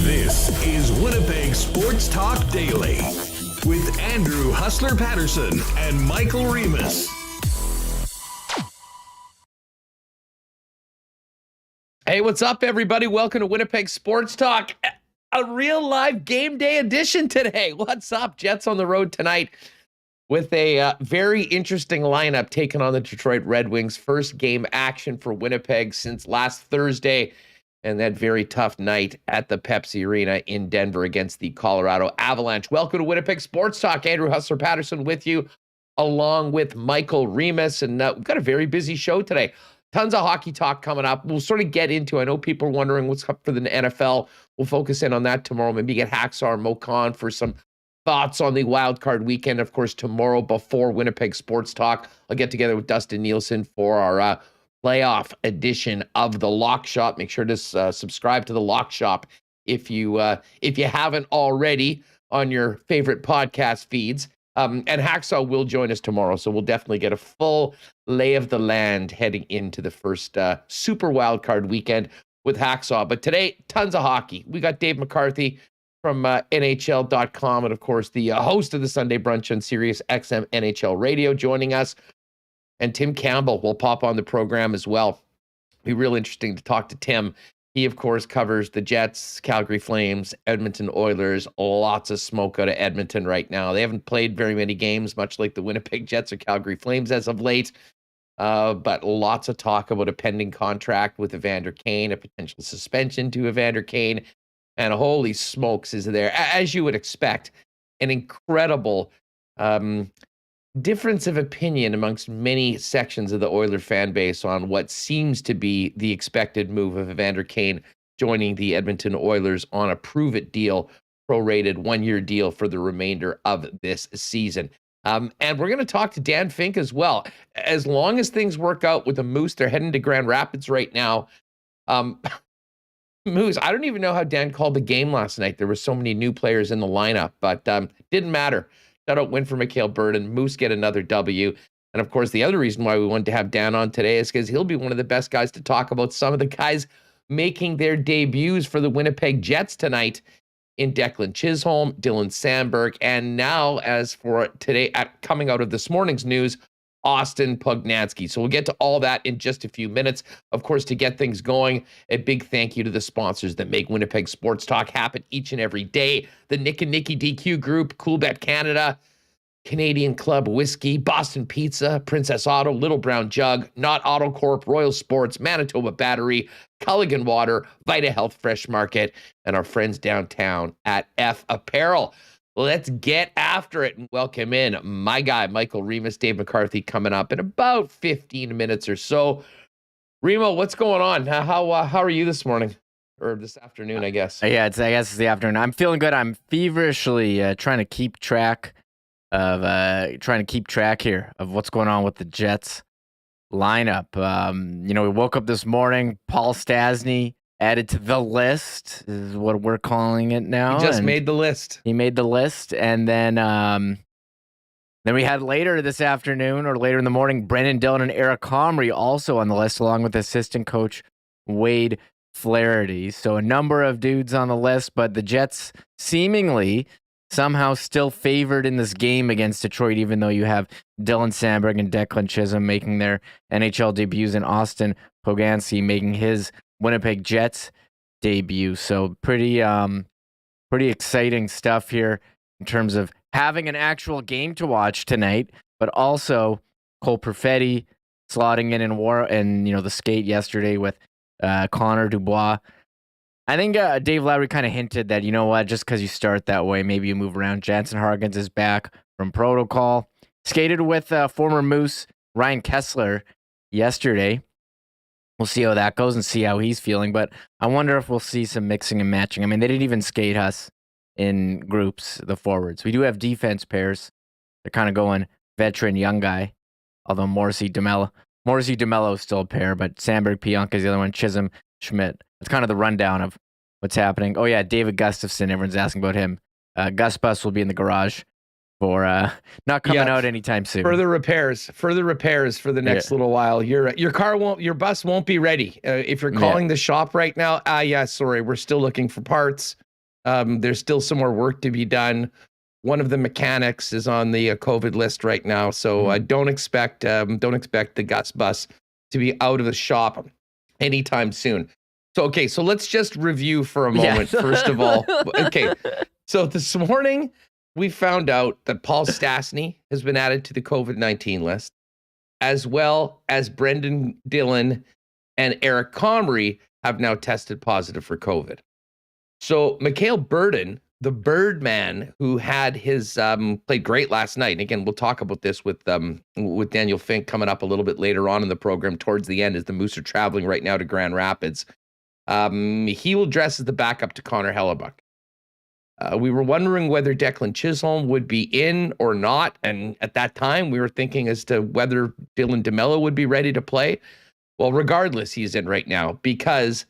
This is Winnipeg Sports Talk Daily with Andrew Hustler Paterson and Michael Remis. Hey, what's up, everybody? Welcome to Winnipeg Sports Talk, a real live game day edition today. What's up? Jets on the road tonight with a very interesting lineup taking on the Detroit Red Wings. First game action for Winnipeg since last Thursday and that very tough night at the Pepsi Arena in Denver against the Colorado Avalanche. Welcome to Winnipeg Sports Talk. Andrew Hustler Paterson with you, along with Michael Remis. And we've got a very busy show today. Tons of hockey talk coming up. We'll sort of get into, I know people are wondering what's up for the NFL. We'll focus in on that tomorrow. Maybe get Hacksaw or Mo Khan for some thoughts on the wild card weekend. Of course, tomorrow before Winnipeg Sports Talk, I'll get together with Dustin Nielsen for our playoff edition of the Lock Shop. Make sure to subscribe to the Lock Shop if you haven't already on your favorite podcast feeds. And Hacksaw will join us tomorrow, so we'll definitely get a full lay of the land heading into the first super wild card weekend with Hacksaw. But today, tons of hockey. We got Dave McCarthy from NHL.com and, of course, the host of the Sunday Brunch on Sirius XM NHL Radio joining us. And Tim Campbell will pop on the program as well. Be real interesting to talk to Tim. He, of course, covers the Jets, Calgary Flames, Edmonton Oilers. Lots of smoke out of Edmonton right now. They haven't played very many games, much like the Winnipeg Jets or Calgary Flames as of late. But lots of talk about a pending contract with Evander Kane, a potential suspension to Evander Kane. And holy smokes is there, as you would expect, an incredible difference of opinion amongst many sections of the Oiler fan base on what seems to be the expected move of Evander Kane joining the Edmonton Oilers on a prove-it deal, prorated one-year deal for the remainder of this season. And we're going to talk to Dan Fink as well. As long as things work out with the Moose, they're heading to Grand Rapids right now. Moose, I don't even know how Dan called the game last night. There were so many new players in the lineup, but didn't matter. Shutout win for Mikhail Burden. Moose get another W. And of course, the other reason why we wanted to have Dan on today is because he'll be one of the best guys to talk about some of the guys making their debuts for the Winnipeg Jets tonight in Declan Chisholm, Dylan Sandberg, and now, as for today, coming out of this morning's news, Austin Pugnansky. So we'll get to all that in just a few minutes. Of course, to get things going, a big thank you to the sponsors that make Winnipeg Sports Talk happen each and every day. The Nick and Nicky DQ Group, Coolbet Canada, Canadian Club Whiskey, Boston Pizza, Princess Auto, Little Brown Jug, Not Auto Corp, Royal Sports, Manitoba Battery, Culligan Water, Vita Health Fresh Market, and our friends downtown at F Apparel. Let's get after it and welcome in my guy, Michael Remis, Dave McCarthy, coming up in about 15 minutes or so. Remo, what's going on? How are you this morning? Or this afternoon, I guess. I guess it's the afternoon. I'm feeling good. I'm feverishly trying to keep track here of what's going on with the Jets lineup. We woke up this morning, Paul Stastny added to the list is what we're calling it now. He just made the list. He made the list. And then we had later this afternoon or later in the morning, Brendan Dillon and Eric Comrie also on the list, along with assistant coach Wade Flaherty. So a number of dudes on the list, but the Jets seemingly somehow still favored in this game against Detroit, even though you have Dylan Sandberg and Declan Chisholm making their NHL debuts and Austin Pugnansky making his Winnipeg Jets debut. So pretty exciting stuff here in terms of having an actual game to watch tonight, but also Cole Perfetti slotting in war and the skate yesterday with Connor Dubois. I think Dave Lowry kind of hinted that, just because you start that way, maybe you move around. Jansen Harkins is back from protocol. Skated with former Moose Ryan Kessler yesterday. We'll see how that goes and see how he's feeling. But I wonder if we'll see some mixing and matching. I mean, they didn't even skate us in groups, the forwards. We do have defense pairs. They're kind of going veteran, young guy. Although Morrissey DeMello is still a pair, but Sandberg, Pionk is the other one. Chisholm, Schmidt. It's kind of the rundown of what's happening. Oh, yeah, David Gustafson. Everyone's asking about him. Gus Bus will be in the garage for not coming out anytime soon. Further repairs for the next little while. Your bus won't be ready. If you're calling the shop right now, sorry, we're still looking for parts. There's still some more work to be done. One of the mechanics is on the COVID list right now, so don't expect the Gus bus to be out of the shop anytime soon. So let's just review for a moment. First of all, so this morning we found out that Paul Stastny has been added to the COVID-19 list, as well as Brendan Dillon and Eric Comrie have now tested positive for COVID. So Mikhail Burden, the Birdman, who had his played great last night, and again, we'll talk about this with Daniel Fink coming up a little bit later on in the program towards the end as the Moose are traveling right now to Grand Rapids. He will dress as the backup to Connor Hellebuyck. We were wondering whether Declan Chisholm would be in or not, and at that time, we were thinking as to whether Dylan DeMello would be ready to play. Well, regardless, he's in right now because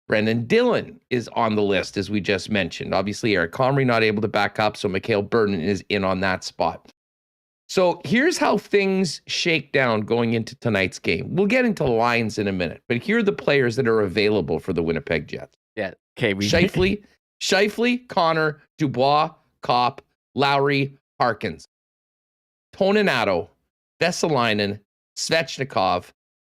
Brendan Dillon is on the list, as we just mentioned. Obviously, Eric Comrie not able to back up, so Mikhail Burden is in on that spot. So here's how things shake down going into tonight's game. We'll get into lines in a minute, but here are the players that are available for the Winnipeg Jets. Yeah, okay. Scheifele, Connor, Dubois, Kopp, Lowry, Harkins, Toninato, Vesalainen, Svechnikov,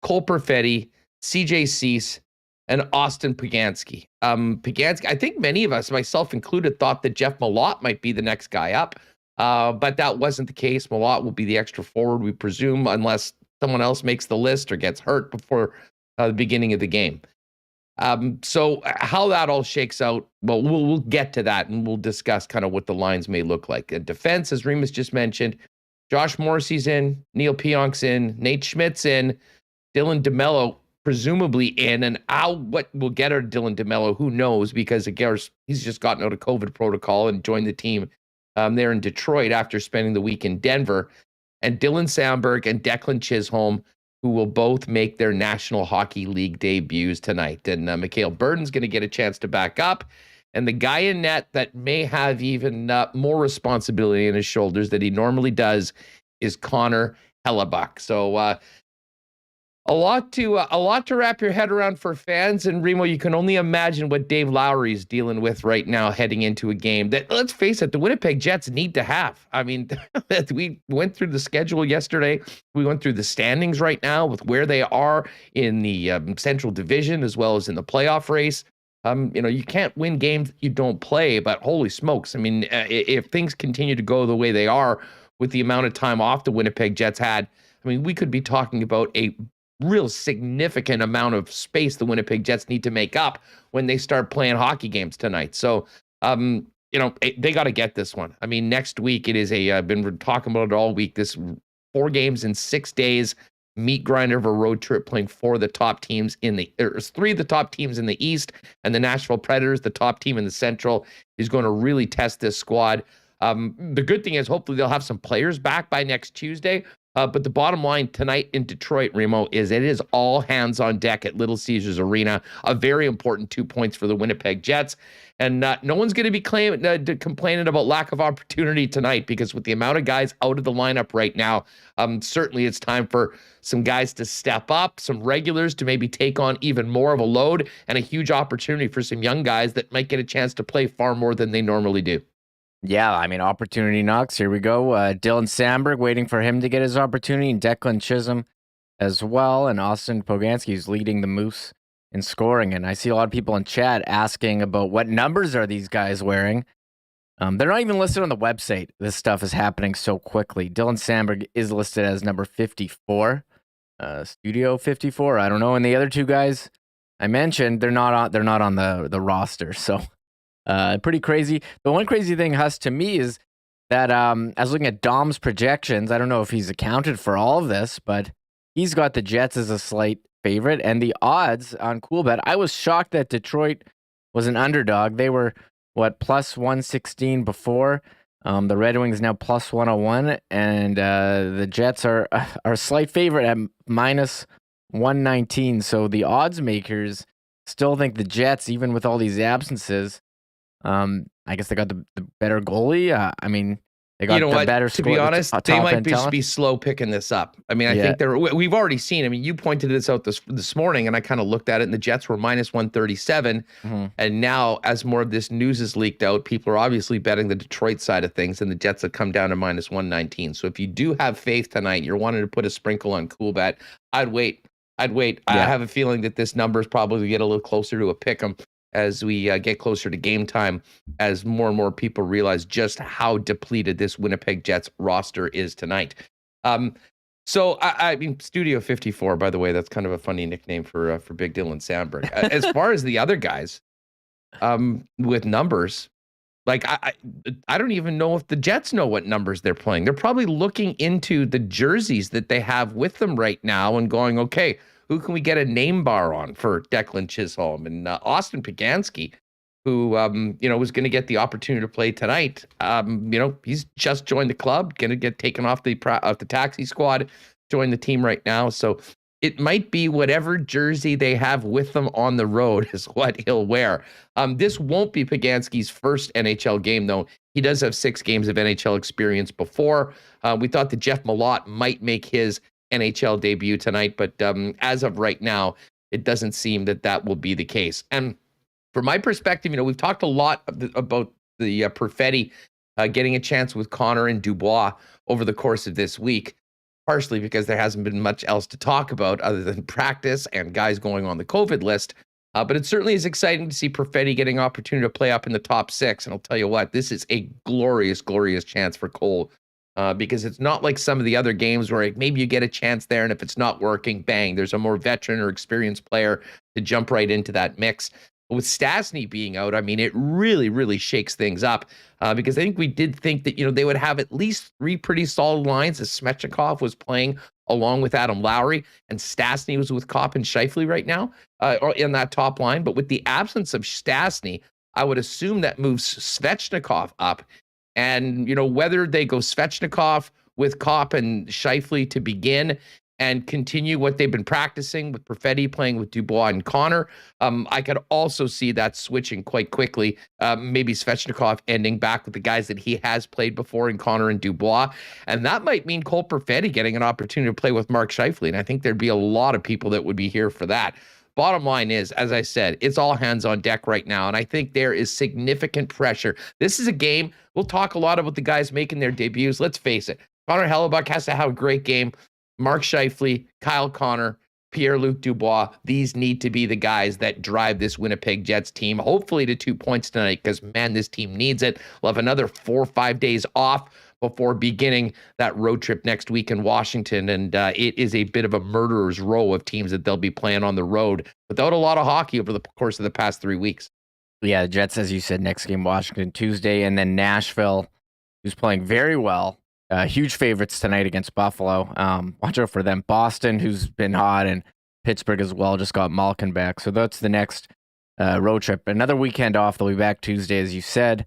Cole Perfetti, CJ Cease, and Austin Poganski. Poganski, I think many of us, myself included, thought that Jeff Malott might be the next guy up, but that wasn't the case. Malott will be the extra forward, we presume, unless someone else makes the list or gets hurt before the beginning of the game. So how that all shakes out, well, we'll get to that and we'll discuss kind of what the lines may look like. Defense, as Remis just mentioned, Josh Morrissey's in, Neil Pionk's in, Nate Schmidt's in, Dylan DeMello presumably in, and what will get her Dylan DeMello, who knows, because he's just gotten out of COVID protocol and joined the team there in Detroit after spending the week in Denver, and Dylan Sandberg and Declan Chisholm, who will both make their National Hockey League debuts tonight. And Mikhail Burden's going to get a chance to back up. And the guy in net that may have even more responsibility in his shoulders than he normally does is Connor Hellebuyck. So a lot to wrap your head around for fans. And Remo, you can only imagine what Dave Lowry is dealing with right now heading into a game that, let's face it, the Winnipeg Jets need to have. I mean, we went through the schedule yesterday. We went through the standings right now with where they are in the Central Division as well as in the playoff race. You can't win games that you don't play, but holy smokes. I mean, if things continue to go the way they are with the amount of time off the Winnipeg Jets had, I mean, we could be talking about a real significant amount of space the Winnipeg Jets need to make up when they start playing hockey games tonight. So, they got to get this one. I mean, next week it is I've been talking about it all week. This 4 games in 6 days, meat grinder of a road trip, playing 4 of the top teams 3 of the top teams in the East, and the Nashville Predators, the top team in the Central, is going to really test this squad. The good thing is hopefully they'll have some players back by next Tuesday. But the bottom line tonight in Detroit, Remo, is it is all hands on deck at Little Caesars Arena. A very important 2 points for the Winnipeg Jets. And no one's going to be complaining about lack of opportunity tonight, because with the amount of guys out of the lineup right now, certainly it's time for some guys to step up, some regulars to maybe take on even more of a load, and a huge opportunity for some young guys that might get a chance to play far more than they normally do. Yeah, I mean, opportunity knocks. Here we go. Dylan Sandberg waiting for him to get his opportunity, and Declan Chisholm as well. And Austin Poganski is leading the Moose in scoring. And I see a lot of people in chat asking about what numbers are these guys wearing. They're not even listed on the website. This stuff is happening so quickly. Dylan Sandberg is listed as number 54, Studio 54. I don't know. And the other 2 guys I mentioned, they're not on the roster. So. Pretty crazy. The one crazy thing, Huss, to me is that I was looking at Dom's projections. I don't know if he's accounted for all of this, but He's got the Jets as a slight favorite, and the odds on Coolbet. I was shocked that Detroit was an underdog. They were plus 116 before. The Red Wings now plus 101, and the Jets are a slight favorite at minus 119. So the odds makers still think the Jets, even with all these absences, I guess they got the better goalie. I mean, they got the better score. To be honest, they might just be slow picking this up. I mean, I think we've already seen. I mean, you pointed this out this morning, and I kind of looked at it, and the Jets were minus 137. And now, as more of this news is leaked out, people are obviously betting the Detroit side of things, and the Jets have come down to minus 119. So if you do have faith tonight, you're wanting to put a sprinkle on Coolbet, I'd wait. I have a feeling that this number is probably get a little closer to a pick 'em as we get closer to game time, as more and more people realize just how depleted this Winnipeg Jets roster is tonight. So I mean, Studio 54, by the way, that's kind of a funny nickname for Big Dylan Sandberg. As far as the other guys, with numbers, like I don't even know if the Jets know what numbers they're playing. They're probably looking into the jerseys that they have with them right now and going, okay, who can we get a name bar on for Declan Chisholm and Austin Pagansky, who was going to get the opportunity to play tonight. He's just joined the club, going to get taken off the taxi squad, join the team right now. So it might be whatever jersey they have with them on the road is what he'll wear. This won't be Pagansky's first NHL game, though. He does have 6 games of NHL experience before. We thought that Jeff Malott might make his NHL debut tonight, but as of right now, it doesn't seem that will be the case. And from my perspective, we've talked a lot about the Perfetti getting a chance with Connor and Dubois over the course of this week, partially because there hasn't been much else to talk about other than practice and guys going on the COVID list. But it certainly is exciting to see Perfetti getting an opportunity to play up in the top 6. And I'll tell you what, this is a glorious, glorious chance for Cole. Because it's not like some of the other games where maybe you get a chance there, and if it's not working, bang, there's a more veteran or experienced player to jump right into that mix. But with Stastny being out, I mean, it really, really shakes things up because I think we did think that, they would have at least 3 pretty solid lines as Svechnikov was playing along with Adam Lowry, and Stastny was with Kopp and Scheifele right now or in that top line. But with the absence of Stastny, I would assume that moves Svechnikov up. And, whether they go Svechnikov with Kopp and Scheifele to begin and continue what they've been practicing with Perfetti playing with Dubois and Connor, I could also see that switching quite quickly. Maybe Svechnikov ending back with the guys that he has played before in Connor and Dubois. And that might mean Cole Perfetti getting an opportunity to play with Mark Scheifele. And I think there'd be a lot of people that would be here for that. Bottom line is, as I said, it's all hands on deck right now. And I think there is significant pressure. This is a game. We'll talk a lot about the guys making their debuts. Let's face it. Connor Hellebuck has to have a great game. Mark Scheifele, Kyle Connor, Pierre-Luc Dubois. These need to be the guys that drive this Winnipeg Jets team, hopefully to 2 points tonight, because, man, this team needs it. We'll have another 4 or 5 days off before beginning that road trip next week in Washington. And it is a bit of a murderer's row of teams that they'll be playing on the road without a lot of hockey over the course of the past 3 weeks. Yeah, the Jets, as you said, next game, Washington Tuesday, and then Nashville, who's playing very well. Huge favorites tonight against Buffalo. Watch out for them. Boston, who's been hot, and Pittsburgh as well, just got Malkin back. So that's the next road trip. Another weekend off. They'll be back Tuesday, as you said.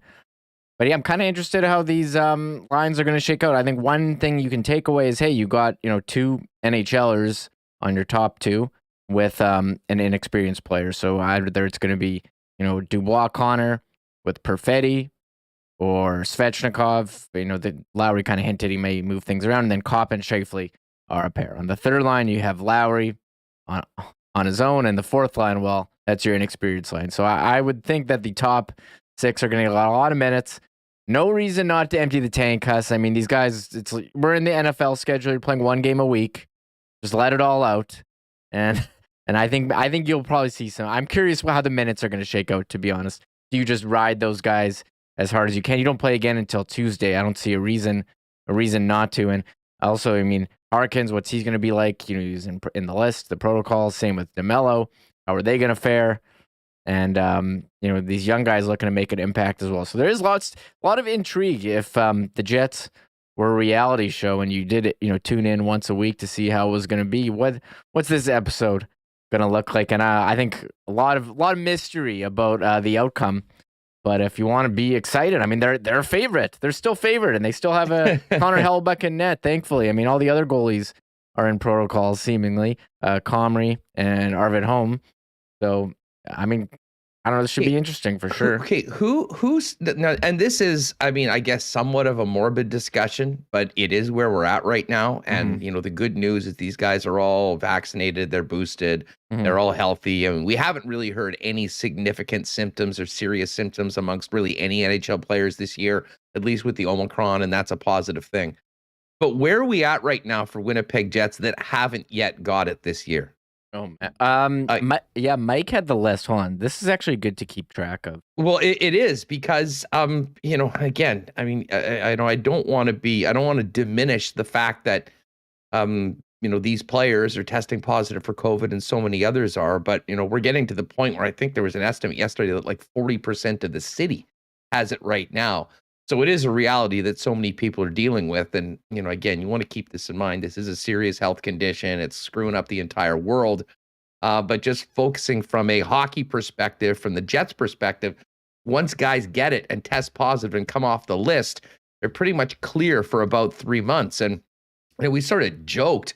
But yeah, I'm kind of interested in how these lines are going to shake out. I think one thing you can take away is, hey, you got 2 NHLers on your top 2 with an inexperienced player. So either it's going to be Dubois Connor with Perfetti or Svechnikov. The Lowry kind of hinted he may move things around, and then Kopp and Scheifele are a pair. On the third line, you have Lowry on his own, and the fourth line, well, that's your inexperienced line. So I would think that the top 6 are going to get a lot of minutes. No reason not to empty the tank, Huss. I mean, these guys, we're in the NFL schedule. You're playing 1 game a week. Just let it all out. And I think you'll probably see some. I'm curious how the minutes are going to shake out, to be honest. Do you just ride those guys as hard as you can? You don't play again until Tuesday. I don't see a reason not to. And also, I mean, Harkins, what's he going to be like? He's in the list, the protocols. Same with DeMello. How are they going to fare? And, these young guys looking to make an impact as well. So there is a lot of intrigue if the Jets we're a reality show, and you did it, tune in once a week to see how it was going to be. What's this episode going to look like? And I think a lot of mystery about the outcome. But if you want to be excited, I mean, they're a favorite. They're still favored, and they still have a Connor Hellebuyck in net, thankfully. I mean, all the other goalies are in protocols, seemingly. Comrie and Arvid Holm. So, I mean, I don't know. This should be interesting for sure. Okay, who's now? And this is, I mean, I guess somewhat of a morbid discussion, but it is where we're at right now. And the good news is these guys are all vaccinated, they're boosted, they're all healthy. I mean, we haven't really heard any significant symptoms or serious symptoms amongst really any NHL players this year, at least with the Omicron, and that's a positive thing. But where are we at right now for Winnipeg Jets that haven't yet got it this year? Oh, Mike had the list. Hold on. This is actually good to keep track of. Well, it is because, again, I mean, I don't want to diminish the fact that, these players are testing positive for COVID and so many others are, but, we're getting to the point where I think there was an estimate yesterday that like 40% of the city has it right now. So it is a reality that so many people are dealing with. And, again, you want to keep this in mind. This is a serious health condition. It's screwing up the entire world. But just focusing from a hockey perspective, from the Jets perspective, once guys get it and test positive and come off the list, they're pretty much clear for about 3 months. And we sort of joked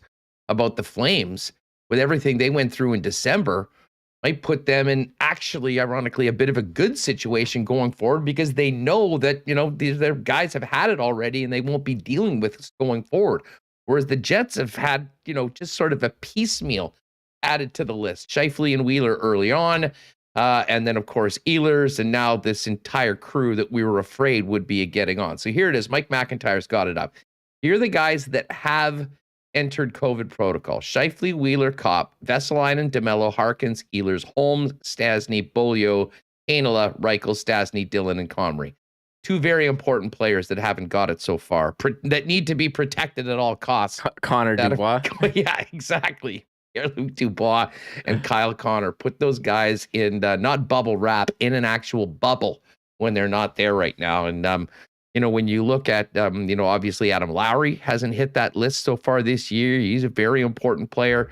about the Flames with everything they went through in December. Might put them in actually, ironically, a bit of a good situation going forward because they know that, their guys have had it already and they won't be dealing with this going forward. Whereas the Jets have had, just sort of a piecemeal added to the list. Scheifele and Wheeler early on, and then, of course, Ehlers, and now this entire crew that we were afraid would be getting on. So here it is. Mike McIntyre's got it up. Here are the guys that have entered COVID protocol: Scheifele, Wheeler, Kopp, Vesalainen, DeMello, Harkins, Ehlers, Holmes, Stastny, Beaulieu, Heinola, Reichel, Stastny, Dillon, and Comrie. 2 very important players that haven't got it so far, that need to be protected at all costs. Connor Dubois. Yeah, exactly. Luke Dubois and Kyle Connor. Put those guys in not bubble wrap, in an actual bubble when they're not there right now. And when you look at, obviously Adam Lowry hasn't hit that list so far this year. He's a very important player.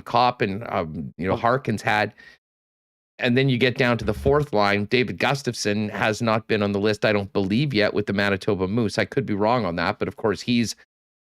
Kopp and, Harkins had. And then you get down to the 4th line. David Gustafsson has not been on the list, I don't believe, yet with the Manitoba Moose. I could be wrong on that, but of course he's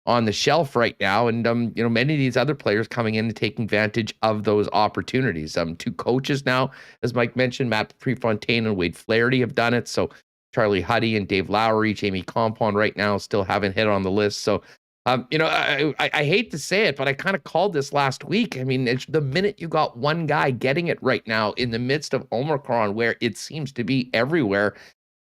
on the shelf right now. And, many of these other players coming in and taking advantage of those opportunities. 2 coaches now, as Mike mentioned, Matt Prefontaine and Wade Flaherty have done it. So Charlie Huddy and Dave Lowry, Jamie Compound right now still haven't hit on the list. So, I hate to say it, but I kind of called this last week. I mean, it's the minute you got one guy getting it right now in the midst of Omicron, where it seems to be everywhere,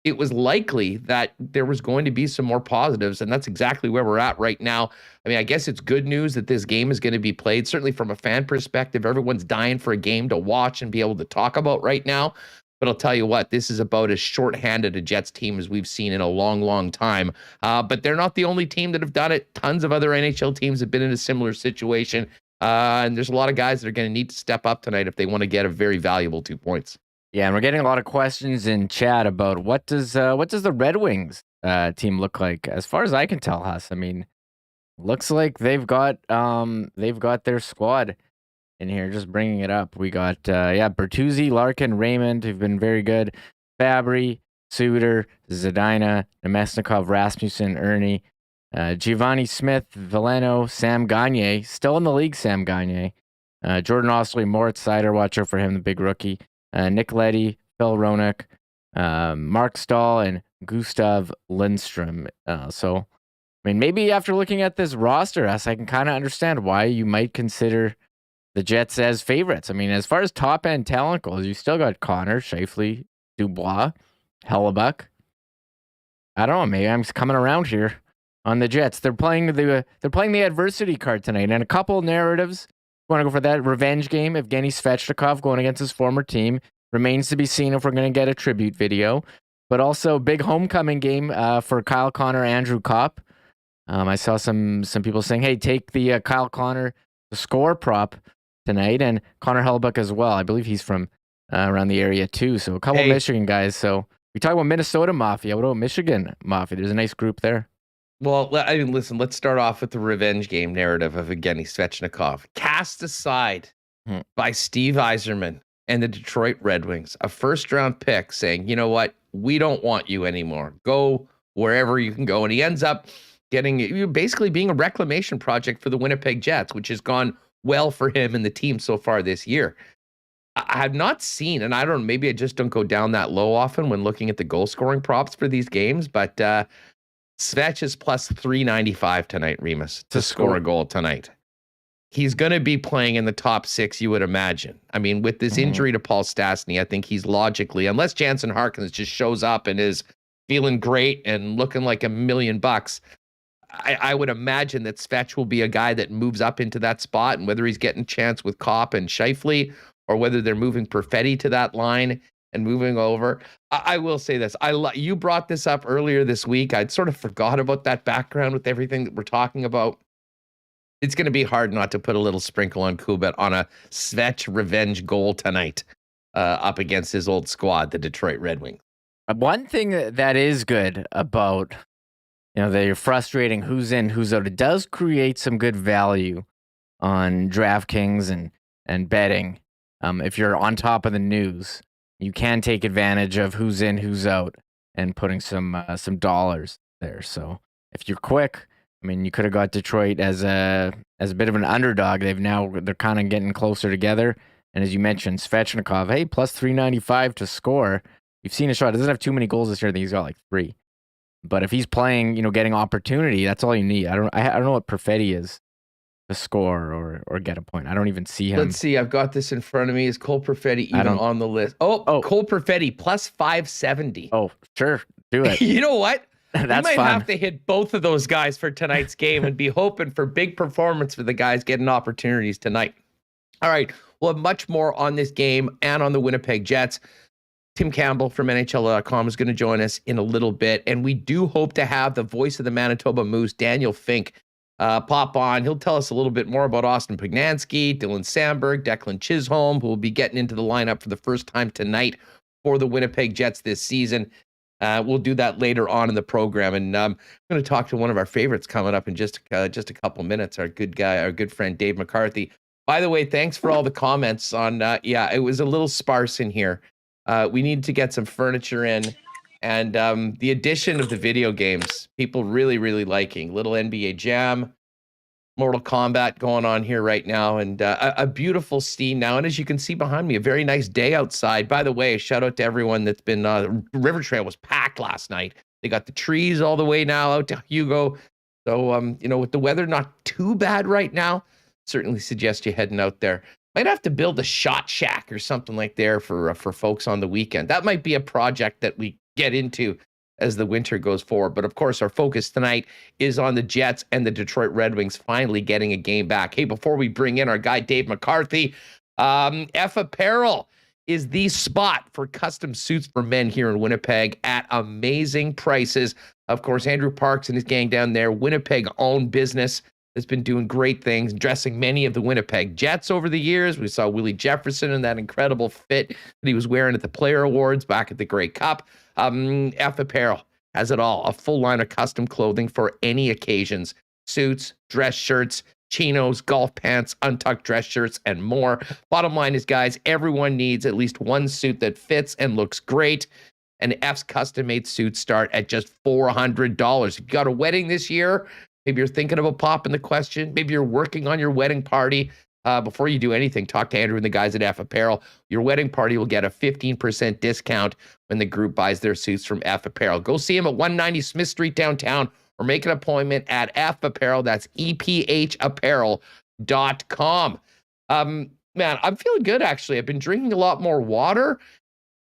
it was likely that there was going to be some more positives, and that's exactly where we're at right now. I mean, I guess it's good news that this game is going to be played. Certainly from a fan perspective, everyone's dying for a game to watch and be able to talk about right now. But I'll tell you what, this is about as shorthanded a Jets team as we've seen in a long, long time. But they're not the only team that have done it. Tons of other NHL teams have been in a similar situation. And there's a lot of guys that are going to need to step up tonight if they want to get a very valuable 2 points. Yeah, and we're getting a lot of questions in chat about what does the Red Wings team look like? As far as I can tell, Huss, I mean, looks like they've got their squad in here. Just bringing it up, we got Bertuzzi, Larkin, Raymond, who've been very good. Fabry, Suter, Zadina, Nemesnikov, Rasmussen, Ernie, Giovanni Smith, Veleno, Sam Gagne, still in the league. Sam Gagne, Jordan Osley, Moritz Seider, watch out for him, the big rookie. Nick Leddy, Phil Roenick, Mark Stahl, and Gustav Lindstrom. So, I mean, maybe after looking at this roster, I can kind of understand why you might consider the Jets as favorites. I mean, as far as top-end talent goes, you still got Connor, Scheifele, Dubois, Hellebuyck. I don't know, maybe I'm coming around here on the Jets. They're playing the adversity card tonight, and a couple narratives. Want to go for that revenge game? Evgeny Svechnikov going against his former team. Remains to be seen if we're going to get a tribute video. But also big homecoming game for Kyle Connor, Andrew Kopp. I saw some people saying, hey, take the Kyle Connor the score prop tonight, and Connor Hellebuyck as well. I believe he's from around the area too. So a couple of Michigan guys. So we talk about Minnesota Mafia. What about Michigan Mafia? There's a nice group there. Well, I mean, listen, let's start off with the revenge game narrative of Evgeny Svechnikov. Cast aside by Steve Yzerman and the Detroit Red Wings, a first-round pick saying, you know what, we don't want you anymore. Go wherever you can go. And he ends up getting, basically being a reclamation project for the Winnipeg Jets, which has gone well for him and the team so far this year. I have not seen, and I don't know, maybe I just don't go down that low often when looking at the goal scoring props for these games, but Svech is plus 395 tonight, Remis, to score a goal tonight. He's going to be playing in the top 6, you would imagine. I mean, with this injury to Paul Stastny, I think he's logically, unless Jansen Harkins just shows up and is feeling great and looking like $1 million, I would imagine that Svech will be a guy that moves up into that spot, and whether he's getting a chance with Kopp and Scheifele, or whether they're moving Perfetti to that line and moving over. I will say this. You brought this up earlier this week. I'd sort of forgot about that background with everything that we're talking about. It's going to be hard not to put a little sprinkle on Coolbet on a Svech revenge goal tonight up against his old squad, the Detroit Red Wings. One thing that is good about, the frustrating who's in, who's out, it does create some good value on DraftKings and betting. If you're on top of the news, you can take advantage of who's in, who's out, and putting some dollars there. So if you're quick, I mean, you could have got Detroit as a bit of an underdog. They're kind of getting closer together. And as you mentioned, Svechnikov, hey, plus 395 to score. You've seen a shot. He doesn't have too many goals this year. I think he's got like 3. But if he's playing, getting opportunity, that's all you need. I don't know what Perfetti is to score or get a point. I don't even see him. Let's see. I've got this in front of me. Is Cole Perfetti even on the list? Oh, Cole Perfetti plus 570. Oh, sure. Do it. You know what? That's we might fun. have to hit both of those guys for tonight's game and be hoping for big performance for the guys getting opportunities tonight. All right. We'll have much more on this game and on the Winnipeg Jets. Tim Campbell from NHL.com is going to join us in a little bit. And we do hope to have the voice of the Manitoba Moose, Daniel Fink, pop on. He'll tell us a little bit more about Austin Pugnansky, Dylan Samberg, Declan Chisholm, who will be getting into the lineup for the first time tonight for the Winnipeg Jets this season. We'll do that later on in the program. And I'm going to talk to one of our favorites coming up in just a couple minutes, our good friend, Dave McCarthy. By the way, thanks for all the comments on, it was a little sparse in here. We need to get some furniture in. And the addition of the video games, people really, really liking. Little NBA Jam, Mortal Kombat going on here right now, and a beautiful scene now. And as you can see behind me, a very nice day outside. By the way, shout out to everyone that's been, River Trail was packed last night. They got the trees all the way now out to Hugo. So, with the weather not too bad right now, certainly suggest you heading out there. Might have to build a shot shack or something like there for folks on the weekend. That might be a project that we get into as the winter goes forward. But of course, our focus tonight is on the Jets and the Detroit Red Wings finally getting a game back. Hey, before we bring in our guy, Dave McCarthy, F Apparel is the spot for custom suits for men here in Winnipeg at amazing prices. Of course, Andrew Parks and his gang down there, Winnipeg-owned business, has been doing great things, dressing many of the Winnipeg Jets over the years. We saw Willie Jefferson in that incredible fit that he was wearing at the Player Awards back at the Grey Cup. F Apparel has it all, a full line of custom clothing for any occasions, suits, dress shirts, chinos, golf pants, untucked dress shirts, and more. Bottom line is, guys, everyone needs at least one suit that fits and looks great. And F's custom-made suits start at just $400. If you got a wedding this year, maybe you're thinking about popping the question. Maybe you're working on your wedding party. Before you do anything, talk to Andrew and the guys at F Apparel. Your wedding party will get a 15% discount when the group buys their suits from F Apparel. Go see them at 190 Smith Street downtown or make an appointment at F Apparel. That's EPHapparel.com. Man, I'm feeling good, actually. I've been drinking a lot more water,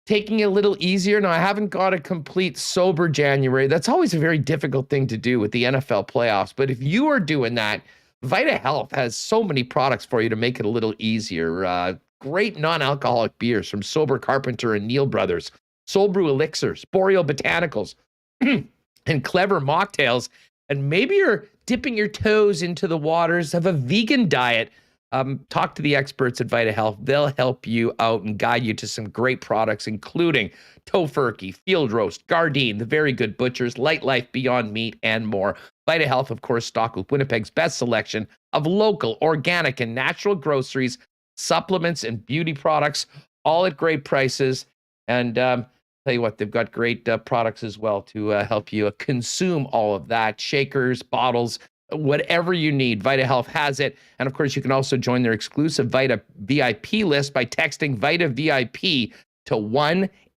taking it a little easier. Now, I haven't got a complete sober January. That's always a very difficult thing to do with the NFL playoffs. But if you are doing that, Vita Health has so many products for you to make it a little easier. Great non-alcoholic beers from Sober Carpenter and Neil Brothers, Soul Brew Elixirs, Boreal Botanicals, and clever mocktails. And maybe you're dipping your toes into the waters of a vegan diet. talk to the experts at Vita Health. They'll help you out and guide you to some great products, including Tofurkey, Field Roast, Gardein, the Very Good Butchers, Light Life, Beyond Meat, and more. Vita Health, of course, stocked with Winnipeg's best selection of local, organic, and natural groceries, supplements, and beauty products, all at great prices. And tell you what, they've got great products as well to help you consume all of that. Shakers, bottles, whatever you need, Vita Health has it. And of course, you can also join their exclusive Vita VIP list by texting Vita VIP to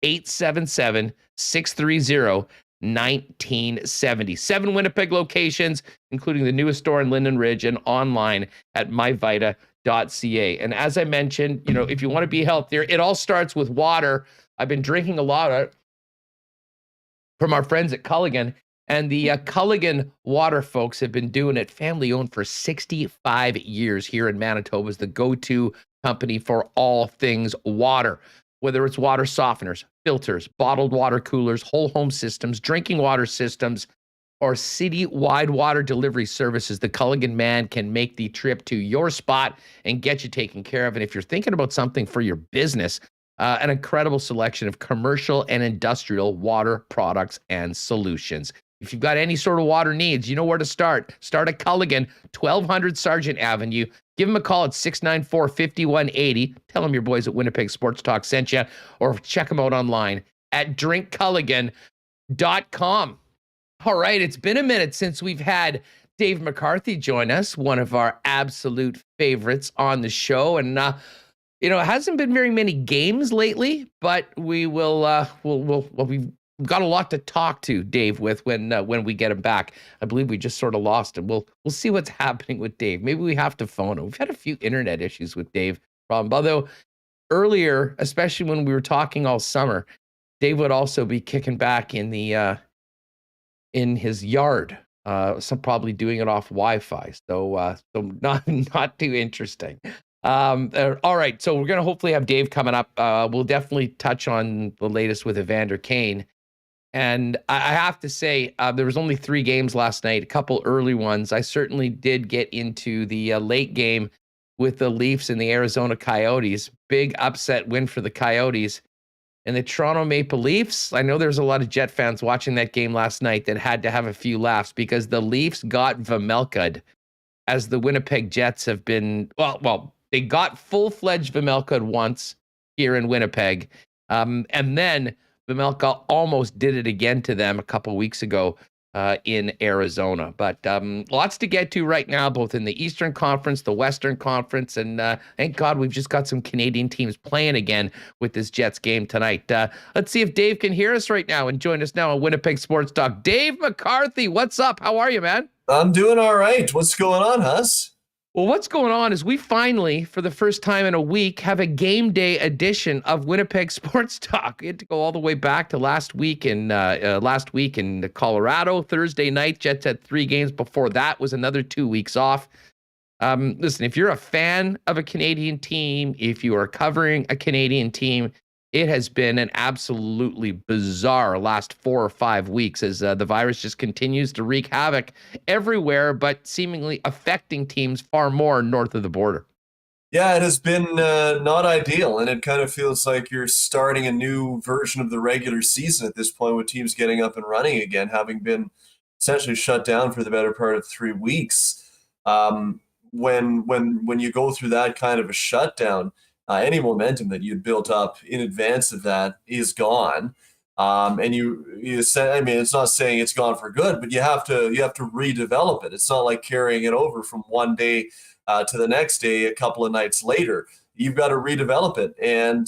1-877-630-1970. 7 Winnipeg locations, including the newest store in Linden Ridge, and online at myvita.ca. And as I mentioned, if you want to be healthier, it all starts with water. I've been drinking a lot of from our friends at Culligan. And the Culligan Water folks have been doing it, family owned, for 65 years here in Manitoba, is the go-to company for all things water. Whether it's water softeners, filters, bottled water coolers, whole home systems, drinking water systems, or city-wide water delivery services, the Culligan man can make the trip to your spot and get you taken care of. And if you're thinking about something for your business, an incredible selection of commercial and industrial water products and solutions. If you've got any sort of water needs, you know where to start. Start at Culligan, 1200 Sargent Avenue. Give them a call at 694-5180. Tell them your boys at Winnipeg Sports Talk sent you, or check them out online at drinkculligan.com. All right, it's been a minute since we've had Dave McCarthy join us, one of our absolute favorites on the show. And, it hasn't been very many games lately, but we've got a lot to talk to Dave with when we get him back. I believe we just sort of lost him. We'll see what's happening with Dave. Maybe we have to phone him. We've had a few internet issues with Dave. Although earlier, especially when we were talking all summer, Dave would also be kicking back in his yard. Probably doing it off Wi-Fi. So not too interesting. All right, so we're going to hopefully have Dave coming up. We'll definitely touch on the latest with Evander Kane. And I have to say, there was only 3 games last night, a couple early ones. I certainly did get into the late game with the Leafs and the Arizona Coyotes. Big upset win for the Coyotes. And the Toronto Maple Leafs, I know there's a lot of Jet fans watching that game last night that had to have a few laughs because the Leafs got Vamelka'd, as the Winnipeg Jets have been, they got full-fledged Vamelka'd once here in Winnipeg. And then Vamelka almost did it again to them a couple weeks ago in Arizona. But lots to get to right now, both in the Eastern Conference, the Western Conference, and thank God we've just got some Canadian teams playing again with this Jets game tonight. Let's see if Dave can hear us right now and join us now on Winnipeg Sports Talk. Dave McCarthy, what's up? How are you, man? I'm doing all right. What's going on, Huss? Well, what's going on is we finally, for the first time in a week, have a game day edition of Winnipeg Sports Talk. We had to go all the way back to last week in Colorado. Thursday night, Jets had 3 games. Before that was another 2 weeks off. Listen, if you're a fan of a Canadian team, if you are covering a Canadian team, it has been an absolutely bizarre last 4 or 5 weeks as the virus just continues to wreak havoc everywhere, but seemingly affecting teams far more north of the border. Yeah, it has been not ideal, and it kind of feels like you're starting a new version of the regular season at this point with teams getting up and running again, having been essentially shut down for the better part of 3 weeks. When you go through that kind of a shutdown, any momentum that you'd built up in advance of that is gone. And you say, I mean, it's not saying it's gone for good, but you have to redevelop it. It's not like carrying it over from one day to the next day, a couple of nights later. You've got to redevelop it. And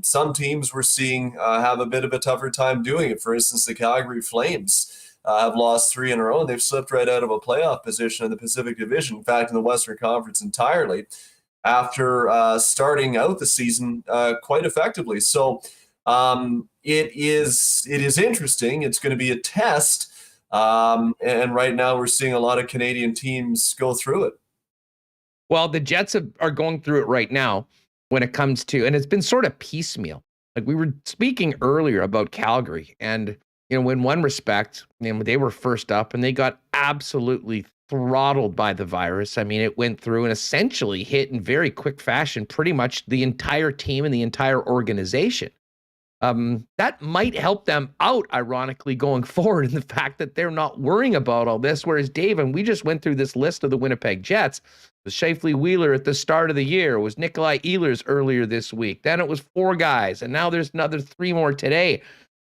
some teams we're seeing have a bit of a tougher time doing it. For instance, the Calgary Flames have lost 3 in a row. They've slipped right out of a playoff position in the Pacific Division, in fact, in the Western Conference entirely, after starting out the season quite effectively. So it is interesting. It's going to be a test. And right now we're seeing a lot of Canadian teams go through it. Well, the Jets are going through it right now when it comes to, and it's been sort of piecemeal. Like we were speaking earlier about Calgary, and in one respect, they were first up and they got absolutely throttled by the virus. I mean, it went through and essentially hit in very quick fashion pretty much the entire team and the entire organization. That might help them out, ironically, going forward, in the fact that they're not worrying about all this. Whereas Dave, and we just went through this list of the Winnipeg Jets, was Shifley Wheeler at the start of the year, was Nikolai Ehlers earlier this week. Then it was 4 guys, and now there's another 3 more today.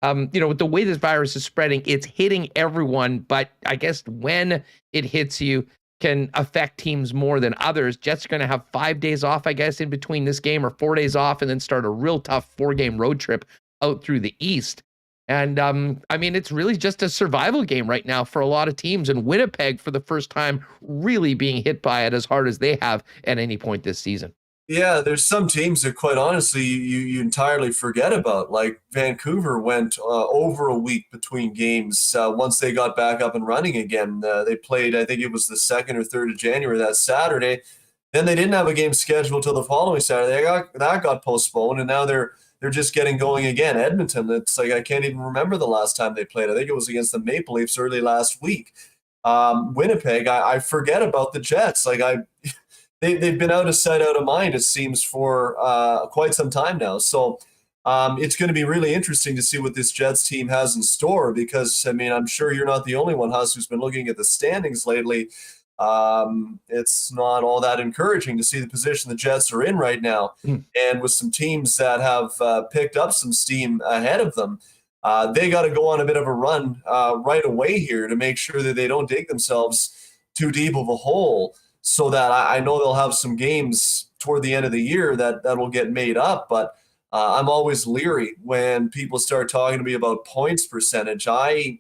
With the way this virus is spreading, it's hitting everyone, but I guess when it hits you can affect teams more than others. Jets are going to have 5 days off, I guess, in between this game, or 4 days off, and then start a real tough 4-game road trip out through the East. And I mean, it's really just a survival game right now for a lot of teams, and Winnipeg, for the first time, really being hit by it as hard as they have at any point this season. Yeah, there's some teams that, quite honestly, you entirely forget about. Like Vancouver went over a week between games once they got back up and running again. They played, I think it was the 2nd or 3rd of January, that Saturday. Then they didn't have a game scheduled till the following Saturday. That got postponed, and now they're just getting going again. Edmonton, it's like I can't even remember the last time they played. I think it was against the Maple Leafs early last week. Winnipeg, I forget about the Jets. Like they've been out of sight, out of mind, it seems, for quite some time now. So it's going to be really interesting to see what this Jets team has in store, because, I mean, I'm sure you're not the only one, Huss, who's been looking at the standings lately. It's not all that encouraging to see the position the Jets are in right now. And with some teams that have picked up some steam ahead of them, they got to go on a bit of a run right away here to make sure that they don't dig themselves too deep of a hole, so that I know they'll have some games toward the end of the year that will get made up. But I'm always leery when people start talking to me about points percentage. I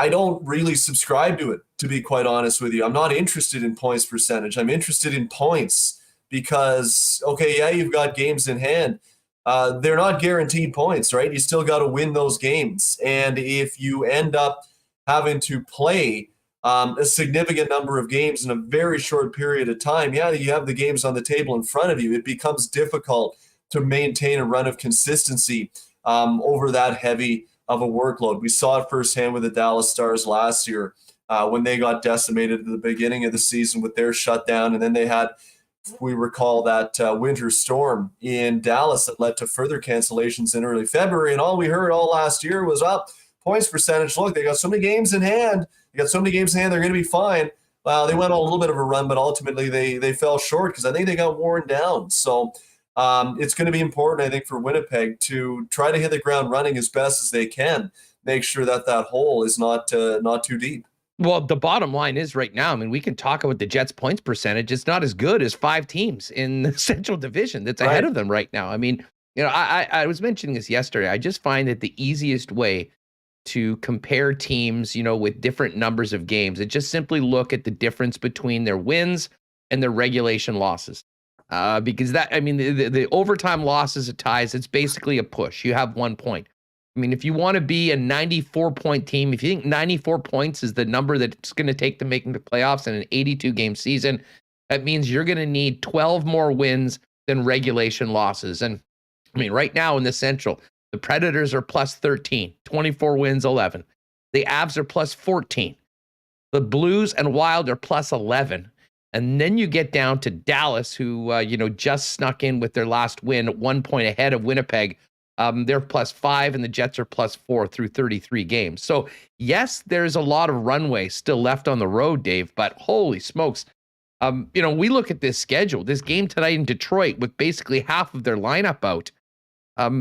don't really subscribe to it, to be quite honest with you. I'm not interested in points percentage. I'm interested in points because, okay, yeah, you've got games in hand. They're not guaranteed points, right? You still got to win those games. And if you end up having to play a significant number of games in a very short period of time, yeah, you have the games on the table in front of you. It becomes difficult to maintain a run of consistency over that heavy of a workload. We saw it firsthand with the Dallas Stars last year when they got decimated at the beginning of the season with their shutdown. And then they had, we recall, that winter storm in Dallas that led to further cancellations in early February. And all we heard all last year was, points percentage, look, they got so many games in hand. They're going to be fine. Well, they went on a little bit of a run, but ultimately they fell short because I think they got worn down. So it's going to be important, I think, for Winnipeg to try to hit the ground running as best as they can, make sure that hole is not too deep. Well, the bottom line is right now, I mean, we can talk about the Jets' points percentage. It's not as good as 5 teams in the Central Division that's ahead of them right now. I mean, I was mentioning this yesterday. I just find that the easiest way to compare teams, with different numbers of games, and just simply look at the difference between their wins and their regulation losses. Because the overtime losses at ties, it's basically a push. You have 1 point. I mean, if you want to be a 94-point team, if you think 94 points is the number that it's going to take to make the playoffs in an 82-game season, that means you're going to need 12 more wins than regulation losses. And I mean, right now in the Central, the Predators are plus 13, 24 wins, 11. The Avs are plus 14. The Blues and Wild are plus 11. And then you get down to Dallas, who, just snuck in with their last win, 1 point ahead of Winnipeg. They're plus 5 and the Jets are plus 4 through 33 games. So yes, there's a lot of runway still left on the road, Dave, but holy smokes. We look at this schedule, this game tonight in Detroit with basically half of their lineup out.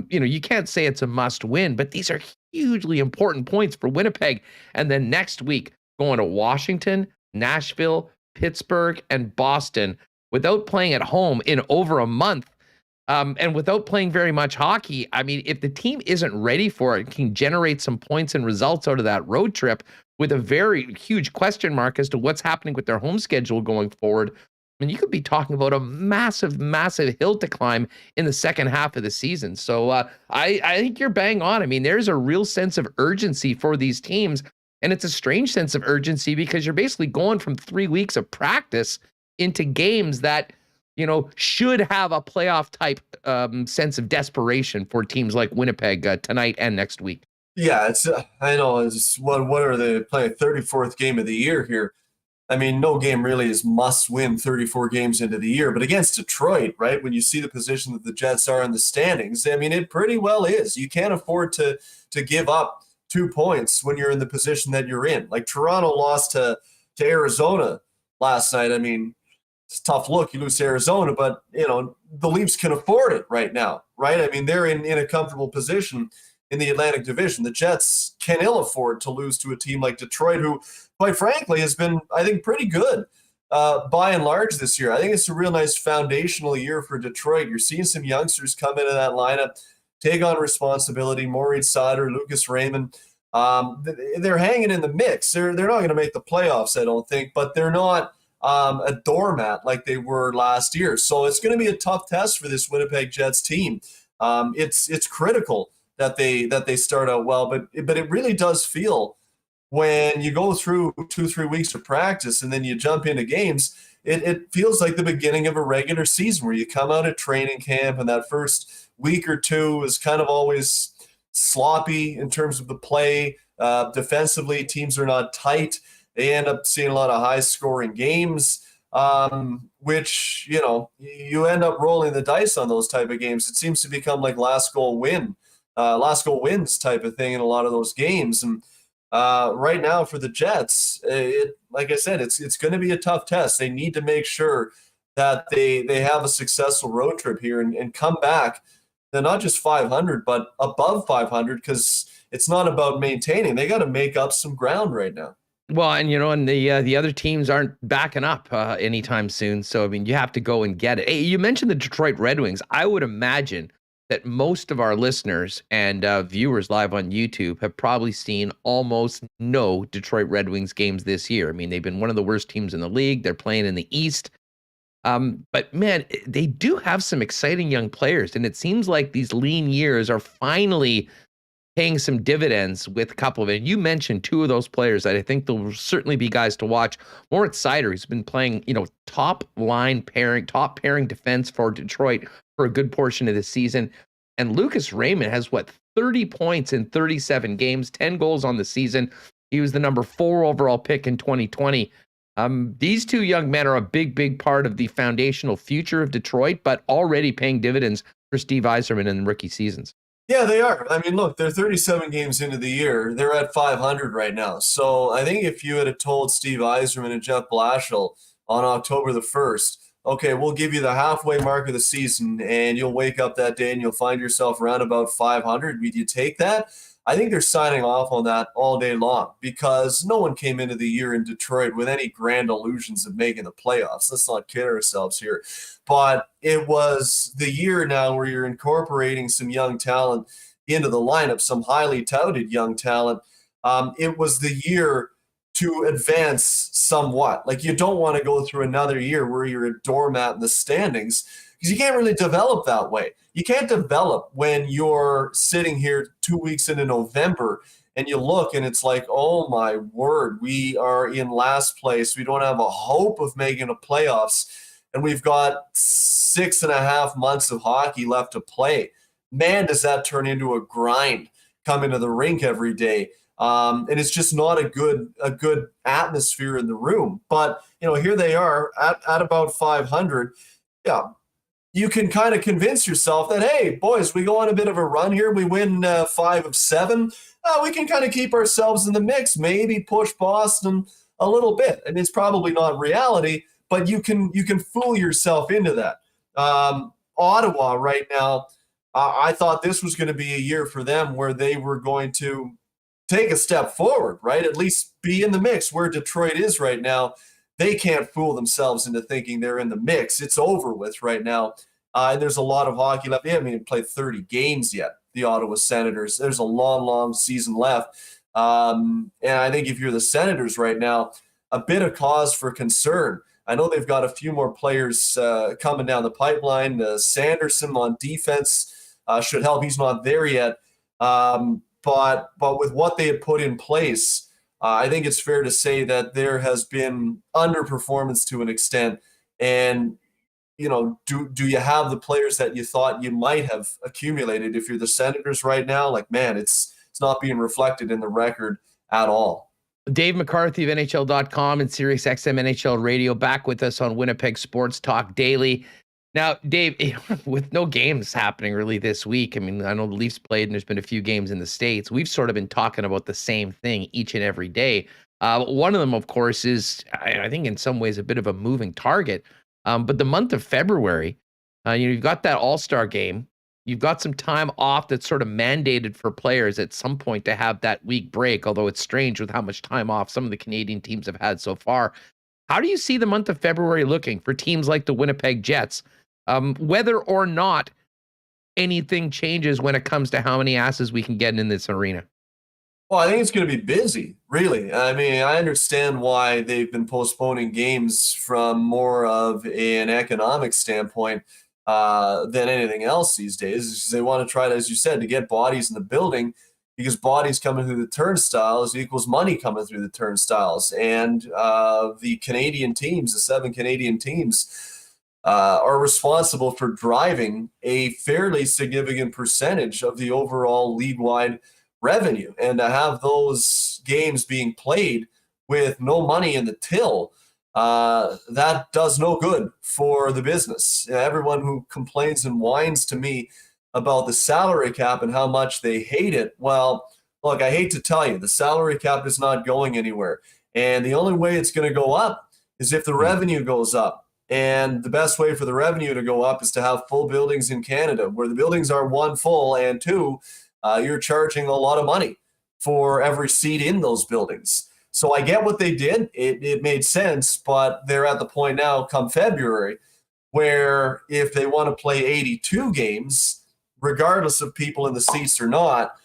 You can't say it's a must win, but these are hugely important points for Winnipeg. And then next week, going to Washington, Nashville, Pittsburgh, and Boston without playing at home in over a month. And without playing very much hockey. I mean, if the team isn't ready for it, can generate some points and results out of that road trip with a very huge question mark as to what's happening with their home schedule going forward. I mean, you could be talking about a massive, massive hill to climb in the second half of the season. So I think you're bang on. I mean, there's a real sense of urgency for these teams. And it's a strange sense of urgency because you're basically going from 3 weeks of practice into games that, should have a playoff type sense of desperation for teams like Winnipeg tonight and next week. Yeah, I know. What are they playing? 34th game of the year here. I mean, no game really is must win 34 games into the year, but against Detroit, right, when you see the position that the Jets are in the standings, I mean, it pretty well is. You can't afford to give up 2 points when you're in the position that you're in. Like Toronto lost to Arizona last night. I mean, it's a tough look. You lose to Arizona, but, the Leafs can afford it right now, right? I mean, they're in a comfortable position in the Atlantic Division. The Jets can ill afford to lose to a team like Detroit, who, quite frankly, has been, I think, pretty good by and large this year. I think it's a real nice foundational year for Detroit. You're seeing some youngsters come into that lineup, take on responsibility. Maurice Sauter, Lucas Raymond, they're hanging in the mix. They're not going to make the playoffs, I don't think, but they're not a doormat like they were last year. So it's going to be a tough test for this Winnipeg Jets team. It's critical that they start out well, but it really does feel, when you go through 2-3 weeks of practice and then you jump into games, it feels like the beginning of a regular season, where you come out of training camp and that first week or two is kind of always sloppy in terms of the play. Defensively, teams are not tight. They end up seeing a lot of high-scoring games, which, you end up rolling the dice on those type of games. It seems to become like last goal wins type of thing in a lot of those games. And right now for the Jets, like I said, it's going to be a tough test. They need to make sure that they have a successful road trip here and come back. They're not just 500, but above 500, because it's not about maintaining. They got to make up some ground right now. Well, and the other teams aren't backing up anytime soon. So, I mean, you have to go and get it. Hey, you mentioned the Detroit Red Wings. I would imagine that most of our listeners and viewers live on YouTube have probably seen almost no Detroit Red Wings games this year. I mean, they've been one of the worst teams in the league. They're playing in the East. But man, they do have some exciting young players, and it seems like these lean years are finally paying some dividends with a couple of it. You mentioned two of those players that I think there will certainly be guys to watch. Moritz Seider, who's been playing, top pairing defense for Detroit for a good portion of the season. And Lucas Raymond has 30 points in 37 games, 10 goals on the season. He was the number 4 overall pick in 2020. These two young men are a big part of the foundational future of Detroit, but already paying dividends for Steve Yzerman in the rookie seasons. Yeah, they are. I mean, look, they're 37 games into the year. They're at 500 right now. So I think if you had told Steve Yzerman and Jeff Blashill on October the 1st, okay, we'll give you the halfway mark of the season and you'll wake up that day and you'll find yourself around about 500, would you take that? I think they're signing off on that all day long, because no one came into the year in Detroit with any grand illusions of making the playoffs. Let's not kid ourselves here. But it was the year now where you're incorporating some young talent into the lineup, some highly touted young talent. It was the year to advance somewhat. Like, you don't want to go through another year where you're a doormat in the standings, because you can't really develop that way. You can't develop when you're sitting here 2 weeks into November and you look and it's like, oh my word, we are in last place. We don't have a hope of making the playoffs. And we've got 6.5 months of hockey left to play. Man, does that turn into a grind coming to the rink every day. And it's just not a good atmosphere in the room. But, here they are at about 500. Yeah. You can kind of convince yourself that, hey, boys, we go on a bit of a run here. We win 5 of 7. We can kind of keep ourselves in the mix, maybe push Boston a little bit. And it's probably not reality, but you can fool yourself into that. Ottawa right now, I thought this was going to be a year for them where they were going to take a step forward, right? At least be in the mix. Where Detroit is right now, they can't fool themselves into thinking they're in the mix. It's over with right now. And there's a lot of hockey left. They haven't even played 30 games yet, the Ottawa Senators. There's a long season left. And I think if you're the Senators right now, a bit of cause for concern. I know they've got a few more players coming down the pipeline. Sanderson on defense should help. He's not there yet. But with what they have put in place, I think it's fair to say that there has been underperformance to an extent. And, do you have the players that you thought you might have accumulated? If you're the Senators right now, like, man, it's not being reflected in the record at all. Dave McCarthy of NHL.com and SiriusXM NHL Radio back with us on Winnipeg Sports Talk Daily. Now, Dave, with no games happening really this week, I mean, I know the Leafs played and there's been a few games in the States. We've sort of been talking about the same thing each and every day. One of them, of course, is, I think in some ways, a bit of a moving target. But the month of February, you've got that All-Star game. You've got some time off that's sort of mandated for players at some point to have that week break, although it's strange with how much time off some of the Canadian teams have had so far. How do you see the month of February looking for teams like the Winnipeg Jets? Whether or not anything changes when it comes to how many asses we can get in this arena? Well, I think it's going to be busy, really. I mean, I understand why they've been postponing games from more of an economic standpoint than anything else these days. They want to try to, as you said, to get bodies in the building, because bodies coming through the turnstiles equals money coming through the turnstiles. And the Canadian teams, the 7 Canadian teams, are responsible for driving a fairly significant percentage of the overall league-wide revenue. And to have those games being played with no money in the till, that does no good for the business. Everyone who complains and whines to me about the salary cap and how much they hate it, well, look, I hate to tell you, the salary cap is not going anywhere. And the only way it's going to go up is if the revenue goes up. And the best way for the revenue to go up is to have full buildings in Canada, where the buildings are, 1, full, and 2, you're charging a lot of money for every seat in those buildings. So I get what they did. It made sense, but they're at the point now come February where if they want to play 82 games, regardless of people in the seats or not,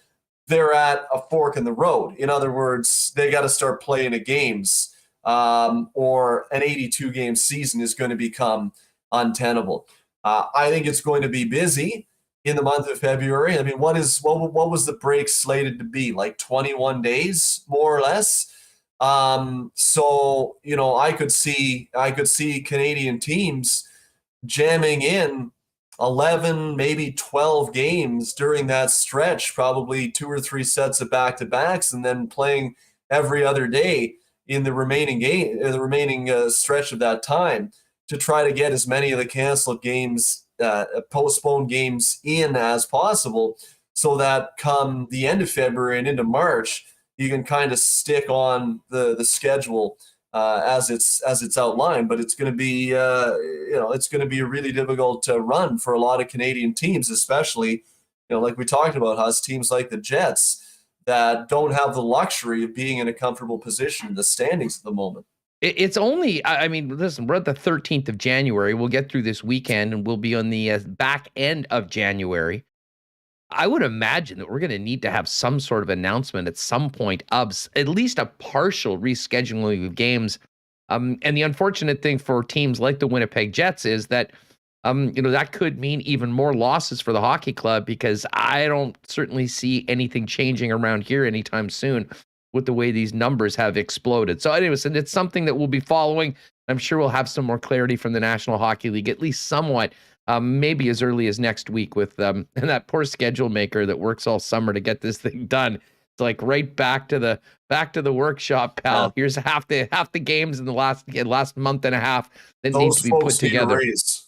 they're at a fork in the road. In other words, they got to start playing the games, or an 82-game season is going to become untenable. I think it's going to be busy in the month of February. I mean, what was the break slated to be? Like 21 days, more or less? So, I could see Canadian teams jamming in 11, maybe 12 games during that stretch, probably 2 or 3 sets of back-to-backs, and then playing every other day in the remaining stretch of that time to try to get as many of the canceled games, postponed games in as possible, so that come the end of February and into March, you can kind of stick on the schedule as it's outlined. But it's going to be it's going to be a really difficult run for a lot of Canadian teams, especially like we talked about, teams like the Jets that don't have the luxury of being in a comfortable position in the standings at the moment. It's only, I mean, listen, we're at the 13th of January. We'll get through this weekend and we'll be on the back end of January. I would imagine that we're going to need to have some sort of announcement at some point of at least a partial rescheduling of games. And the unfortunate thing for teams like the Winnipeg Jets is that, that could mean even more losses for the hockey club, because I don't certainly see anything changing around here anytime soon with the way these numbers have exploded. So anyways, and it's something that we'll be following. I'm sure we'll have some more clarity from the National Hockey League, at least somewhat, maybe as early as next week with and that poor schedule maker that works all summer to get this thing done. It's like right back to the workshop, pal. Yeah. Here's half the games in the last month and a half that needs to be put together.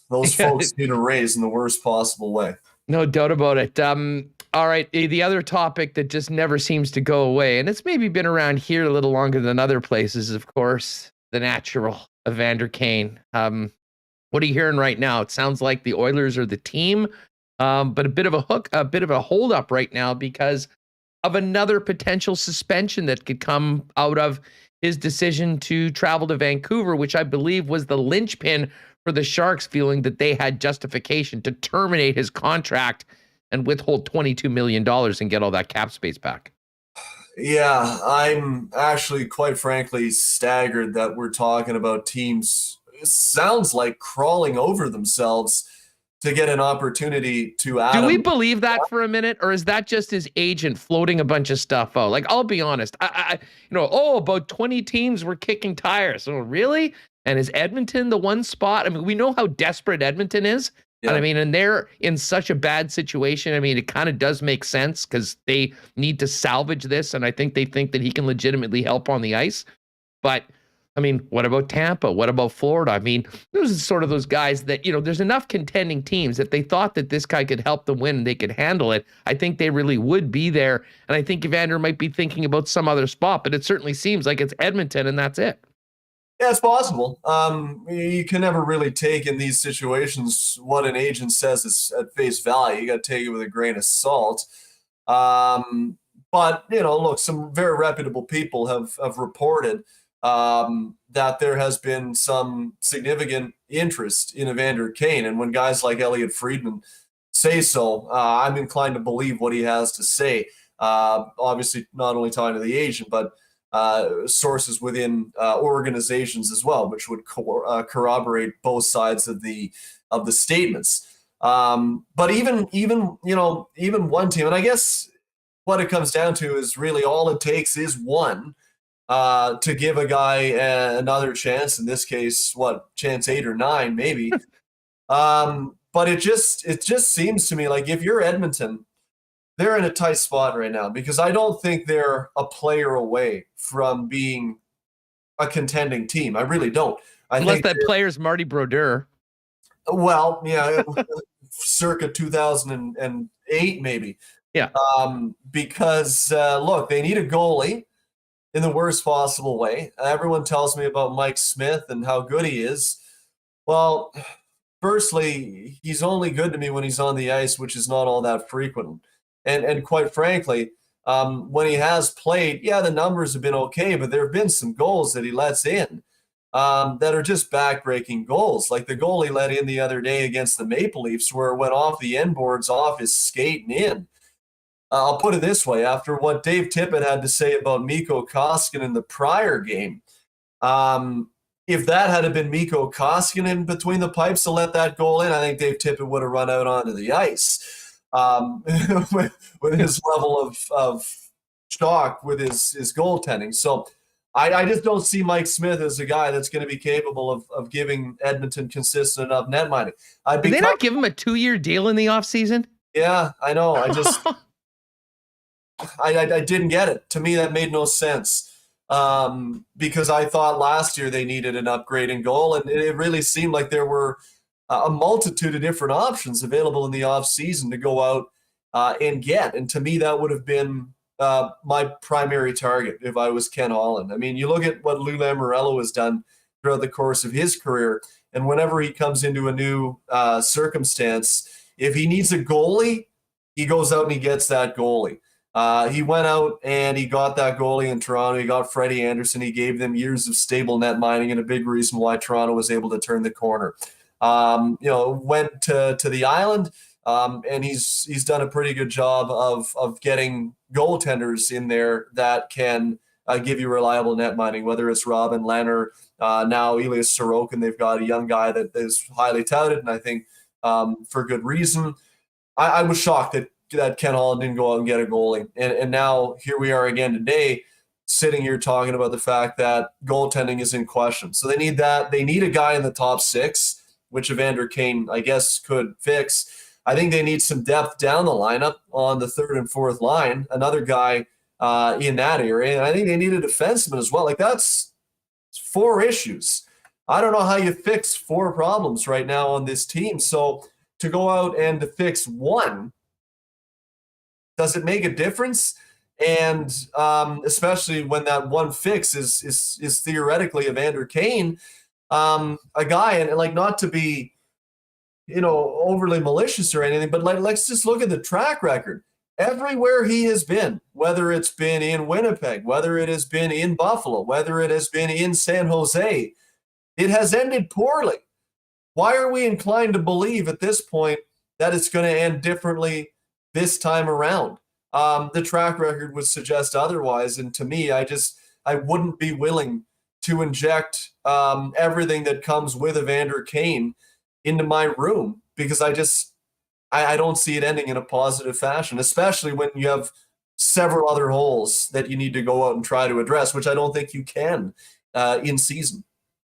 Those folks need a raise in the worst possible way. No doubt about it. All right, the other topic that just never seems to go away, and it's maybe been around here a little longer than other places, of course, the natural Evander Kane. What are you hearing right now? It sounds like the Oilers are the team, but a bit of a holdup right now because of another potential suspension that could come out of his decision to travel to Vancouver, which I believe was the linchpin for the Sharks, feeling that they had justification to terminate his contract and withhold $22 million and get all that cap space back. Yeah, I'm actually, quite frankly, staggered that we're talking about teams, it sounds like, crawling over themselves to get an opportunity to add. Do we believe that for a minute, or is that just his agent floating a bunch of stuff out? Like, I'll be honest, about 20 teams were kicking tires. So really? And is Edmonton the one spot? I mean, we know how desperate Edmonton is. And I mean, and they're in such a bad situation. I mean, it kind of does make sense because they need to salvage this. And I think they think that he can legitimately help on the ice. But I mean, what about Tampa? What about Florida? I mean, those are sort of those guys that, there's enough contending teams that they thought that this guy could help them win and they could handle it. I think they really would be there. And I think Evander might be thinking about some other spot, but it certainly seems like it's Edmonton and that's it. Yeah, it's possible. You can never really take in these situations what an agent says is at face value. You got to take it with a grain of salt. But, look, some very reputable people have reported that there has been some significant interest in Evander Kane. And when guys like Elliot Friedman say so, I'm inclined to believe what he has to say. Obviously, not only talking to the agent, but sources within organizations as well, which would corroborate both sides of the statements. But even one team, and I guess what it comes down to is really all it takes is one to give a guy another chance. In this case, chance 8 or 9 maybe. But it just seems to me like if you're Edmonton, they're in a tight spot right now because I don't think they're a player away from being a contending team. I really don't. Unless that player's Marty Brodeur. Well, yeah, circa 2008 maybe. Yeah. Because, look, they need a goalie in the worst possible way. Everyone tells me about Mike Smith and how good he is. Well, firstly, he's only good to me when he's on the ice, which is not all that frequent. And quite frankly, when he has played, the numbers have been okay, but there have been some goals that he lets in that are just back-breaking goals. Like the goal he let in the other day against the Maple Leafs where it went off the end boards, off his skate and in. I'll put it this way. After what Dave Tippett had to say about Mikko Koskinen in the prior game, if that had been Mikko Koskinen between the pipes to let that goal in, I think Dave Tippett would have run out onto the ice. With his level of shock with his goaltending. So I just don't see Mike Smith as a guy that's going to be capable of giving Edmonton consistent enough net mining. Did they not give him a 2-year deal in the offseason? Yeah, I know. I didn't get it. To me, that made no sense because I thought last year they needed an upgrade in goal, and it really seemed like there were a multitude of different options available in the offseason to go out and get. And to me, that would have been my primary target if I was Ken Holland. I mean, you look at what Lou Lamoriello has done throughout the course of his career, and whenever he comes into a new circumstance, if he needs a goalie, he goes out and he gets that goalie. He went out and he got that goalie in Toronto. He got Freddie Anderson. He gave them years of stable net mining and a big reason why Toronto was able to turn the corner. Went to the island, and he's done a pretty good job of getting goaltenders in there that can give you reliable net mining, whether it's Robin Lehner, now Elias Sorokin. They've got a young guy that is highly touted, and I think for good reason. I was shocked that Ken Holland didn't go out and get a goalie. And now here we are again today, sitting here talking about the fact that goaltending is in question. So they need that. They need a guy in the top 6, which Evander Kane, I guess, could fix. I think they need some depth down the lineup on the 3rd and 4th line, another guy in that area. And I think they need a defenseman as well. Like, that's 4 issues. I don't know how you fix 4 problems right now on this team. So to go out and to fix 1, does it make a difference? And especially when that one fix is theoretically Evander Kane, a guy, and like, not to be, overly malicious or anything, but let's just look at the track record. Everywhere he has been, whether it's been in Winnipeg, whether it has been in Buffalo, whether it has been in San Jose, it has ended poorly. Why are we inclined to believe at this point that it's going to end differently this time around? The track record would suggest otherwise. And to me, I wouldn't be willing to inject everything that comes with Evander Kane into my room because I don't see it ending in a positive fashion, especially when you have several other holes that you need to go out and try to address, which I don't think you can in season.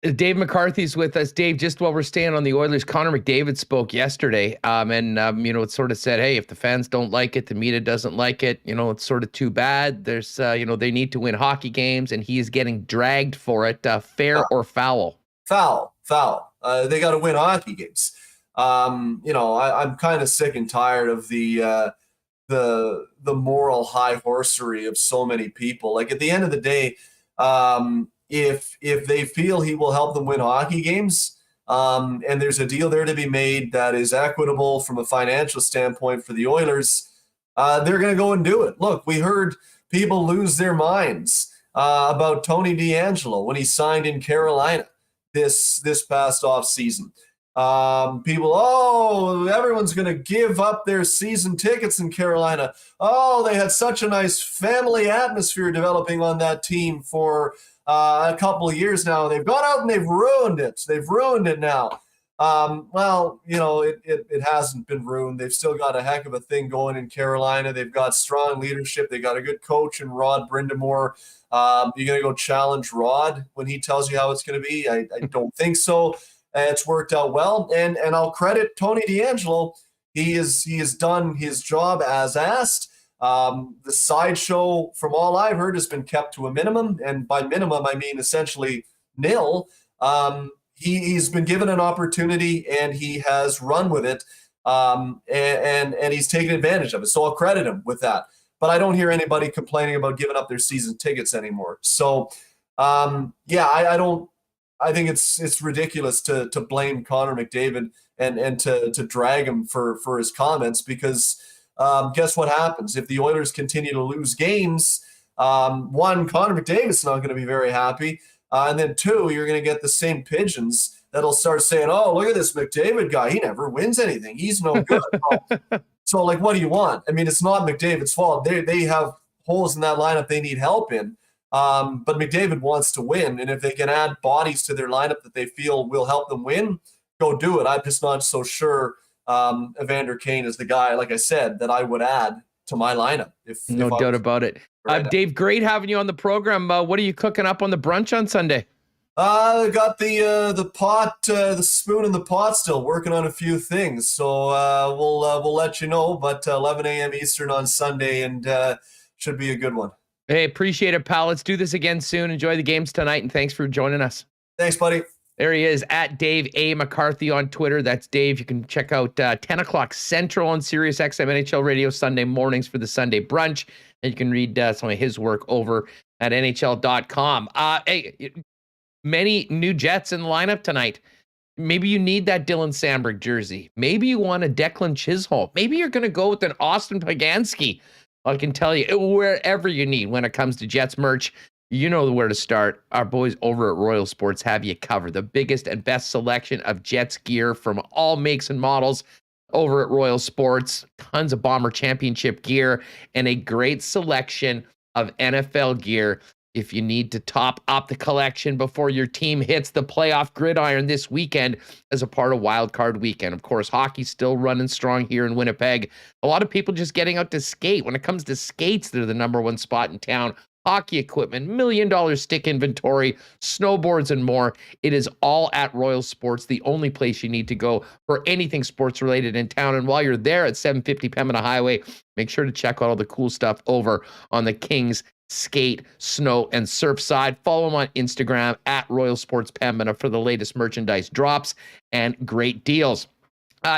Dave McCarthy's with us. Dave, just while we're staying on the Oilers, Connor McDavid spoke yesterday, and it sort of said, hey, if the fans don't like it, the media doesn't like it, it's sort of too bad. There's, they need to win hockey games, and he is getting dragged for it. Fair or foul? Foul. They got to win hockey games. I'm kind of sick and tired of the moral high horsery of so many people. Like, at the end of the day, if they feel he will help them win hockey games, and there's a deal there to be made that is equitable from a financial standpoint for the Oilers, they're going to go and do it. Look, we heard people lose their minds about Tony DeAngelo when he signed in Carolina this past off season. Everyone's going to give up their season tickets in Carolina. Oh, they had such a nice family atmosphere developing on that team for a couple of years now. They've gone out and they've ruined it. They've ruined it now. It hasn't been ruined. They've still got a heck of a thing going in Carolina. They've got strong leadership. They got a good coach in Rod Brindamore. You're going to go challenge Rod when he tells you how it's going to be? I don't think so. It's worked out well, and I'll credit Tony DeAngelo. He has done his job as asked. The sideshow, from all I've heard, has been kept to a minimum, and by minimum I mean essentially nil. He's been given an opportunity and he has run with it, and he's taken advantage of it. So I'll credit him with that. But I don't hear anybody complaining about giving up their season tickets anymore. So I don't. I think it's ridiculous to blame Connor McDavid and to drag him for his comments, because guess what happens if the Oilers continue to lose games? One, Connor McDavid's not going to be very happy, and then two, you're going to get the same pigeons that'll start saying, "Oh, look at this McDavid guy. He never wins anything. He's no good." So, like, what do you want? I mean, it's not McDavid's fault. They have holes in that lineup they need help in. But McDavid wants to win, and if they can add bodies to their lineup that they feel will help them win, go do it. I'm just not so sure Evander Kane is the guy, like I said, that I would add to my lineup. No doubt about it. Dave, great having you on the program. What are you cooking up on the brunch on Sunday? Got the pot, the spoon in the pot still, working on a few things. So we'll let you know, but 11 a.m. Eastern on Sunday, and should be a good one. Hey, appreciate it, pal. Let's do this again soon. Enjoy the games tonight, and thanks for joining us. Thanks, buddy. There he is, at Dave A. McCarthy on Twitter. That's Dave. You can check out 10 o'clock Central on Sirius XM NHL Radio Sunday mornings for the Sunday brunch. And you can read some of his work over at NHL.com. Hey, many new Jets in the lineup tonight. Maybe you need that Dylan Samberg jersey. Maybe you want a Declan Chisholm. Maybe you're going to go with an Austin Pagansky. I can tell you, wherever you need when it comes to Jets merch, you know where to start. Our boys over at Royal Sports have you covered. The biggest and best selection of Jets gear from all makes and models over at Royal Sports. Tons of Bomber Championship gear and a great selection of NFL gear if you need to top up the collection before your team hits the playoff gridiron this weekend as a part of Wild Card Weekend. Of course, hockey's still running strong here in Winnipeg. A lot of people just getting out to skate. When it comes to skates, they're the number one spot in town. Hockey equipment, $1 million stick inventory, snowboards, and more. It is all at Royal Sports, the only place you need to go for anything sports related in town. And while you're there at 750 Pembina Highway, make sure to check out all the cool stuff over on the Kings skate, snow, and surf side. Follow them on Instagram at Royal Sports Pembina for the latest merchandise drops and great deals.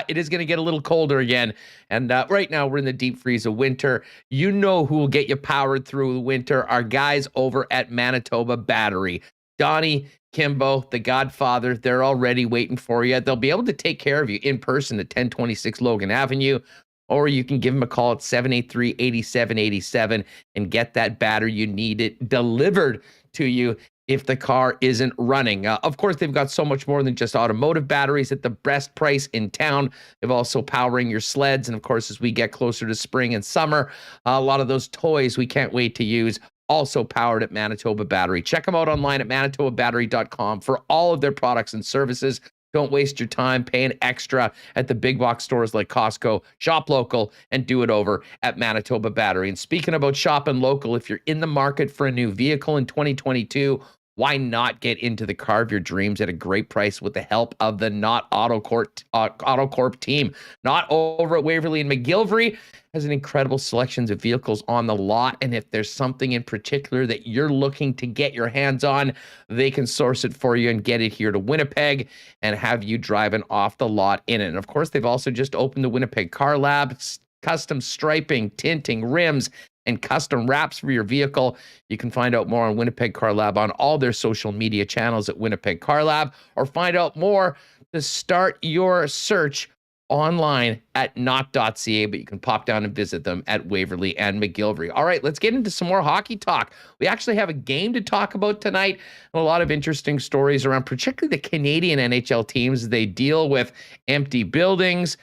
It is going to get a little colder again, and right now we're in the deep freeze of winter. You know who will get you powered through the winter? Our guys over at Manitoba Battery. Donnie, Kimbo, the Godfather, they're already waiting for you. They'll be able to take care of you in person at 1026 Logan Avenue, or you can give them a call at 783-8787 and get that battery you need it delivered to you if the car isn't running. Of course, they've got so much more than just automotive batteries at the best price in town. They're also powering your sleds. And of course, as we get closer to spring and summer, a lot of those toys we can't wait to use, also powered at Manitoba Battery. Check them out online at manitobabattery.com for all of their products and services. Don't waste your time paying extra at the big box stores like Costco. Shop local and do it over at Manitoba Battery. And speaking about shopping local, if you're in the market for a new vehicle in 2022, Why not get into the car of your dreams at a great price with the help of the Not AutoCorp team? Not over at Waverly and McGillivray has an incredible selections of vehicles on the lot. And if there's something in particular that you're looking to get your hands on, they can source it for you and get it here to Winnipeg and have you driving off the lot in it. And of course, they've also just opened the Winnipeg Car Lab, custom striping, tinting, rims, and custom wraps for your vehicle. You can find out more on Winnipeg Car Lab on all their social media channels at Winnipeg Car Lab, or find out more to start your search online at not.ca, but you can pop down and visit them at Waverly and McGillivray. All right, let's get into some more hockey talk. We actually have a game to talk about tonight, and a lot of interesting stories around particularly the Canadian NHL teams. They deal with empty buildings,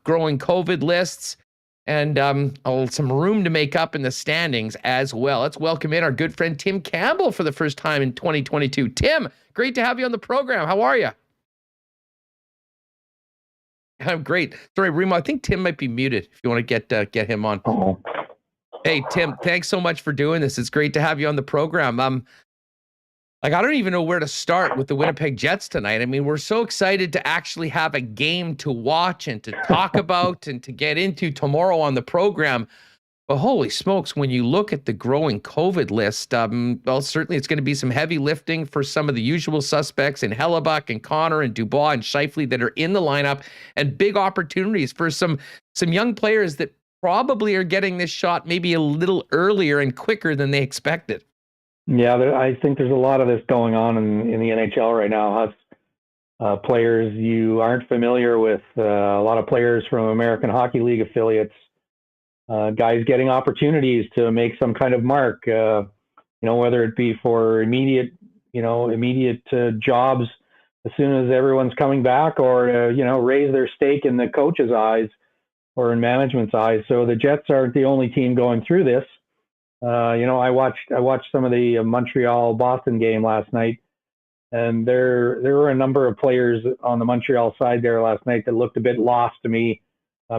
growing COVID lists, and some room to make up in the standings as well. Let's welcome in our good friend Tim Campbell for the first time in 2022. Tim, great to have you on the program. How are you? I'm great. Sorry, Remo, I think Tim might be muted if you want to get him on. Oh. Hey, Tim, thanks so much for doing this. It's great to have you on the program. I don't even know where to start with the Winnipeg Jets tonight. I mean, we're so excited to actually have a game to watch and to talk about and to get into tomorrow on the program. But holy smokes, when you look at the growing COVID list, well, certainly it's going to be some heavy lifting for some of the usual suspects in Hellebuck and Connor and Dubois and Scheifele that are in the lineup, and big opportunities for some young players that probably are getting this shot maybe a little earlier and quicker than they expected. Yeah, I think there's a lot of this going on in the NHL right now. Players you aren't familiar with, a lot of players from American Hockey League affiliates, guys getting opportunities to make some kind of mark, whether it be for immediate jobs as soon as everyone's coming back, or raise their stake in the coach's eyes or in management's eyes. So the Jets aren't the only team going through this. I watched some of the Montreal-Boston game last night, and there were a number of players on the Montreal side there last night that looked a bit lost to me,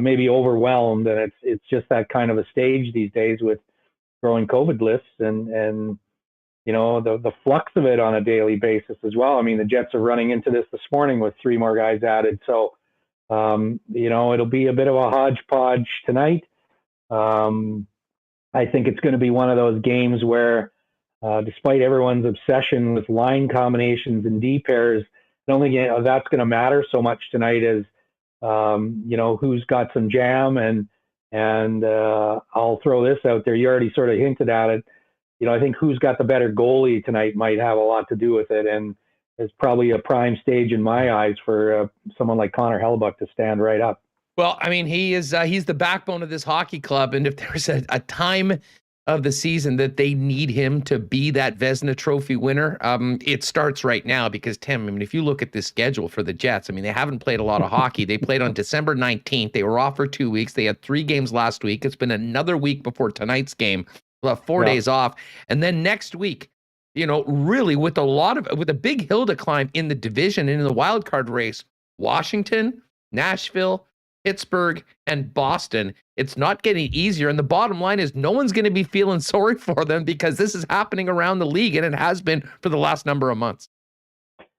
maybe overwhelmed, and it's just that kind of a stage these days with growing COVID lists and the flux of it on a daily basis as well. I mean, the Jets are running into this morning with 3 more guys added, so it'll be a bit of a hodgepodge tonight. I think it's going to be one of those games where, despite everyone's obsession with line combinations and D pairs, I don't think that's going to matter so much tonight as, who's got some jam. And I'll throw this out there. You already sort of hinted at it. I think who's got the better goalie tonight might have a lot to do with it. And it's probably a prime stage in my eyes for someone like Connor Hellebuck to stand right up. Well, I mean, he's the backbone of this hockey club, and if there's a time of the season that they need him to be that Vezina Trophy winner, it starts right now. Because Tim, I mean, if you look at this schedule for the Jets, I mean, they haven't played a lot of hockey. They played on December 19th. They were off for 2 weeks. They had 3 games last week. It's been another week before tonight's game. They'll have 4 days off, and then next week, really with a big hill to climb in the division and in the wild card race, Washington, Nashville, Pittsburgh, and Boston. It's not getting easier. And the bottom line is no one's going to be feeling sorry for them, because this is happening around the league, and it has been for the last number of months.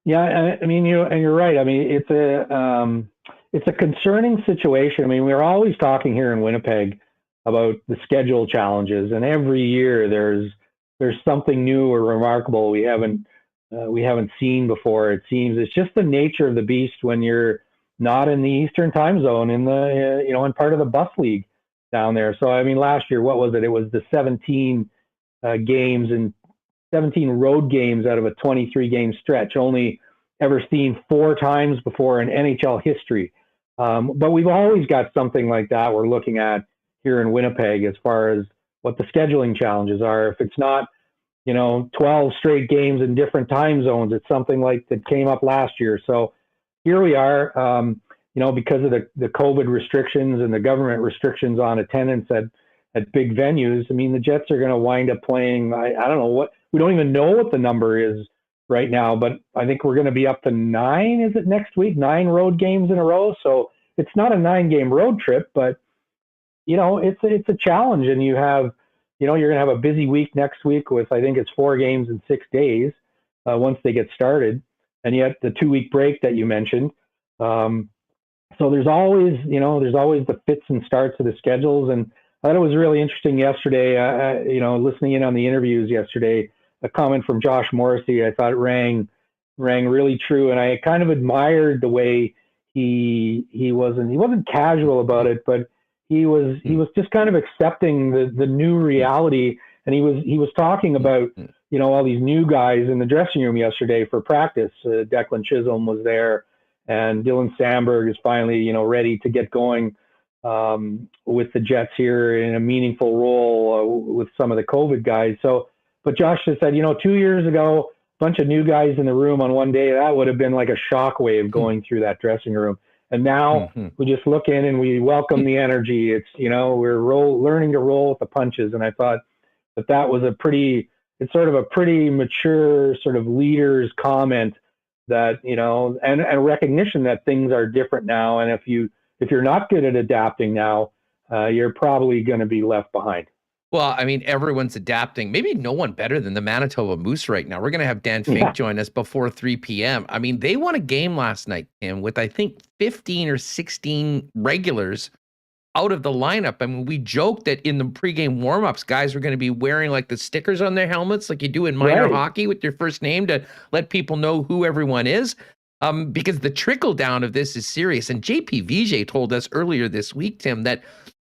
Yeah, I mean, you're right. I mean, it's a concerning situation. I mean, we're always talking here in Winnipeg about the schedule challenges, and every year there's something new or remarkable we haven't seen before. It seems it's just the nature of the beast when you're not in the Eastern time zone, in the in part of the bus league down there. So I mean, last year, what was it? It was the 17 games and 17 road games out of a 23 game stretch, only ever seen 4 times before in NHL history. But we've always got something like that we're looking at here in Winnipeg as far as what the scheduling challenges are. If it's not 12 straight games in different time zones, it's something like that came up last year. So here we are, because of the COVID restrictions and the government restrictions on attendance at big venues. I mean, the Jets are going to wind up playing, I don't know we don't even know what the number is right now, but I think we're going to be up to 9, is it next week? 9 road games in a row. So it's not a 9-game road trip, but it's a challenge. And you have, you're going to have a busy week next week with, I think it's 4 games in 6 days. once they get started. And yet the 2-week break that you mentioned. So there's always the fits and starts of the schedules. And I thought it was really interesting yesterday, listening in on the interviews yesterday, a comment from Josh Morrissey, I thought rang really true. And I kind of admired the way he wasn't casual about it, but he was just kind of accepting the new reality. And he was talking about, all these new guys in the dressing room yesterday for practice. Declan Chisholm was there, and Dylan Sandberg is finally, ready to get going with the Jets here in a meaningful role with some of the COVID guys. So, but Josh just said, 2 years ago, a bunch of new guys in the room on one day, that would have been like a shockwave going through that dressing room. And now we just look in and we welcome the energy. It's, we're learning to roll with the punches. And I thought that was it's sort of a pretty mature sort of leader's comment that, and a recognition that things are different now. And if you're not good at adapting now, you're probably going to be left behind. Well, I mean, everyone's adapting. Maybe no one better than the Manitoba Moose right now. We're going to have Dan Fink join us before 3 p.m. I mean, they won a game last night, Tim, with I think 15 or 16 regulars out of the lineup. I mean, we joked that in the pregame warmups, guys were going to be wearing like the stickers on their helmets, like you do in minor hockey with your first name to let people know who everyone is. Because the trickle down of this is serious. And JP Vijay told us earlier this week, Tim, that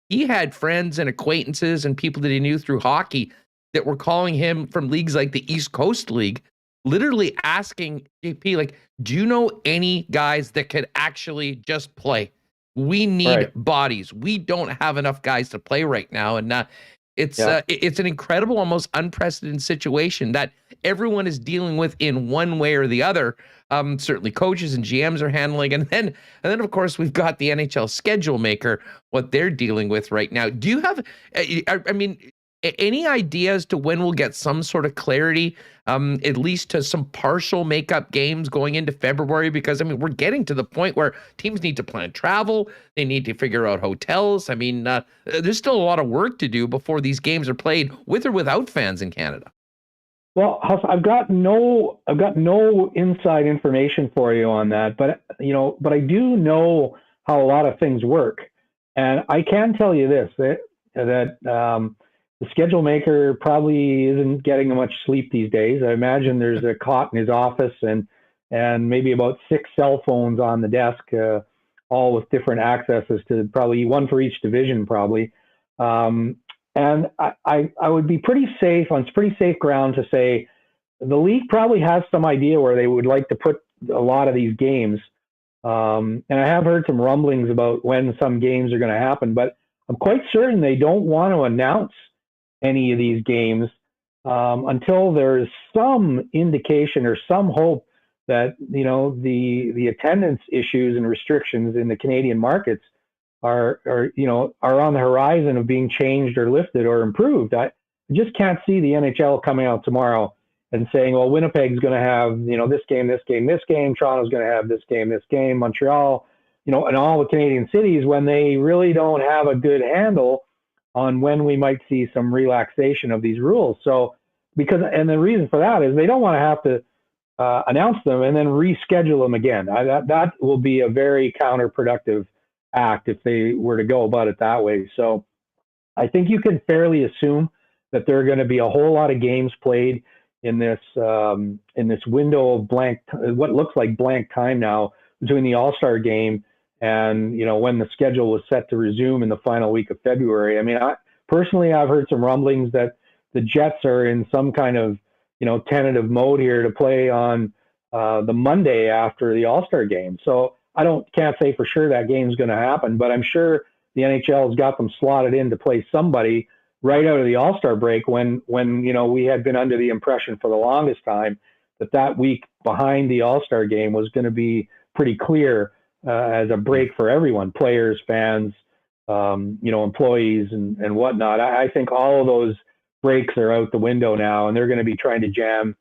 he had friends and acquaintances and people that he knew through hockey that were calling him from leagues like the East Coast League, literally asking JP, like, do you know any guys that could actually just play? We need bodies. We don't have enough guys to play right now. And it's an incredible, almost unprecedented situation that everyone is dealing with in one way or the other. Certainly coaches and GMs are handling. And then of course, we've got the NHL schedule maker, what they're dealing with right now. Do you have, any idea as to when we'll get some sort of clarity, at least to some partial makeup games going into February? Because, we're getting to the point where teams need to plan travel. They need to figure out hotels. There's still a lot of work to do before these games are played with or without fans in Canada. Well, Huss, I've got no inside information for you on that, but I do know how a lot of things work, and I can tell you this that the schedule maker probably isn't getting much sleep these days. I imagine there's a cot in his office and maybe about 6 cell phones on the desk, all with different accesses to probably one for each division, probably. And I would be pretty safe ground to say the league probably has some idea where they would like to put a lot of these games. And I have heard some rumblings about when some games are going to happen, but I'm quite certain they don't want to announce any of these games until there's some indication or some hope that, the attendance issues and restrictions in the Canadian markets are on the horizon of being changed or lifted or improved. I just can't see the NHL coming out tomorrow and saying, well, Winnipeg's going to have, this game, Toronto's going to have this game, Montreal, and all the Canadian cities, when they really don't have a good handle on when we might see some relaxation of these rules. So, and the reason for that is they don't want to have to announce them and then reschedule them again. That will be a very counterproductive act if they were to go about it that way. So I think you can fairly assume that there are going to be a whole lot of games played in this window of what looks like blank time now between the All-Star game and when the schedule was set to resume in the final week of February. Personally, I've heard some rumblings that the Jets are in some kind of tentative mode here to play on the Monday after the All-Star game. So can't say for sure that game's going to happen, but I'm sure the NHL has got them slotted in to play somebody right out of the All-Star break when we had been under the impression for the longest time that week behind the All-Star game was going to be pretty clear as a break for everyone, players, fans, employees and whatnot. I think all of those breaks are out the window now, and they're going to be trying to jam,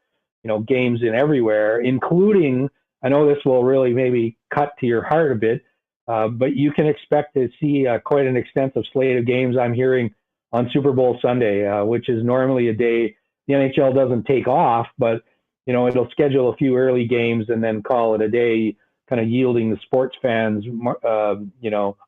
games in everywhere, including, I know this will really maybe cut to your heart a bit, but you can expect to see quite an extensive slate of games, I'm hearing, on Super Bowl Sunday, which is normally a day the NHL doesn't take off, but it'll schedule a few early games and then call it a day, kind of yielding the sports fans,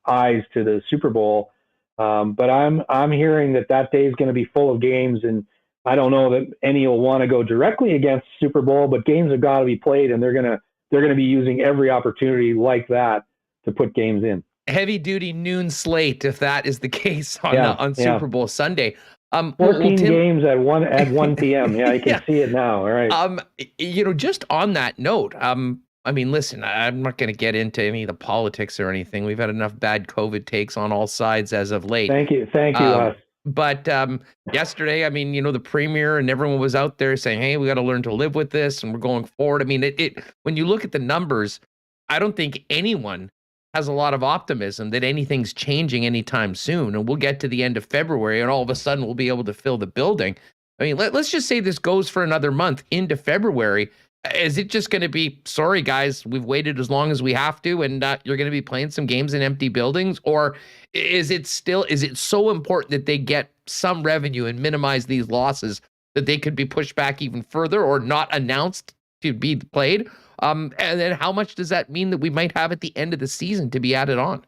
eyes to the Super Bowl. But I'm hearing that day is going to be full of games, and I don't know that any will want to go directly against Super Bowl, but games have got to be played, and they're going to be using every opportunity like that to put games in. Heavy duty noon slate, if that is the case on Super Bowl Sunday. 14 games at 1 p.m. Yeah, I can see it now. All right. Just on that note, listen, I'm not going to get into any of the politics or anything. We've had enough bad COVID takes on all sides as of late. Thank you. But yesterday, the premier and everyone was out there saying, hey, we got to learn to live with this and we're going forward. When you look at the numbers, I don't think anyone has a lot of optimism that anything's changing anytime soon. And we'll get to the end of February and all of a sudden we'll be able to fill the building. Let's just say this goes for another month into February. Is it just going to be, sorry, guys, we've waited as long as we have to, and you're going to be playing some games in empty buildings? Or is it so important that they get some revenue and minimize these losses that they could be pushed back even further or not announced to be played? And then how much does that mean that we might have at the end of the season to be added on?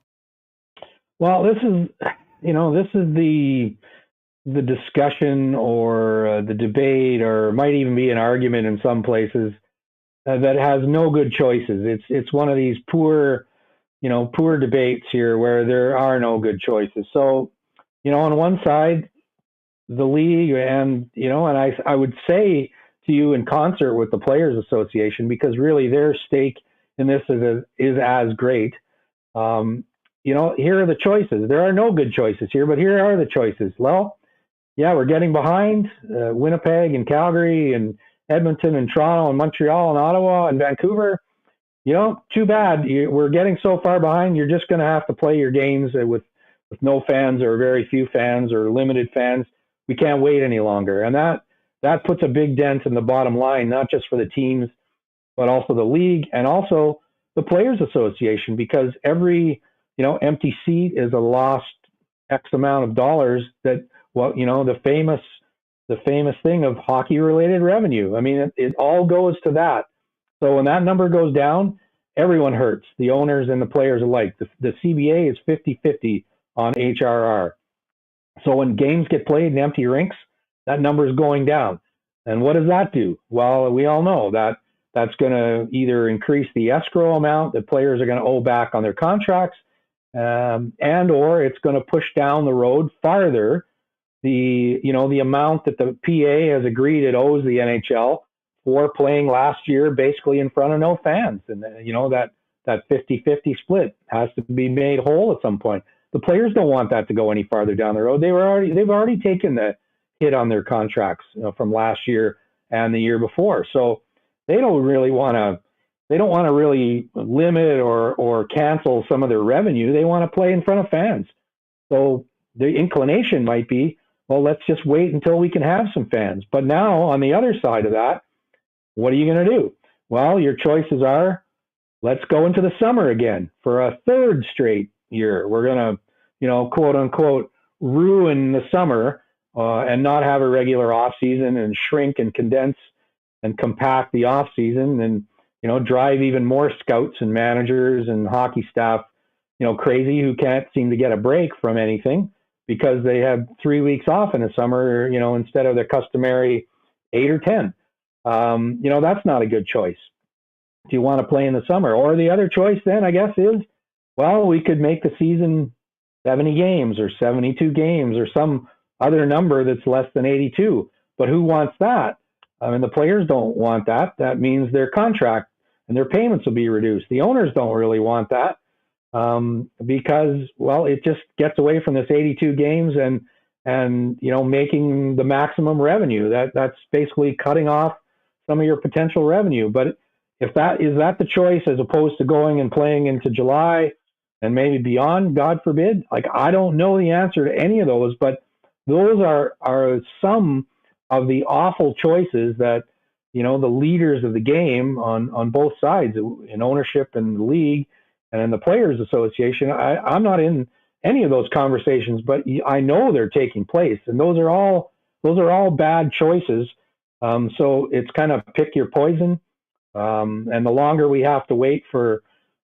Well, this is the discussion or the debate, or might even be an argument in some places that has no good choices. It's one of these poor debates here where there are no good choices. So, on one side, the league and I would say to you in concert with the Players Association, because really their stake in this is as great. Here are the choices. There are no good choices here, but here are the choices. Well, yeah, we're getting behind Winnipeg and Calgary and Edmonton and Toronto and Montreal and Ottawa and Vancouver. Too bad. We're getting so far behind. You're just going to have to play your games with no fans or very few fans or limited fans. We can't wait any longer. And that puts a big dent in the bottom line, not just for the teams, but also the league and also the Players Association, because every, empty seat is a lost X amount of dollars that, the famous thing of hockey related revenue. It all goes to that. So when that number goes down, everyone hurts, the owners and the players alike. The CBA is 50-50 on HRR. So when games get played in empty rinks, that number is going down. And what does that do? Well, we all know that that's going to either increase the escrow amount that players are going to owe back on their contracts, and or it's going to push down the road farther the amount that the PA has agreed it owes the NHL for playing last year basically in front of no fans. And that 50-50 split has to be made whole at some point. The players don't want that to go any farther down the road. They've already taken the hit on their contracts from last year and the year before. So they don't want to really limit or cancel some of their revenue. They want to play in front of fans. So the inclination might be, well, let's just wait until we can have some fans. But now on the other side of that, what are you going to do? Well, your choices are, let's go into the summer again for a third straight year. We're going to, quote unquote, ruin the summer and not have a regular off season and shrink and condense and compact the off season and, drive even more scouts and managers and hockey staff, crazy, who can't seem to get a break from anything because they have 3 weeks off in the summer, instead of their customary 8 or 10. That's not a good choice. Do you want to play in the summer? Or the other choice then, I guess, is, well, we could make the season 70 games or 72 games or some other number that's less than 82. But who wants that? The players don't want that. That means their contract and their payments will be reduced. The owners don't really want that because, well, it just gets away from this 82 games and making the maximum revenue. That's basically cutting off some of your potential revenue. But if that is the choice, as opposed to going and playing into July and maybe beyond, God forbid, I don't know the answer to any of those, but those are some of the awful choices that, the leaders of the game on both sides, in ownership and the league and in the Players Association. I'm not in any of those conversations, but I know they're taking place, and those are all bad choices So it's kind of pick your poison. And the longer we have to wait for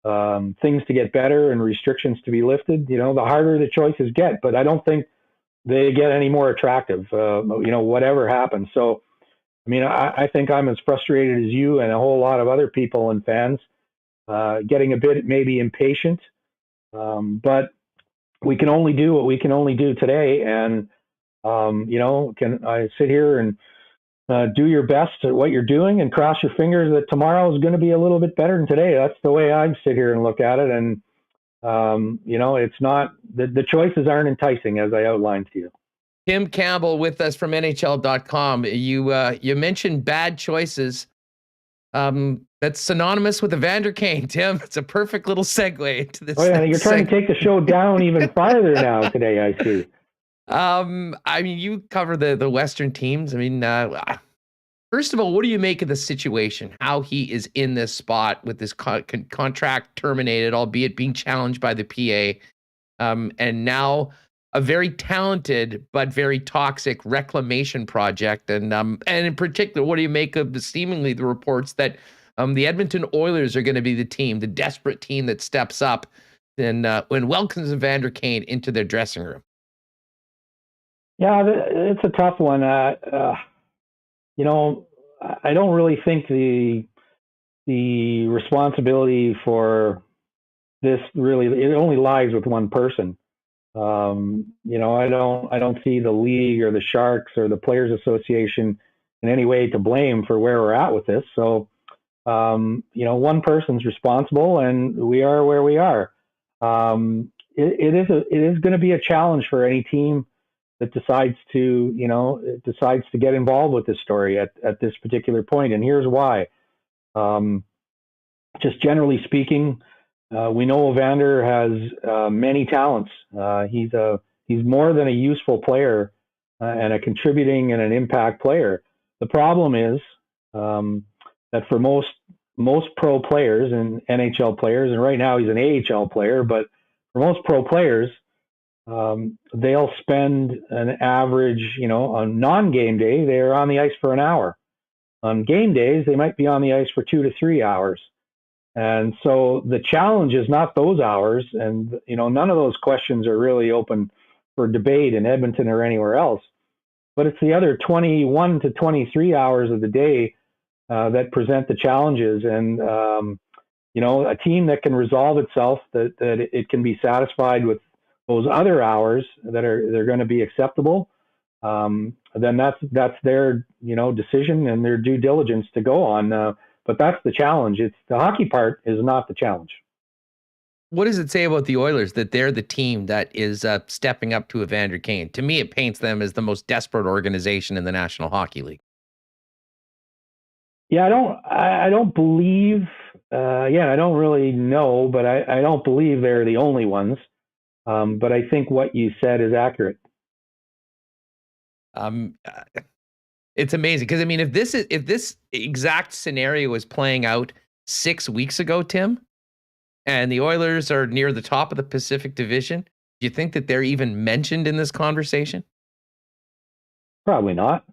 things to get better and restrictions to be lifted, the harder the choices get. But I don't think they get any more attractive, whatever happens. So, I mean, I think I'm as frustrated as you and a whole lot of other people and fans, getting a bit maybe impatient. But we can only do what we can only do today. And, can I sit here and do your best at what you're doing and cross your fingers that tomorrow is going to be a little bit better than today. That's the way I sit here and look at it. And, it's not, the choices aren't enticing as I outlined to you. Tim Campbell with us from NHL.com. You mentioned bad choices. That's synonymous with Evander Kane, Tim. It's a perfect little segue into this. Oh yeah, you're trying to take the show down even farther now today, I see. I mean, you cover the Western teams. I mean, first of all, what do you make of the situation? How he is in this spot with this contract terminated, albeit being challenged by the PA, and now a very talented but very toxic reclamation project. And in particular, what do you make of seemingly the reports that the Edmonton Oilers are going to be the team, the desperate team that steps up and welcomes Evander Kane into their dressing room? Yeah, it's a tough one. I don't really think the responsibility for this it only lies with one person. I don't see the league or the Sharks or the Players Association in any way to blame for where we're at with this. So, one person's responsible, and we are where we are. It is going to be a challenge for any team that decides to get involved with this story at this particular point. And here's why. Just generally speaking, we know Evander has many talents. He's more than a useful player and a contributing and an impact player. The problem is that for most pro players and NHL players, and right now he's an AHL player, but for most pro players, they'll spend an average, on non-game day, they're on the ice for an hour. On game days, they might be on the ice for 2 to 3 hours. And so the challenge is not those hours. And, none of those questions are really open for debate in Edmonton or anywhere else. But it's the other 21 to 23 hours of the day that present the challenges. And, a team that can resolve itself, that it can be satisfied with those other hours they're going to be acceptable, then that's their decision and their due diligence to go on. But that's the challenge. It's the hockey part is not the challenge. What does it say about the Oilers that they're the team that is stepping up to Evander Kane? To me, it paints them as the most desperate organization in the National Hockey League. Yeah, I don't believe. I don't really know, but I don't believe they're the only ones. But I think what you said is accurate. It's amazing because, I mean, if this exact scenario was playing out 6 weeks ago, Tim, and the Oilers are near the top of the Pacific Division, do you think that they're even mentioned in this conversation? Probably not.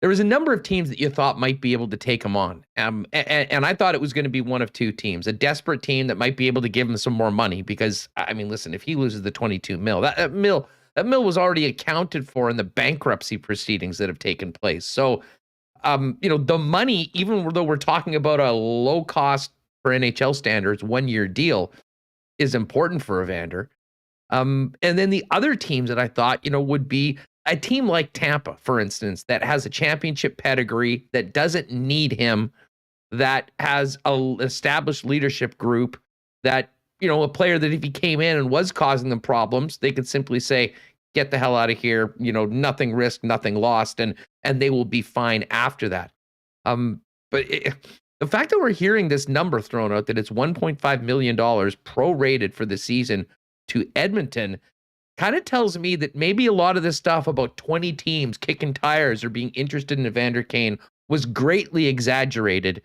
There was a number of teams that you thought might be able to take him on. And I thought it was going to be one of two teams, a desperate team that might be able to give him some more money because, I mean, listen, if he loses the 22 mil, that mil was already accounted for in the bankruptcy proceedings that have taken place. So, the money, even though we're talking about a low cost for NHL standards, 1-year deal, is important for Evander. And then the other teams that I thought, would be a team like Tampa, for instance, that has a championship pedigree, that doesn't need him, that has an established leadership group, that, a player that if he came in and was causing them problems, they could simply say, get the hell out of here, nothing risked, nothing lost, and they will be fine after that. But the fact that we're hearing this number thrown out, that it's $1.5 million prorated for the season to Edmonton, kind of tells me that maybe a lot of this stuff about 20 teams kicking tires or being interested in Evander Kane was greatly exaggerated,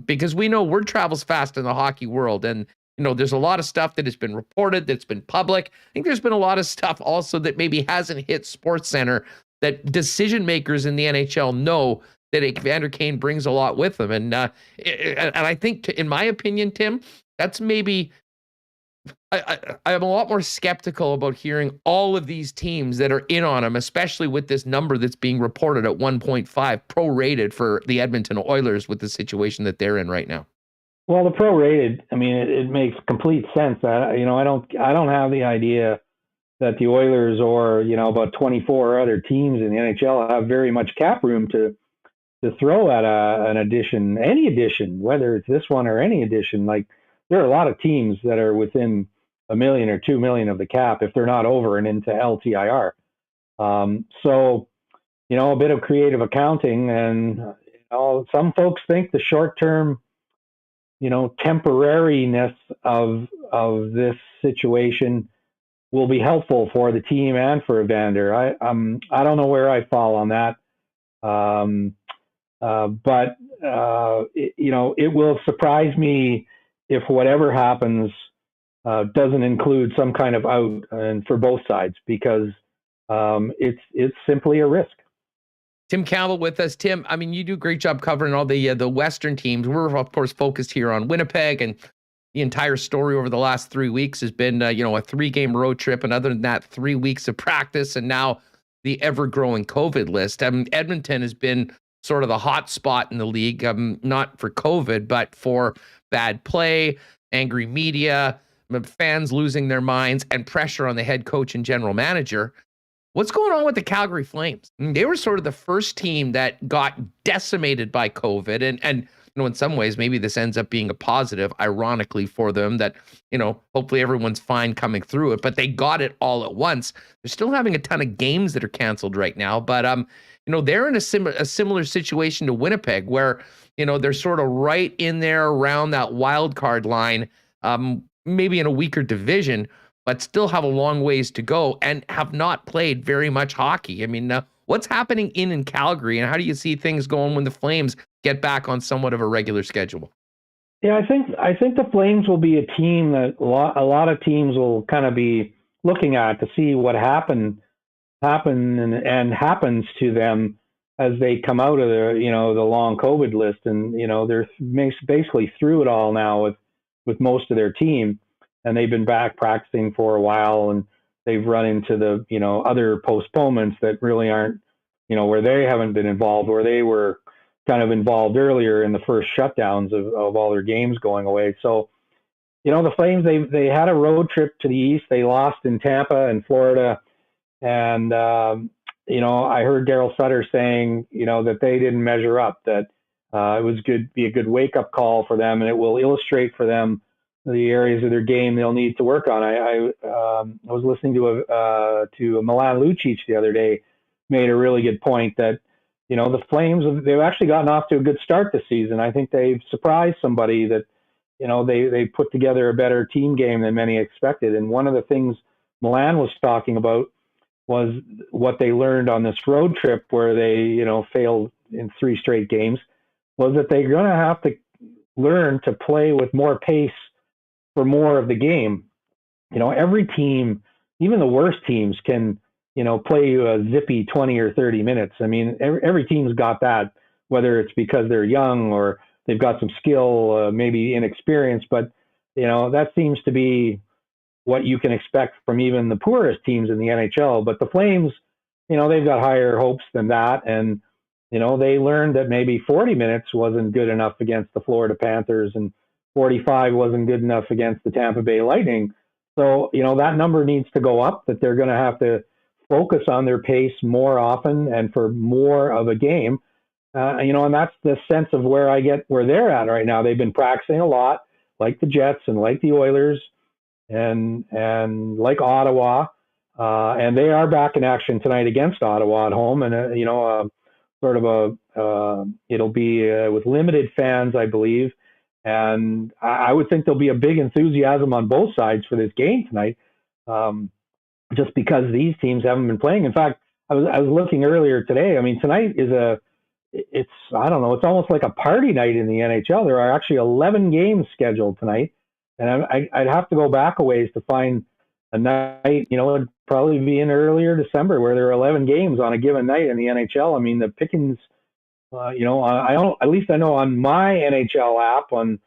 because we know word travels fast in the hockey world. And there's a lot of stuff that has been reported, that's been public. I think there's been a lot of stuff also that maybe hasn't hit SportsCenter that decision makers in the NHL know that Evander Kane brings a lot with him. And I think, in my opinion, Tim, that's maybe I'm a lot more skeptical about hearing all of these teams that are in on him, especially with this number that's being reported at 1.5 prorated for the Edmonton Oilers with the situation that they're in right now. Well, the prorated, I mean, it makes complete sense. I don't have the idea that the Oilers or about 24 other teams in the NHL have very much cap room to throw at an addition, any addition, whether it's this one or any addition. Like, there are a lot of teams that are within $1 million or $2 million of the cap if they're not over and into LTIR. So, a bit of creative accounting, and some folks think the short-term, temporariness of this situation will be helpful for the team and for Evander. I don't know where I fall on that, but it will surprise me if whatever happens doesn't include some kind of out and for both sides, because it's simply a risk. Tim Campbell with us. Tim, I mean, you do a great job covering all the Western teams. We're, of course, focused here on Winnipeg, and the entire story over the last 3 weeks has been, a 3-game road trip, and other than that, 3 weeks of practice, and now the ever-growing COVID list. Edmonton has been sort of the hot spot in the league, not for COVID, but for bad play, angry media, fans losing their minds, and pressure on the head coach and general manager. What's going on with the Calgary Flames? They were sort of the first team that got decimated by COVID, and in some ways, maybe this ends up being a positive, ironically, for them, that, hopefully everyone's fine coming through it, but they got it all at once. They're still having a ton of games that are canceled right now, but, they're in a similar situation to Winnipeg, where, they're sort of right in there around that wild card line, maybe in a weaker division, but still have a long ways to go and have not played very much hockey. I mean, what's happening in Calgary, and how do you see things going when the Flames get back on somewhat of a regular schedule? Yeah, I think the Flames will be a team that a lot of teams will kind of be looking at to see what happen and happens to them as they come out of the long COVID list, and they're basically through it all now with most of their team, and they've been back practicing for a while, and they've run into the other postponements that really aren't where they haven't been involved, where they were kind of involved earlier in the first shutdowns of all their games going away. So, the Flames, they had a road trip to the east. They lost in Tampa and Florida. And, I heard Daryl Sutter saying, that they didn't measure up, that it was be a good wake-up call for them, and it will illustrate for them the areas of their game they'll need to work on. I was listening to Milan Lucic the other day, made a really good point that, the Flames, they've actually gotten off to a good start this season. I think they've surprised somebody that, they put together a better team game than many expected. And one of the things Milan was talking about was what they learned on this road trip where they, failed in 3 straight games, was that they're going to have to learn to play with more pace for more of the game. Every team, even the worst teams, can play you a zippy 20 or 30 minutes. I mean, every team's got that, whether it's because they're young or they've got some skill, maybe inexperience, but, that seems to be what you can expect from even the poorest teams in the NHL. But the Flames, they've got higher hopes than that. And, they learned that maybe 40 minutes wasn't good enough against the Florida Panthers, and 45 wasn't good enough against the Tampa Bay Lightning. So, that number needs to go up, that they're going to have to focus on their pace more often and for more of a game. And that's the sense of where they're at right now. They've been practicing a lot, like the Jets and like the Oilers and like Ottawa. And they are back in action tonight against Ottawa at home. And, it'll be with limited fans, I believe. And I would think there'll be a big enthusiasm on both sides for this game tonight. Just because these teams haven't been playing. In fact, I was looking earlier today. I mean, tonight is it's almost like a party night in the NHL. There are actually 11 games scheduled tonight, And I'd have to go back a ways to find a night, it'd probably be in earlier December where there are 11 games on a given night in the NHL. I mean, the pickings, I don't, at least I know on my NHL app on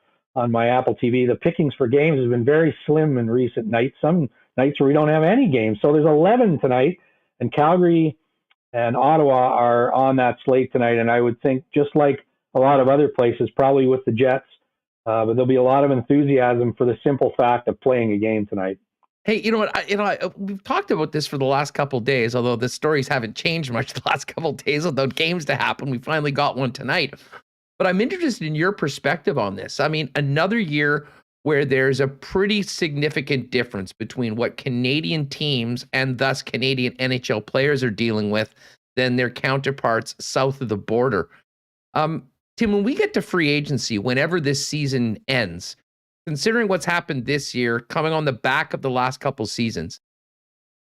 my Apple TV, the pickings for games has been very slim in recent nights. Some nights where we don't have any games. So there's 11 tonight, and Calgary and Ottawa are on that slate tonight. And I would think, just like a lot of other places, probably with the Jets, but there'll be a lot of enthusiasm for the simple fact of playing a game tonight. Hey, you know what? We've talked about this for the last couple of days, although the stories haven't changed much the last couple of days without games to happen. We finally got one tonight. But I'm interested in your perspective on this. I mean, another year where there's a pretty significant difference between what Canadian teams and thus Canadian NHL players are dealing with than their counterparts south of the border. Tim, when we get to free agency, whenever this season ends, considering what's happened this year, coming on the back of the last couple seasons,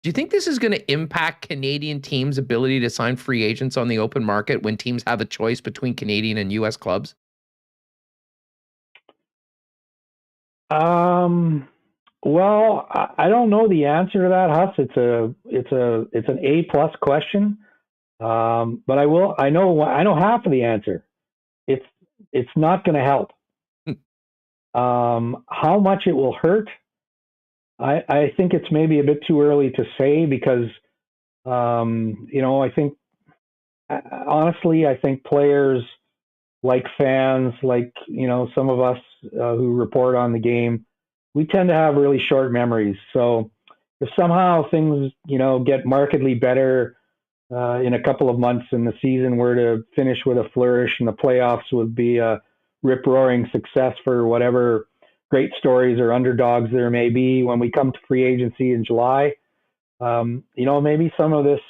do you think this is going to impact Canadian teams' ability to sign free agents on the open market when teams have a choice between Canadian and U.S. clubs? Well, I don't know the answer to that, Huss. It's an A+ question. But I know half of the answer. It's not going to help. How much it will hurt, I think it's maybe a bit too early to say because, I think, honestly, I think players like fans, like, some of us who report on the game, we tend to have really short memories. So if somehow things, get markedly better in a couple of months and the season were to finish with a flourish and the playoffs would be a rip-roaring success for whatever great stories or underdogs there may be when we come to free agency in July, maybe some of this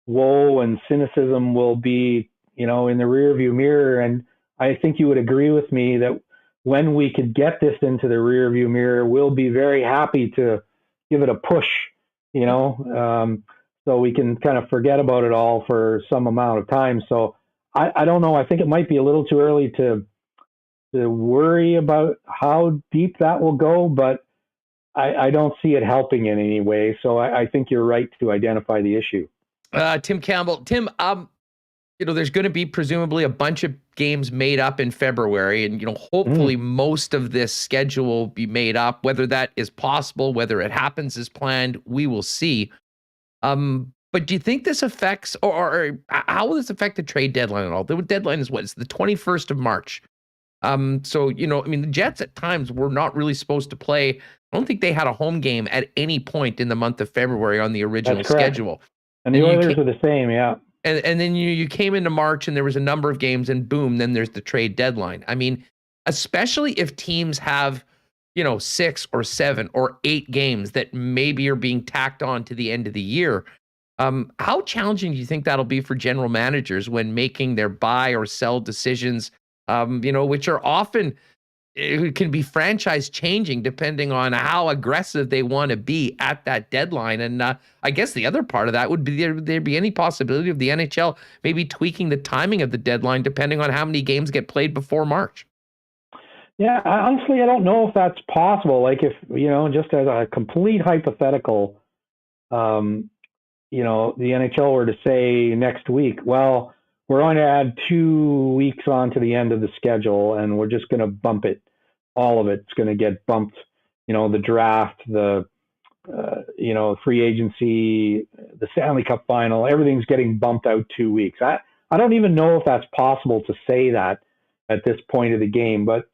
woe and cynicism will be, in the rearview mirror. And I think you would agree with me that when we could get this into the rearview mirror, we'll be very happy to give it a push, so we can kind of forget about it all for some amount of time. So I don't know. I think it might be a little too early to worry about how deep that will go, but I don't see it helping in any way. So I think you're right to identify the issue. Tim Campbell. Tim, there's going to be presumably a bunch of games made up in February, and hopefully most of this schedule will be made up. Whether that is possible, whether it happens as planned, we will see. But do you think this affects, or how will this affect the trade deadline at all? The deadline is what? It's the 21st of March. So, the Jets at times were not really supposed to play. I don't think they had a home game at any point in the month of February on the original schedule. And the Oilers are the same, yeah. And then you came into March and there was a number of games and boom, then there's the trade deadline. I mean, especially if teams have, 6 or 7 or 8 games that maybe are being tacked on to the end of the year. How challenging do you think that'll be for general managers when making their buy or sell decisions, which are often can be franchise changing depending on how aggressive they want to be at that deadline? And I guess the other part of that would be there be any possibility of the NHL maybe tweaking the timing of the deadline depending on how many games get played before March? Yeah, honestly, I don't know if that's possible. Like if, just as a complete hypothetical, the NHL were to say next week, well, we're going to add 2 weeks on to the end of the schedule, and we're just going to bump it. All of it's going to get bumped. The draft, the free agency, the Stanley Cup final, everything's getting bumped out 2 weeks. I don't even know if that's possible to say that at this point of the game. But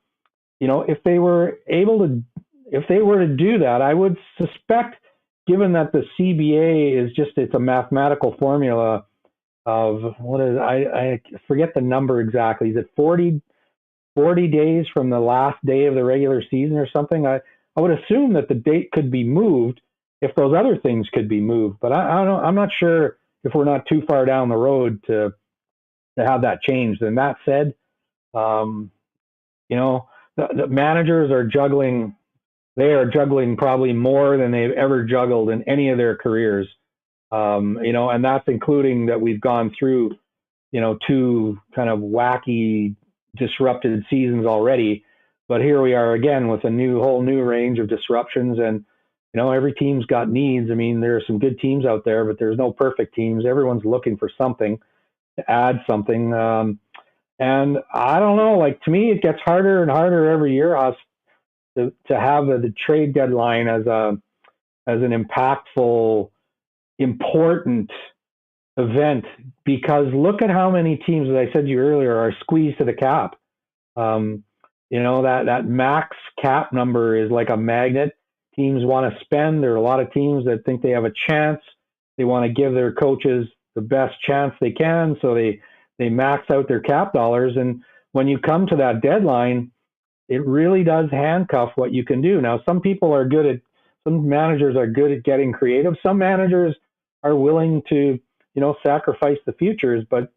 if they were to do that, I would suspect, given that the CBA is it's a mathematical formula of what is, I forget the number exactly. Is it 40 days from the last day of the regular season or something? I would assume that the date could be moved if those other things could be moved. But I don't know. I'm not sure if we're not too far down the road to have that changed. And that said, the managers are juggling. They are juggling probably more than they've ever juggled in any of their careers. And that's including that we've gone through, 2 kind of wacky, disrupted seasons already. But here we are again with a whole new range of disruptions, and every team's got needs. I mean, there are some good teams out there, but there's no perfect teams. Everyone's looking for something to add something. And I don't know, like, to me, it gets harder and harder every year, Huss, to have the trade deadline as an impactful, important event, because look at how many teams, as I said to you earlier, are squeezed to the cap. That max cap number is like a magnet. Teams want to spend. There are a lot of teams that think they have a chance. They want to give their coaches the best chance they can, so they max out their cap dollars. And when you come to that deadline, it really does handcuff what you can do. Now, some managers are good at getting creative. Some managers are willing to, sacrifice the futures, but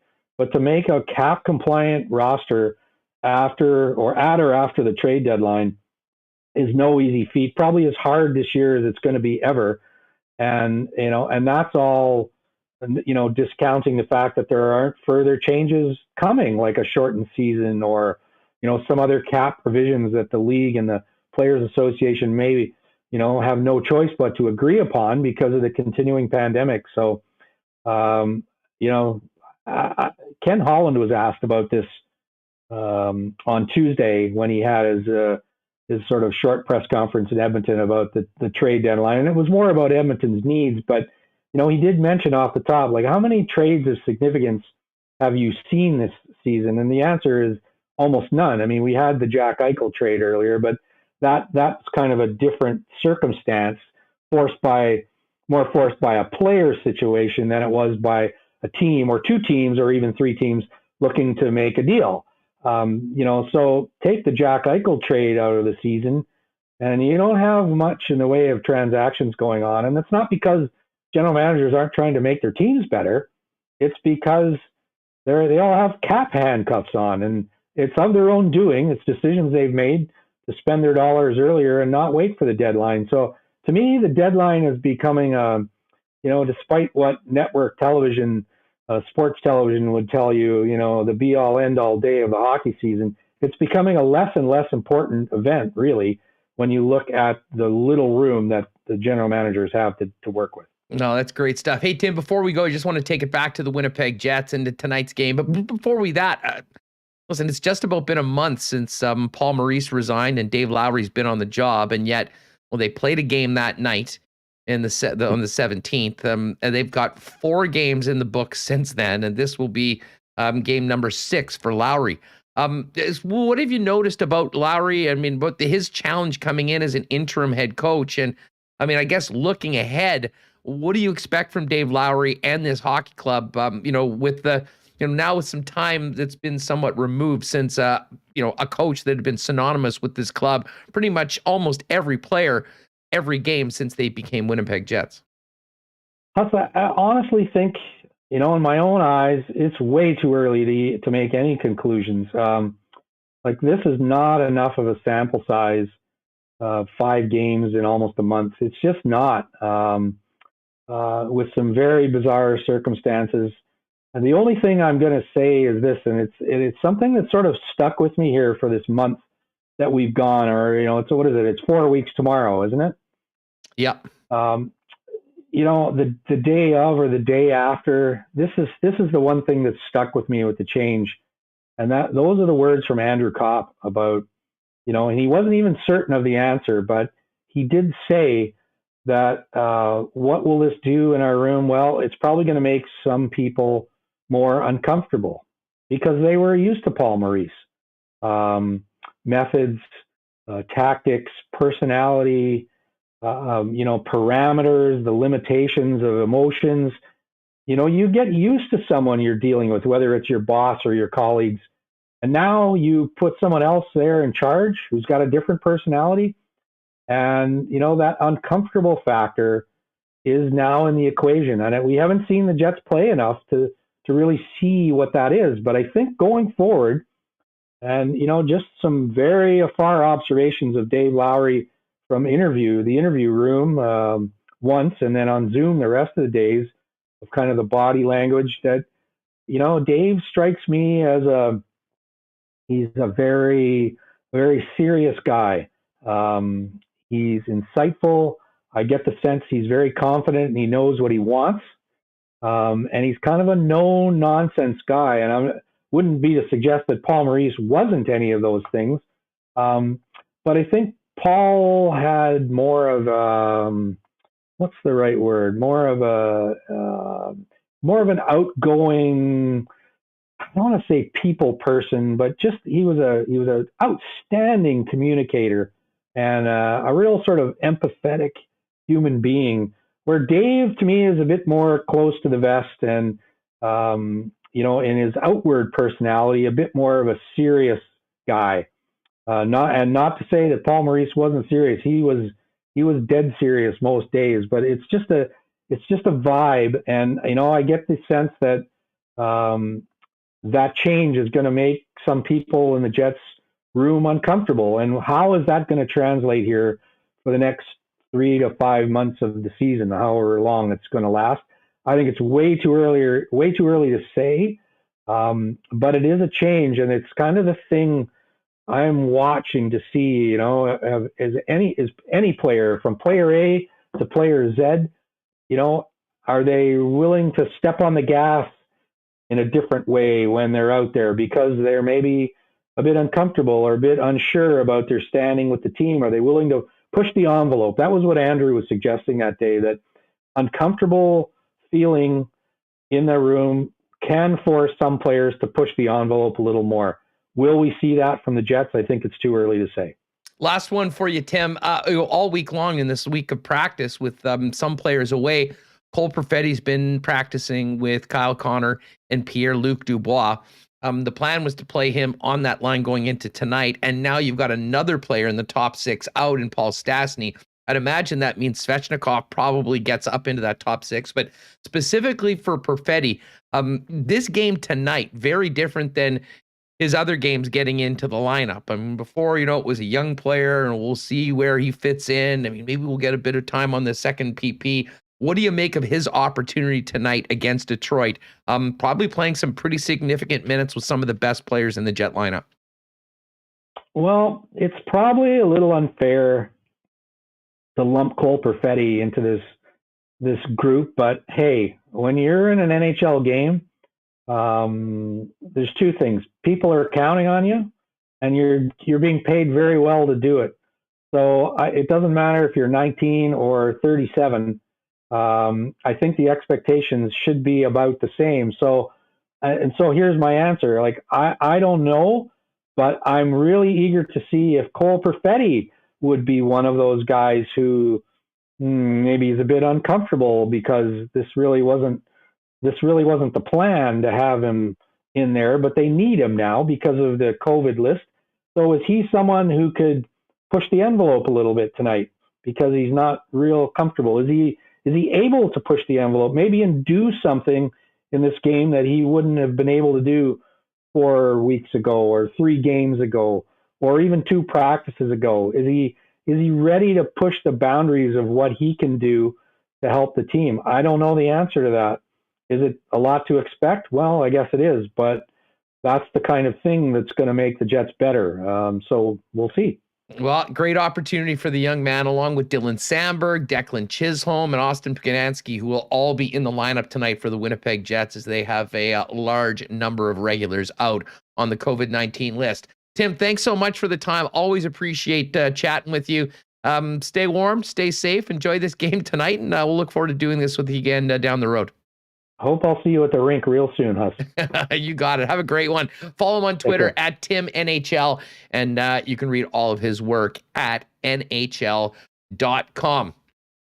to make a cap compliant roster after the trade deadline is no easy feat. Probably as hard this year as it's going to be ever. And that's all, discounting the fact that there aren't further changes coming, like a shortened season or, some other cap provisions that the league and the Players Association may, have no choice but to agree upon because of the continuing pandemic. So, Ken Holland was asked about this on Tuesday when he had his sort of short press conference in Edmonton about the trade deadline. And it was more about Edmonton's needs, but, he did mention off the top, like, how many trades of significance have you seen this season? And the answer is almost none. I mean, we had the Jack Eichel trade earlier, but that's kind of a different circumstance, more forced by a player situation than it was by a team or two teams or even three teams looking to make a deal. So take the Jack Eichel trade out of the season, and you don't have much in the way of transactions going on. And it's not because general managers aren't trying to make their teams better. It's because they all have cap handcuffs on, and it's of their own doing. It's decisions they've made to spend their dollars earlier and not wait for the deadline. So to me, the deadline is becoming, despite what network television, sports television would tell you, the be-all, end-all day of the hockey season, it's becoming a less and less important event, really, when you look at the little room that the general managers have to work with. No, that's great stuff. Hey, Tim, before we go, I just want to take it back to the Winnipeg Jets and to tonight's game. But before listen, it's just about been a month since Paul Maurice resigned and Dave Lowry's been on the job. And yet, they played a game that night on the 17th. And they've got 4 games in the book since then. And this will be game number 6 for Lowry. What have you noticed about Lowry? I mean, about his challenge coming in as an interim head coach. And I mean, I guess looking ahead, what do you expect from Dave Lowry and this hockey club? With the, now with some time that's been somewhat removed since, a coach that had been synonymous with this club, pretty much almost every player, every game since they became Winnipeg Jets. I honestly think, in my own eyes, it's way too early to make any conclusions. This is not enough of a sample size of 5 games in almost a month. It's just not. With some very bizarre circumstances. And the only thing I'm going to say is this, and it's something that sort of stuck with me here for this month that we've gone, or, what is it? It's 4 weeks tomorrow, isn't it? Yeah. The day of or the day after, this is the one thing that stuck with me with the change. And those are the words from Andrew Kopp about, and he wasn't even certain of the answer, but he did say that what will this do in our room? Well, it's probably going to make some people more uncomfortable because they were used to Paul Maurice. Methods, tactics, personality, parameters, the limitations of emotions. You get used to someone you're dealing with, whether it's your boss or your colleagues. And now you put someone else there in charge who's got a different personality. And, that uncomfortable factor is now in the equation. And we haven't seen the Jets play enough to really see what that is. But I think going forward, and, just some very afar observations of Dave Lowry from the interview room once, and then on Zoom the rest of the days, of kind of the body language that, Dave strikes me as he's a very very serious guy. He's insightful. I get the sense he's very confident and he knows what he wants. And he's kind of a no-nonsense guy. And I wouldn't be to suggest that Paul Maurice wasn't any of those things. But I think Paul had more of what's the right word? More of an outgoing, I don't want to say people person, but just he was an outstanding communicator and a real sort of empathetic human being. Where Dave, to me, is a bit more close to the vest and, in his outward personality, a bit more of a serious guy. Not to say that Paul Maurice wasn't serious. He was dead serious most days, but it's just a vibe. And, I get the sense that that change is going to make some people in the Jets room uncomfortable. And how is that going to translate here for the next 3 to 5 months of the season, however long it's going to last? I think it's way too early to say, but it is a change, and it's kind of the thing I'm watching to see. Is any player from player A to player Z, are they willing to step on the gas in a different way when they're out there because they're maybe a bit uncomfortable or a bit unsure about their standing with the team? Are they willing to push the envelope? That was what Andrew was suggesting that day, that uncomfortable feeling in the room can force some players to push the envelope a little more. Will we see that from the Jets? I think it's too early to say. Last one for you, Tim. All week long in this week of practice with some players away, Cole Perfetti's been practicing with Kyle Connor and Pierre-Luc Dubois. The plan was to play him on that line going into tonight, and now you've got another player in the top 6 out in Paul Stastny. I'd imagine that means Svechnikov probably gets up into that top 6, but specifically for Perfetti, this game tonight, very different than his other games getting into the lineup. I mean, before, it was a young player, and we'll see where he fits in. I mean, maybe we'll get a bit of time on the second PP. What do you make of his opportunity tonight against Detroit? Probably playing some pretty significant minutes with some of the best players in the Jet lineup. Well, it's probably a little unfair to lump Cole Perfetti into this group, but hey, when you're in an NHL game, there's two things. People are counting on you, and you're being paid very well to do it. So it doesn't matter if you're 19 or 37. I think the expectations should be about the same. So here's my answer. Like, I don't know, but I'm really eager to see if Cole Perfetti would be one of those guys who maybe is a bit uncomfortable because this really wasn't the plan to have him in there, but they need him now because of the COVID list. So is he someone who could push the envelope a little bit tonight because he's not real comfortable? Is he able to push the envelope, maybe, and do something in this game that he wouldn't have been able to do 4 weeks ago or 3 games ago or even 2 practices ago? Is he ready to push the boundaries of what he can do to help the team? I don't know the answer to that. Is it a lot to expect? Well, I guess it is, but that's the kind of thing that's going to make the Jets better. So we'll see. Well, great opportunity for the young man, along with Dylan Sandberg, Declan Chisholm, and Austin Pekanansky, who will all be in the lineup tonight for the Winnipeg Jets as they have a large number of regulars out on the COVID-19 list. Tim, thanks so much for the time. Always appreciate chatting with you. Stay warm, stay safe, enjoy this game tonight, and we'll look forward to doing this with you again down the road. Hope I'll see you at the rink real soon, Huss. You got it. Have a great one. Follow him on Twitter at TimNHL, and you can read all of his work at NHL.com.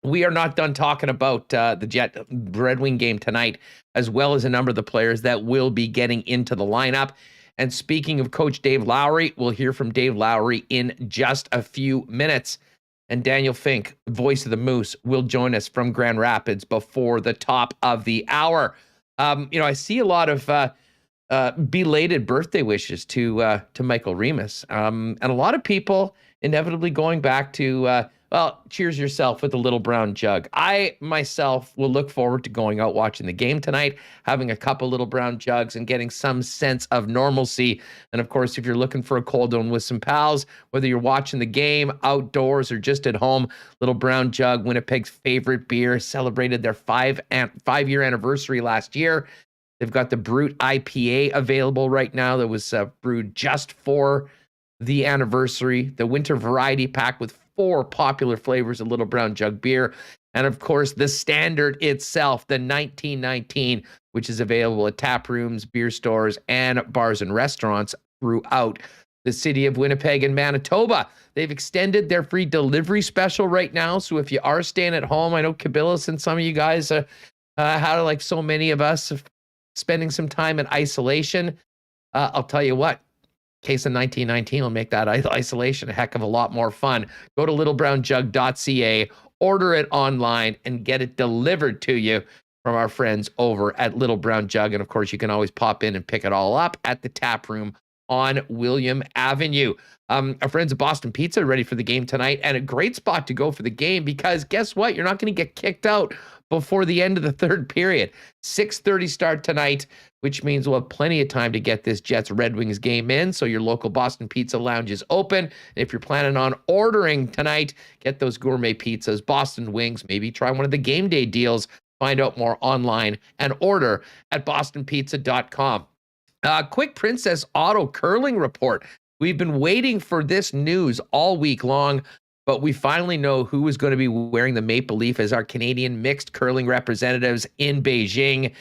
We are not done talking about the Jet Red Wing game tonight, as well as a number of the players that will be getting into the lineup. And speaking of Coach Dave Lowry, we'll hear from Dave Lowry in just a few minutes. And Daniel Fink, voice of the Moose, will join us from Grand Rapids before the top of the hour. I see a lot of belated birthday wishes to Michael Remis, and a lot of people inevitably going back to Well, cheers yourself with a little brown jug. I myself will look forward to going out watching the game tonight, having a couple little brown jugs and getting some sense of normalcy. And of course, if you're looking for a cold one with some pals, whether you're watching the game outdoors or just at home, little brown jug, Winnipeg's favorite beer, celebrated their 5-year anniversary last year. They've got the Brute IPA available right now that was brewed just for the anniversary, the winter variety pack with 4 popular flavors of little brown jug beer, and of course the standard itself, the 1919, which is available at tap rooms, beer stores, and bars and restaurants throughout the city of Winnipeg and Manitoba. They've extended their free delivery special right now, so if you are staying at home, I know Cabillas and some of you guys how like so many of us spending some time in isolation, I'll tell you what, case of 1919 will make that isolation a heck of a lot more fun. Go to littlebrownjug.ca, order it online, and get it delivered to you from our friends over at Little Brown Jug. And of course, you can always pop in and pick it all up at the tap room on William Avenue. Our friends at Boston Pizza are ready for the game tonight, and a great spot to go for the game because guess what? You're not going to get kicked out before the end of the third period. 6:30 start tonight, which means we'll have plenty of time to get this Jets Red Wings game in. So your local Boston Pizza Lounge is open. And if you're planning on ordering tonight, get those gourmet pizzas, Boston wings, maybe try one of the game day deals. Find out more online and order at bostonpizza.com. Quick Princess Auto curling report. We've been waiting for this news all week long, but we finally know who is going to be wearing the maple leaf as our Canadian mixed curling representatives in Beijing.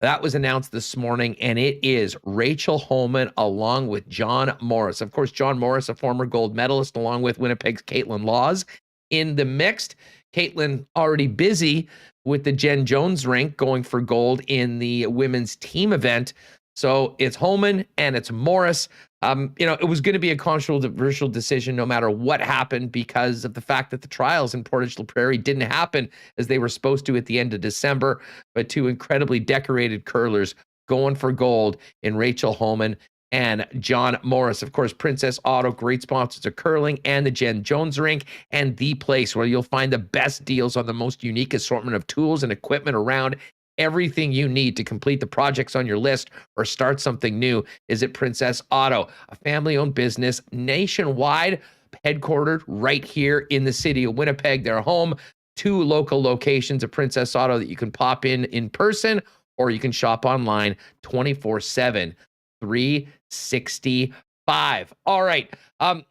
That was announced this morning, and it is Rachel Holman along with John Morris. Of course, John Morris, a former gold medalist, along with Winnipeg's Caitlin Laws in the mixed. Caitlin already busy with the Jen Jones rink going for gold in the women's team event. So it's Holman and it's Morris. It was going to be a controversial decision no matter what happened because of the fact that the trials in Portage La Prairie didn't happen as they were supposed to at the end of December. But 2 incredibly decorated curlers going for gold in Rachel Holman and John Morris. Of course, Princess Auto, great sponsors of curling and the Jen Jones rink, and the place where you'll find the best deals on the most unique assortment of tools and equipment around. Everything you need to complete the projects on your list or start something new is at Princess Auto, a family-owned business nationwide, headquartered right here in the city of Winnipeg. They're home, 2 local locations of Princess Auto that you can pop in person, or you can shop online 24/7, 365. All right,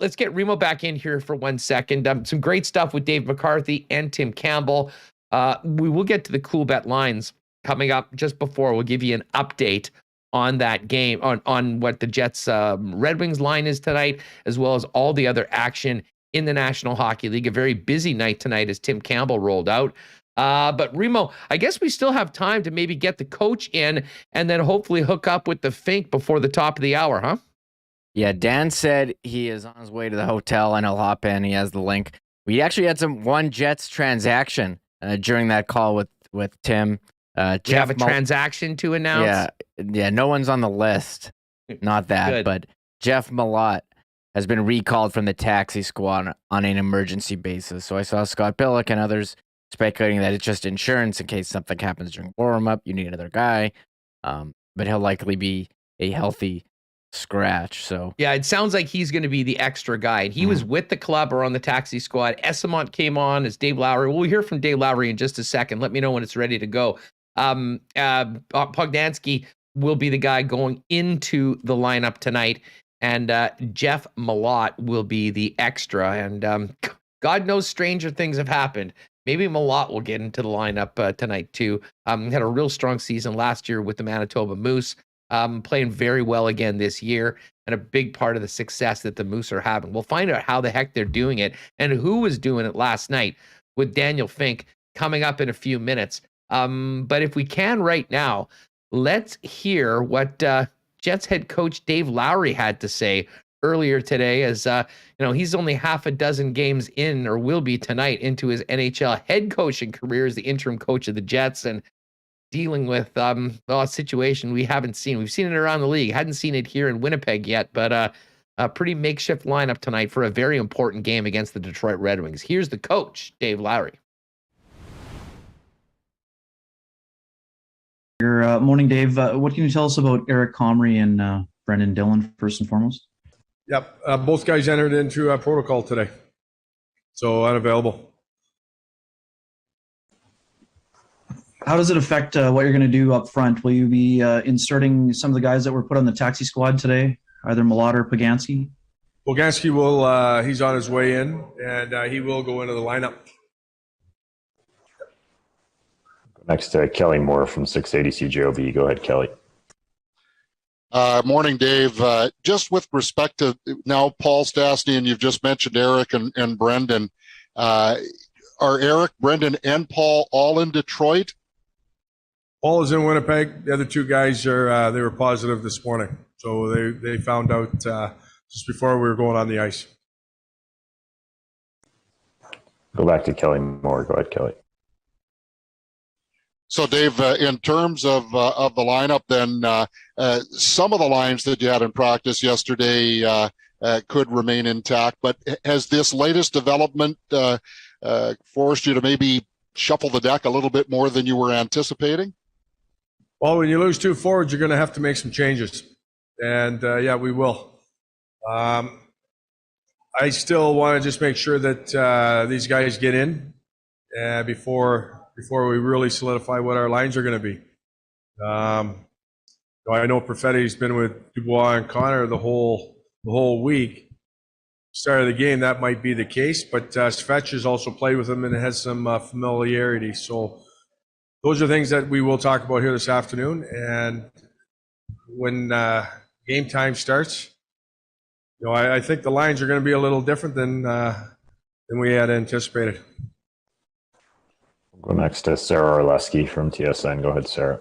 let's get Remo back in here for 1 second. Some great stuff with Dave McCarthy and Tim Campbell. We will get to the Coolbet Lines coming up just before. We'll give you an update on that game, on what the Jets Red Wings line is tonight, as well as all the other action in the National Hockey League. A very busy night tonight as Tim Campbell rolled out. But Remo, I guess we still have time to maybe get the coach in and then hopefully hook up with the Fink before the top of the hour, huh? Yeah, Dan said he is on his way to the hotel and he'll hop in. He has the link. We actually had one Jets transaction during that call with Tim. We have a transaction to announce. Yeah. No one's on the list. Not that, but Jeff Malott has been recalled from the taxi squad on an emergency basis. So I saw Scott Billick and others speculating that it's just insurance in case something happens during warm-up. You need another guy, but he'll likely be a healthy scratch. So yeah, it sounds like he's going to be the extra guy. And he was with the club or on the taxi squad. Esamont came on as Dave Lowry. We'll hear from Dave Lowry in just a second. Let me know when it's ready to go. Pogdansky will be the guy going into the lineup tonight, and Jeff Malott will be the extra. And God knows stranger things have happened. Maybe Malott will get into the lineup tonight too. Had a real strong season last year with the Manitoba Moose, playing very well again this year, and a big part of the success that the Moose are having. We'll find out how the heck they're doing it and who was doing it last night with Daniel Fink coming up in a few minutes. But if we can right now, let's hear what Jets head coach Dave Lowry had to say earlier today, as he's only half a dozen games in, or will be tonight, into his NHL head coaching career as the interim coach of the Jets, and dealing with a situation we haven't seen. We've seen it around the league, hadn't seen it here in Winnipeg yet, but a pretty makeshift lineup tonight for a very important game against the Detroit Red Wings. Here's the coach, Dave Lowry. Morning, Dave. What can you tell us about Eric Comrie and Brendan Dillon, first and foremost? Yep. Both guys entered into a protocol today, so unavailable. How does it affect what you're going to do up front? Will you be inserting some of the guys that were put on the taxi squad today, either Malott or Pagansky? Pagansky will, he's on his way in, and he will go into the lineup. Next to Kelly Moore from 680 CJOB. Go ahead, Kelly. Morning, Dave. Just with respect to now Paul Stastny, and you've just mentioned Eric and Brendan, are Eric, Brendan, and Paul all in Detroit? Paul is in Winnipeg. The other two guys are they were positive this morning, so they found out just before we were going on the ice. Go back to Kelly Moore. Go ahead, Kelly. So, Dave, in terms of the lineup, then some of the lines that you had in practice yesterday could remain intact. But has this latest development forced you to maybe shuffle the deck a little bit more than you were anticipating? Well, when you lose two forwards, you're going to have to make some changes, and yeah, we will. I still want to just make sure that these guys get in before we really solidify what our lines are going to be. I know Perfetti's been with Dubois and Connor the whole week. Start of the game, that might be the case, but Svetch has also played with him and has some familiarity. So those are things that we will talk about here this afternoon. And when game time starts, I think the lines are going to be a little different than we had anticipated. We'll go next to Sarah Orleski from TSN. Go ahead, Sarah.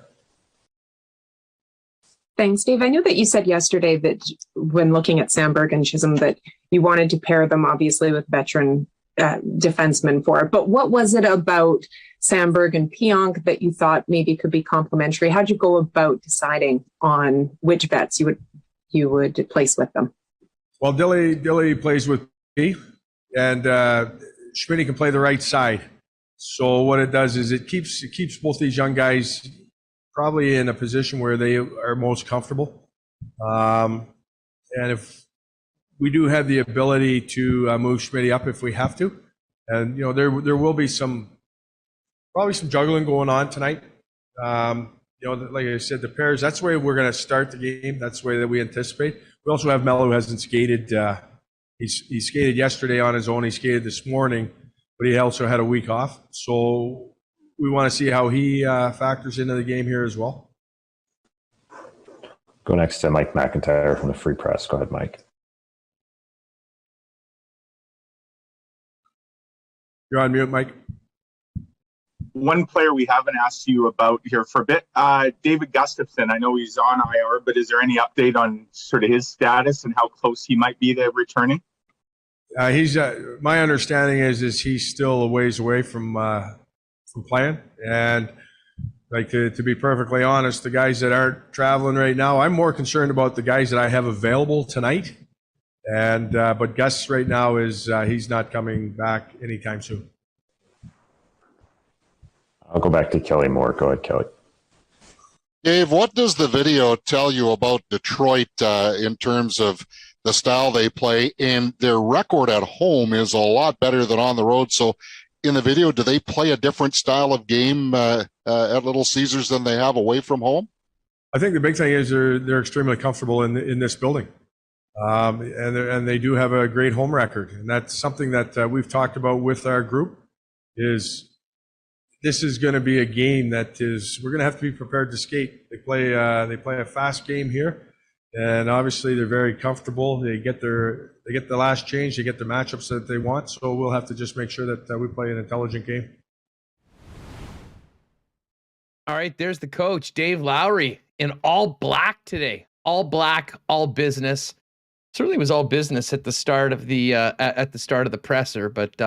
Thanks, Dave. I know that you said yesterday that when looking at Sandberg and Chisholm that you wanted to pair them obviously with veteran defensemen for it. But what was it about Sandberg and Pionk that you thought maybe could be complementary? How'd you go about deciding on which vets you would place with them? Well, Dilly plays with me, and Schmitty can play the right side. So what it does is it keeps both these young guys probably in a position where they are most comfortable. And if we do have the ability to move Schmitty up if we have to, and there will be probably some juggling going on tonight. Like I said, the pairs, that's the way we're going to start the game. That's the way that we anticipate. We also have Mello, who hasn't skated. He skated yesterday on his own. He skated this morning, but he also had a week off. So we want to see how he factors into the game here as well. Go next to Mike McIntyre from the Free Press. Go ahead, Mike. You're on mute, Mike. One player we haven't asked you about here for a bit, David Gustafson. I know he's on IR, but is there any update on sort of his status and how close he might be to returning? He's my understanding is he's still a ways away from playing, and like to be perfectly honest, the guys that aren't traveling right now, I'm more concerned about the guys that I have available tonight. And but Gus right now is he's not coming back anytime soon. I'll go back to Kelly Moore. Go ahead, Kelly. Dave, what does the video tell you about Detroit in terms of the style they play? And their record at home is a lot better than on the road. So in the video, do they play a different style of game at Little Caesars than they have away from home? I think the big thing is they're extremely comfortable in this building. And they do have a great home record. And that's something that we've talked about with our group is this is going to be a game that we're going to have to be prepared to skate. They play a fast game here, and obviously they're very comfortable. They get the last change, they get the matchups that they want. So we'll have to just make sure that we play an intelligent game. All right, there's the coach, Dave Lowry, in all black today. All black, all business. Certainly was all business at the start of the presser, but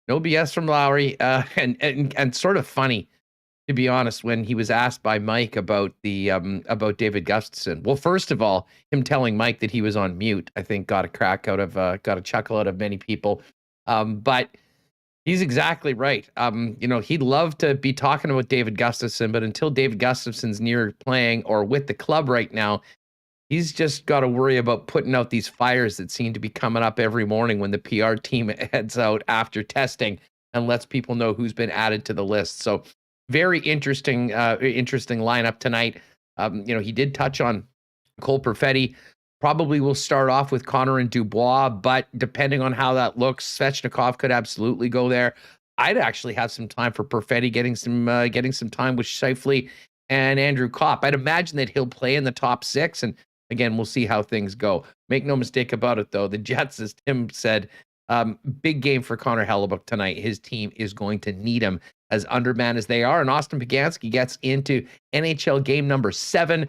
no BS from Lowry, and sort of funny. to be honest, when he was asked by Mike about the about David Gustafson. Well, first of all, him telling Mike that he was on mute, I think got a chuckle out of many people. But he's exactly right. He'd love to be talking about David Gustafson, but until David Gustafson's near playing or with the club right now, he's just got to worry about putting out these fires that seem to be coming up every morning when the PR team heads out after testing and lets people know who's been added to the list. So very interesting lineup tonight. He did touch on Cole Perfetti. Probably will start off with Connor and Dubois, but depending on how that looks, Svechnikov could absolutely go there. I'd actually have some time for Perfetti getting some time with Scheifele and Andrew Kopp. I'd imagine that he'll play in the top 6, and again, we'll see how things go. Make no mistake about it, though. The Jets, as Tim said, big game for Connor Hellebuyck tonight. His team is going to need him as undermanned as they are. And Austin Poganski gets into NHL game number 7.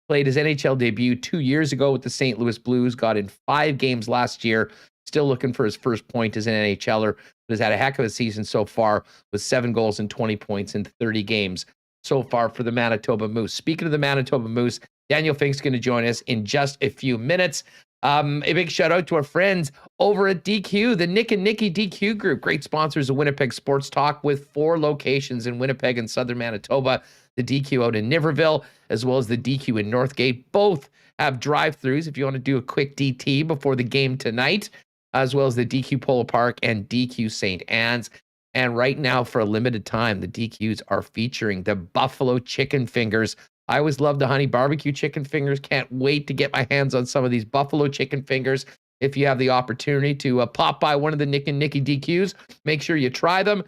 Played his NHL debut 2 years ago with the St. Louis Blues. Got in 5 games last year. Still looking for his first point as an NHLer. But has had a heck of a season so far with 7 goals and 20 points in 30 games so far for the Manitoba Moose. Speaking of the Manitoba Moose, Daniel Fink's going to join us in just a few minutes. A big shout out to our friends over at DQ, the Nick and Nicky DQ group. Great sponsors of Winnipeg Sports Talk with 4 locations in Winnipeg and southern Manitoba. The DQ out in Niverville, as well as the DQ in Northgate. Both have drive-thrus if you want to do a quick DT before the game tonight, as well as the DQ Polo Park and DQ St. Anne's. And right now, for a limited time, the DQs are featuring the Buffalo Chicken Fingers. I always love the honey barbecue chicken fingers. Can't wait to get my hands on some of these Buffalo Chicken Fingers. If you have the opportunity to pop by one of the Nick and Nicky DQs, make sure you try them.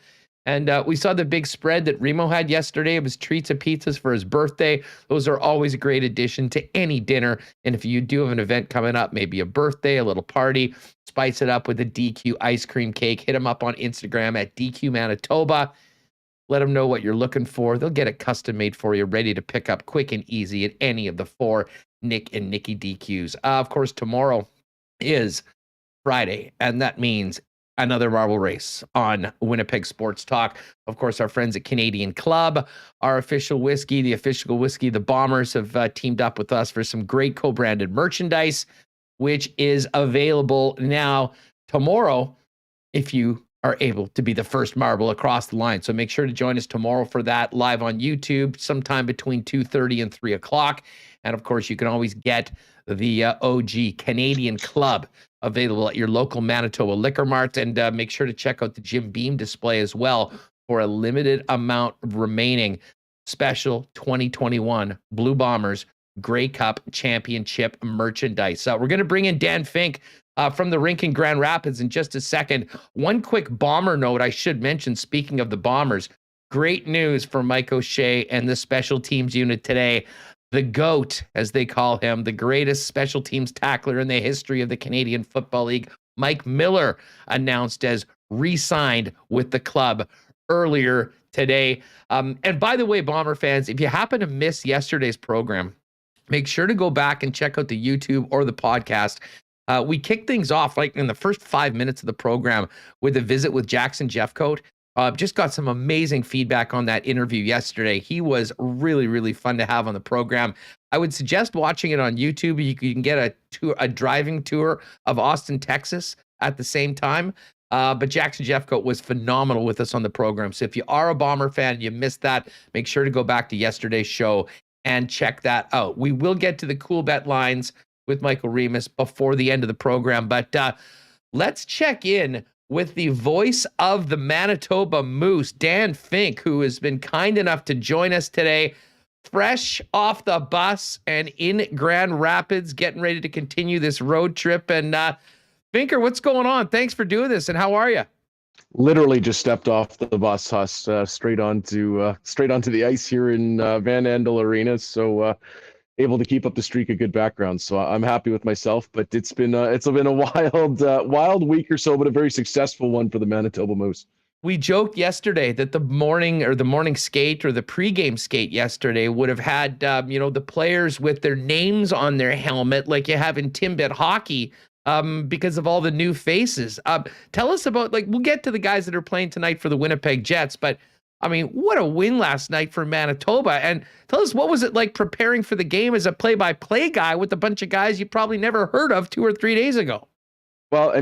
And we saw the big spread that Remo had yesterday. It was treats and pizzas for his birthday. Those are always a great addition to any dinner. And if you do have an event coming up, maybe a birthday, a little party, spice it up with a DQ ice cream cake. Hit them up on Instagram at DQ Manitoba. Let them know what you're looking for. They'll get it custom made for you, ready to pick up quick and easy at any of the 4 Nick and Nicky DQs. Of course, tomorrow is Friday, and that means another marble race on Winnipeg Sports Talk. Of course, our friends at Canadian Club, our official whiskey, the Bombers have teamed up with us for some great co-branded merchandise, which is available now tomorrow if you are able to be the first marble across the line. So make sure to join us tomorrow for that live on YouTube sometime between 2:30 and 3 o'clock. And of course, you can always get the OG Canadian Club available at your local Manitoba Liquor Mart. And make sure to check out the Jim Beam display as well for a limited amount remaining special 2021 Blue Bombers Grey Cup Championship merchandise. We're going to bring in Dan Fink from the rink in Grand Rapids in just a second. One quick Bomber note I should mention, speaking of the Bombers, great news for Mike O'Shea and the special teams unit today. The GOAT, as they call him, the greatest special teams tackler in the history of the Canadian Football League, Mike Miller, announced as re-signed with the club earlier today. And by the way, Bomber fans, if you happen to miss yesterday's program, make sure to go back and check out the YouTube or the podcast. We kicked things off like in the first 5 minutes of the program with a visit with Jackson Jeffcoat. Just got some amazing feedback on that interview yesterday. He was really, really fun to have on the program. I would suggest watching it on YouTube. You can get a driving tour of Austin, Texas at the same time. But Jackson Jeffcoat was phenomenal with us on the program. So if you are a Bomber fan, you missed that, make sure to go back to yesterday's show and check that out. We will get to the Coolbet Lines with Michael Remis before the end of the program. But let's check in with the voice of the Manitoba Moose, Dan Fink, who has been kind enough to join us today, fresh off the bus and in Grand Rapids, getting ready to continue this road trip. And Finker, what's going on? Thanks for doing this, and how are you? Literally just stepped off the bus, Huss, straight onto the ice here in Van Andel Arena. So able to keep up the streak of good background. So I'm happy with myself, but it's been a wild week or so, but a very successful one for the Manitoba Moose. We joked yesterday that the morning skate or the pregame skate yesterday would have had, the players with their names on their helmet, like you have in Timbit hockey, because of all the new faces. Tell us about, we'll get to the guys that are playing tonight for the Winnipeg Jets, but I mean, what a win last night for Manitoba. And tell us, what was it like preparing for the game as a play-by-play guy with a bunch of guys you probably never heard of 2 or 3 days ago? Well,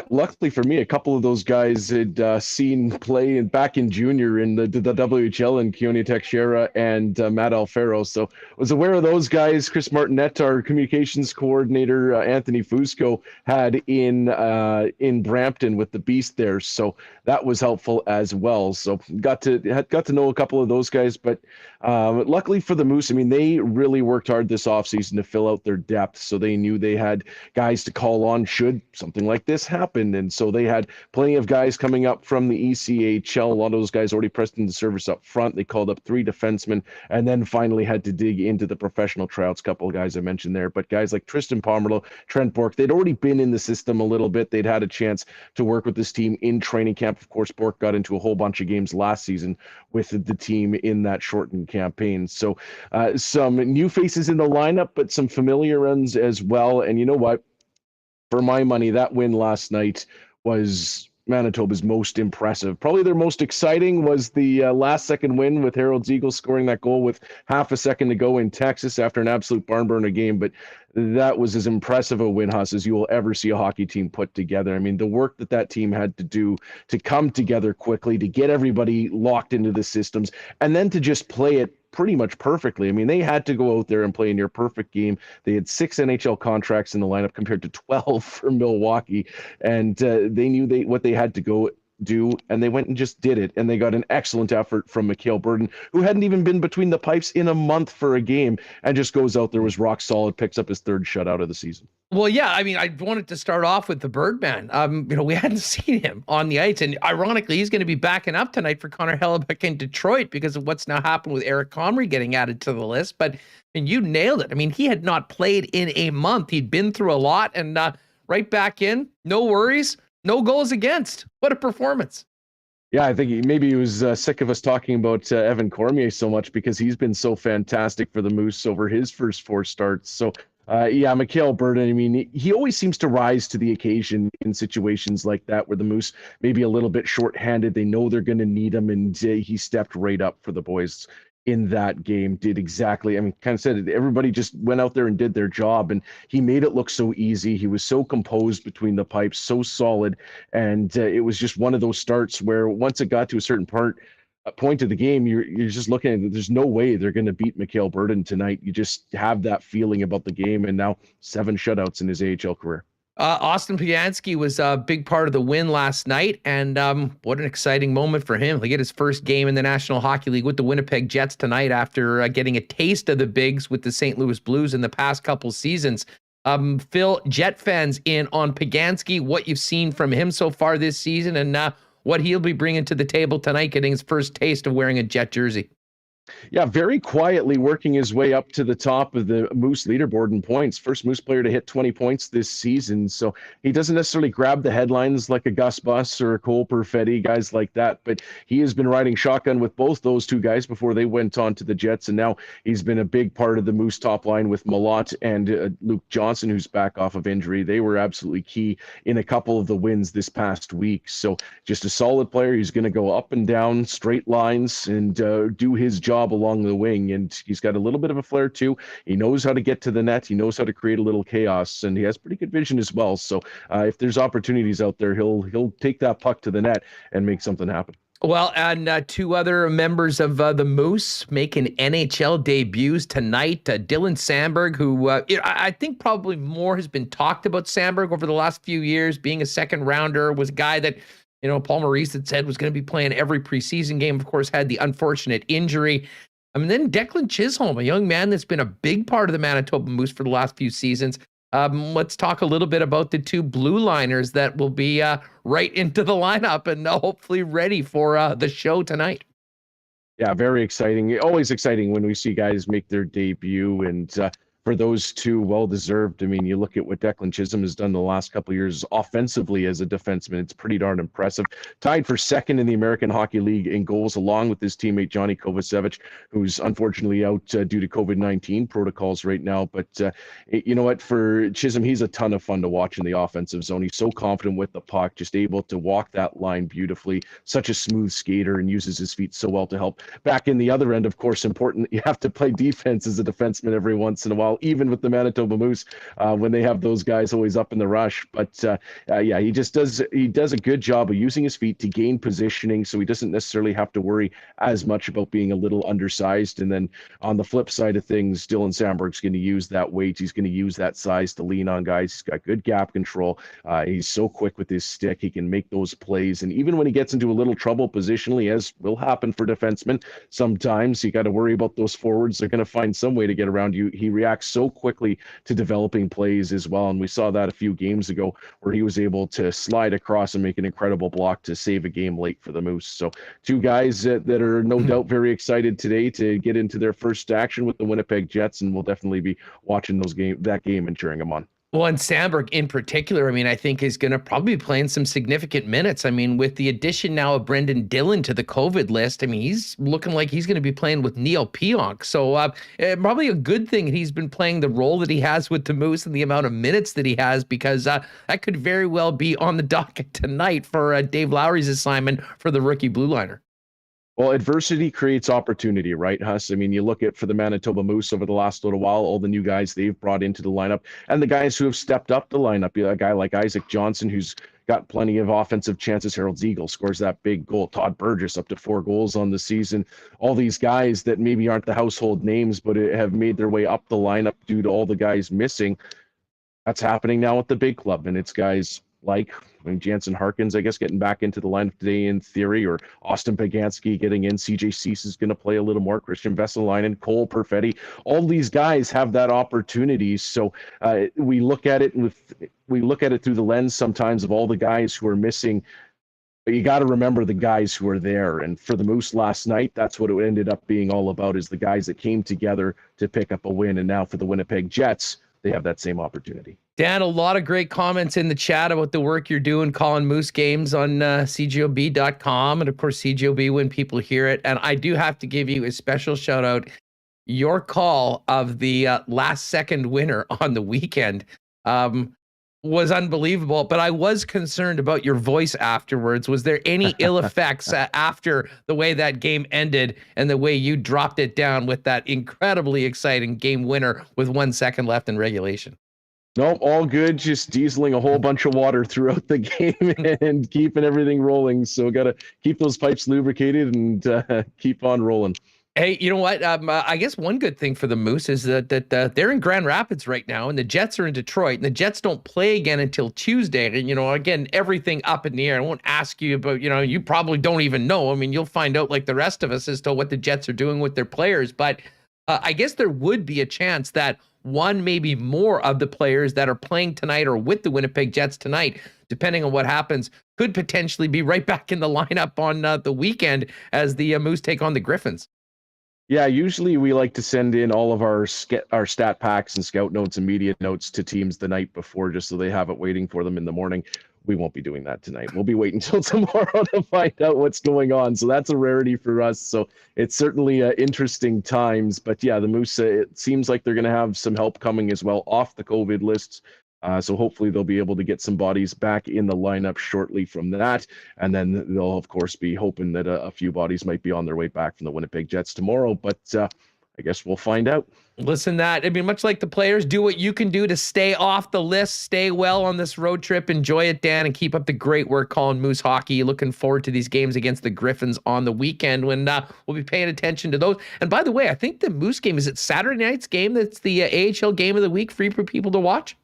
luckily for me, a couple of those guys had seen play back in junior in the WHL in Keone Teixeira and Matt Alfaro. So was aware of those guys. Chris Martinet, our communications coordinator, Anthony Fusco had in Brampton with the Beast there. So that was helpful as well. So got to know a couple of those guys. But luckily for the Moose, I mean, they really worked hard this offseason to fill out their depth. So they knew they had guys to call on should something like this happen. And so they had plenty of guys coming up from the ECHL. A lot of those guys already pressed into service up front. They called up 3 defensemen and then finally had to dig into the professional tryouts. Couple of guys I mentioned there, but guys like Tristan Pomerleau, Trent Bork, they'd already been in the system a little bit. They'd had a chance to work with this team in training camp. Of course, Bork got into a whole bunch of games last season with the team in that shortened campaign. So some new faces in the lineup, but some familiar ones as well. And you know what? For my money, that win last night was Manitoba's most impressive. Probably their most exciting was the last-second win with Harold's Eagles scoring that goal with half a second to go in Texas after an absolute barn burner game. But that was as impressive a win, Huss, as you will ever see a hockey team put together. I mean, the work that team had to do to come together quickly, to get everybody locked into the systems, and then to just play it pretty much perfectly. I mean, they had to go out there and play a near perfect game. They had 6 NHL contracts in the lineup compared to 12 for Milwaukee, and they knew what they had to go do, and they went and just did it. And they got an excellent effort from Mikhail Burden, who hadn't even been between the pipes in a month for a game, and just goes out there, was rock solid, picks up his 3rd shutout of the season. Well, yeah, I mean, I wanted to start off with the Birdman. We hadn't seen him on the ice, and ironically, he's going to be backing up tonight for Connor Hellebuck in Detroit because of what's now happened with Eric Comrie getting added to the list. But and you nailed it. I mean, he had not played in a month. He'd been through a lot, and right back in, no worries, no goals against. What a performance. Yeah, I think maybe he was sick of us talking about Evan Cormier so much because he's been so fantastic for the Moose over his first 4 starts. So, Mikhail Burden, I mean, he always seems to rise to the occasion in situations like that where the Moose may be a little bit shorthanded. They know they're going to need him, and he stepped right up for the boys in that game, did exactly, I mean, kind of said it, everybody just went out there and did their job, and he made it look so easy. He was so composed between the pipes, so solid, and it was just one of those starts where once it got to a certain point of the game, you're just looking at it, there's no way they're going to beat Mikhail Burden tonight. You just have that feeling about the game, and now 7 shutouts in his AHL career. Austin Piansky was a big part of the win last night, and what an exciting moment for him. He'll get his first game in the National Hockey League with the Winnipeg Jets tonight after getting a taste of the bigs with the St. Louis Blues in the past couple seasons. Phil, Jet fans in on Piansky, what you've seen from him so far this season, and what he'll be bringing to the table tonight, getting his first taste of wearing a Jet jersey. Yeah, very quietly working his way up to the top of the Moose leaderboard in points. First Moose player to hit 20 points this season. So he doesn't necessarily grab the headlines like a Gus Bus or a Cole Perfetti, guys like that. But he has been riding shotgun with both those 2 guys before they went on to the Jets. And now he's been a big part of the Moose top line with Malott and Luke Johnson, who's back off of injury. They were absolutely key in a couple of the wins this past week. So just a solid player. He's going to go up and down straight lines and do his job along the wing, and he's got a little bit of a flair too. He knows how to get to the net. He knows how to create a little chaos, and he has pretty good vision as well. So if there's opportunities out there, he'll take that puck to the net and make something happen. Well, and 2 other members of the Moose making NHL debuts tonight. Dylan Sandberg, who I think probably more has been talked about Sandberg over the last few years, being a second rounder, was a guy that Paul Maurice had said was going to be playing every preseason game, of course, had the unfortunate injury. Then Declan Chisholm, a young man that's been a big part of the Manitoba Moose for the last few seasons. Let's talk a little bit about the 2 blue liners that will be right into the lineup and hopefully ready for the show tonight. Yeah, very exciting. Always exciting when we see guys make their debut. And for those two, well deserved. I mean, you look at what Declan Chisholm has done the last couple of years offensively as a defenseman. It's pretty darn impressive. Tied for second in the American Hockey League in goals, along with his teammate Johnny Kovacevic, who's unfortunately out due to COVID-19 protocols right now. But you know what? For Chisholm, he's a ton of fun to watch in the offensive zone. He's so confident with the puck, just able to walk that line beautifully. Such a smooth skater and uses his feet so well to help. Back in the other end, of course, important. You have to play defense as a defenseman every once in a while, even with the Manitoba Moose when they have those guys always up in the rush. But yeah, he does a good job of using his feet to gain positioning, so he doesn't necessarily have to worry as much about being a little undersized. And then on the flip side of things, Dylan Sandberg's going to use that weight. He's going to use that size to lean on guys. He's got good gap control. He's so quick with his stick. He can make those plays. And even when he gets into a little trouble positionally, as will happen for defensemen, sometimes you got to worry about those forwards. They're going to find some way to get around you. He reacts so quickly to developing plays as well. And we saw that a few games ago where he was able to slide across and make an incredible block to save a game late for the Moose. So two guys that are no doubt very excited today to get into their first action with the Winnipeg Jets, and we'll definitely be watching that game and cheering them on. Well, and Sandberg in particular, I mean, I think is going to probably be playing some significant minutes. I mean, with the addition now of Brendan Dillon to the COVID list, I mean, he's looking like he's going to be playing with Neil Pionk. So probably a good thing he's been playing the role that he has with the Moose and the amount of minutes that he has, because that could very well be on the docket tonight for Dave Lowry's assignment for the rookie blue liner. Well, adversity creates opportunity, right, Huss? I mean, you look at for the Manitoba Moose over the last little while, all the new guys they've brought into the lineup and the guys who have stepped up the lineup. A guy like Isaac Johnson, who's got plenty of offensive chances. Harold Ziegel scores that big goal. Todd Burgess up to 4 goals on the season. All these guys that maybe aren't the household names, but have made their way up the lineup due to all the guys missing. That's happening now at the big club, and it's guys like Jansen Harkins, I guess, getting back into the lineup today in theory, or Austin Pagansky getting in. CJ Cease is going to play a little more. Christian Vesalainen, Cole Perfetti, all these guys have that opportunity. So we look at it through the lens sometimes of all the guys who are missing. But you got to remember the guys who are there. And for the Moose last night, that's what it ended up being all about, is the guys that came together to pick up a win. And now for the Winnipeg Jets, they have that same opportunity. Dan, a lot of great comments in the chat about the work you're doing calling Moose games on cgob.com. And of course, CGOB when people hear it. And I do have to give you a special shout out. Your call of the last second winner on the weekend was unbelievable, but I was concerned about your voice afterwards. Was there any ill effects after the way that game ended and the way you dropped it down with that incredibly exciting game winner with 1 second left in regulation? Nope, all good. Just dieseling a whole bunch of water throughout the game and keeping everything rolling. So got to keep those pipes lubricated and keep on rolling. Hey, you know what? I guess one good thing for the Moose is that they're in Grand Rapids right now, and the Jets are in Detroit, and the Jets don't play again until Tuesday. And, again, everything up in the air. I won't ask you about, you probably don't even know. I mean, you'll find out like the rest of us as to what the Jets are doing with their players. But I guess there would be a chance that one, maybe more of the players that are playing tonight or with the Winnipeg Jets tonight, depending on what happens, could potentially be right back in the lineup on the weekend as the Moose take on the Griffins. Yeah, usually we like to send in all of our stat packs and scout notes and media notes to teams the night before, just so they have it waiting for them in the morning. We won't be doing that tonight. We'll be waiting until tomorrow to find out what's going on. So that's a rarity for us. So it's certainly interesting times. But yeah, the Moose, it seems like they're going to have some help coming as well off the COVID lists. So hopefully they'll be able to get some bodies back in the lineup shortly from that. And then they'll, of course, be hoping that a few bodies might be on their way back from the Winnipeg Jets tomorrow. But I guess we'll find out. Listen, I mean, much like the players, do what you can do to stay off the list, stay well on this road trip. Enjoy it, Dan, and keep up the great work calling Moose hockey. Looking forward to these games against the Griffins on the weekend when we'll be paying attention to those. And by the way, I think the Moose game, is it Saturday night's game that's the AHL game of the week, free for people to watch?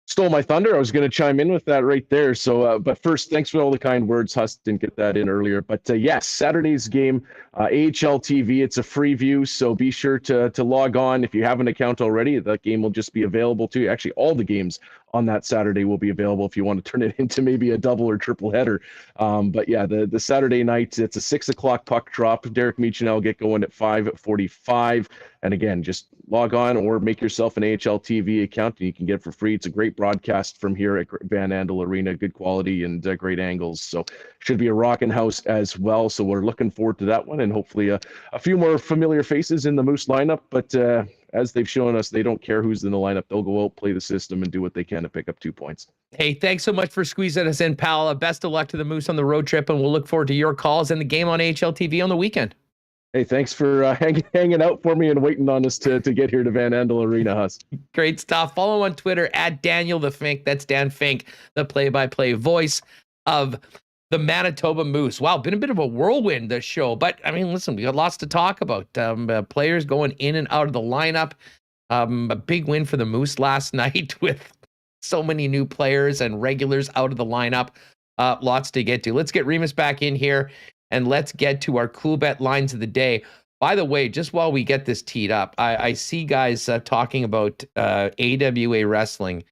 Stole my thunder. I was going to chime in with that right there. So, but first, thanks for all the kind words. Huss didn't get that in earlier. But yes, Saturday's game, AHL TV. It's a free view, so be sure to log on if you have an account already. That game will just be available to you. Actually, all the games on that Saturday will be available if you want to turn it into maybe a double or triple header. But yeah, the Saturday night, it's a 6 o'clock puck drop. Derek Meechin will get going at 5:45. And again, just log on or make yourself an AHL TV account and you can get it for free. It's a great broadcast from here at Van Andel Arena, good quality and great angles. So should be a rocking house as well. So we're looking forward to that one, and hopefully a few more familiar faces in the Moose lineup. But as they've shown us, they don't care who's in the lineup. They'll go out, play the system, and do what they can to pick up 2 points. Hey, thanks so much for squeezing us in, pal. Best of luck to the Moose on the road trip, and we'll look forward to your calls and the game on AHL TV on the weekend. Hey, thanks for hanging out for me and waiting on us to get here to Van Andel Arena, Huss. Great stuff. Follow him on Twitter at Daniel the Fink. That's Dan Fink, the play-by-play voice of the Manitoba Moose. Wow, been a bit of a whirlwind, this show. But, I mean, listen, we got lots to talk about. Players going in and out of the lineup. A big win for the Moose last night with so many new players and regulars out of the lineup. Lots to get to. Let's get Remis back in here, and let's get to our Coolbet lines of the day. By the way, just while we get this teed up, I see guys talking about AWA Wrestling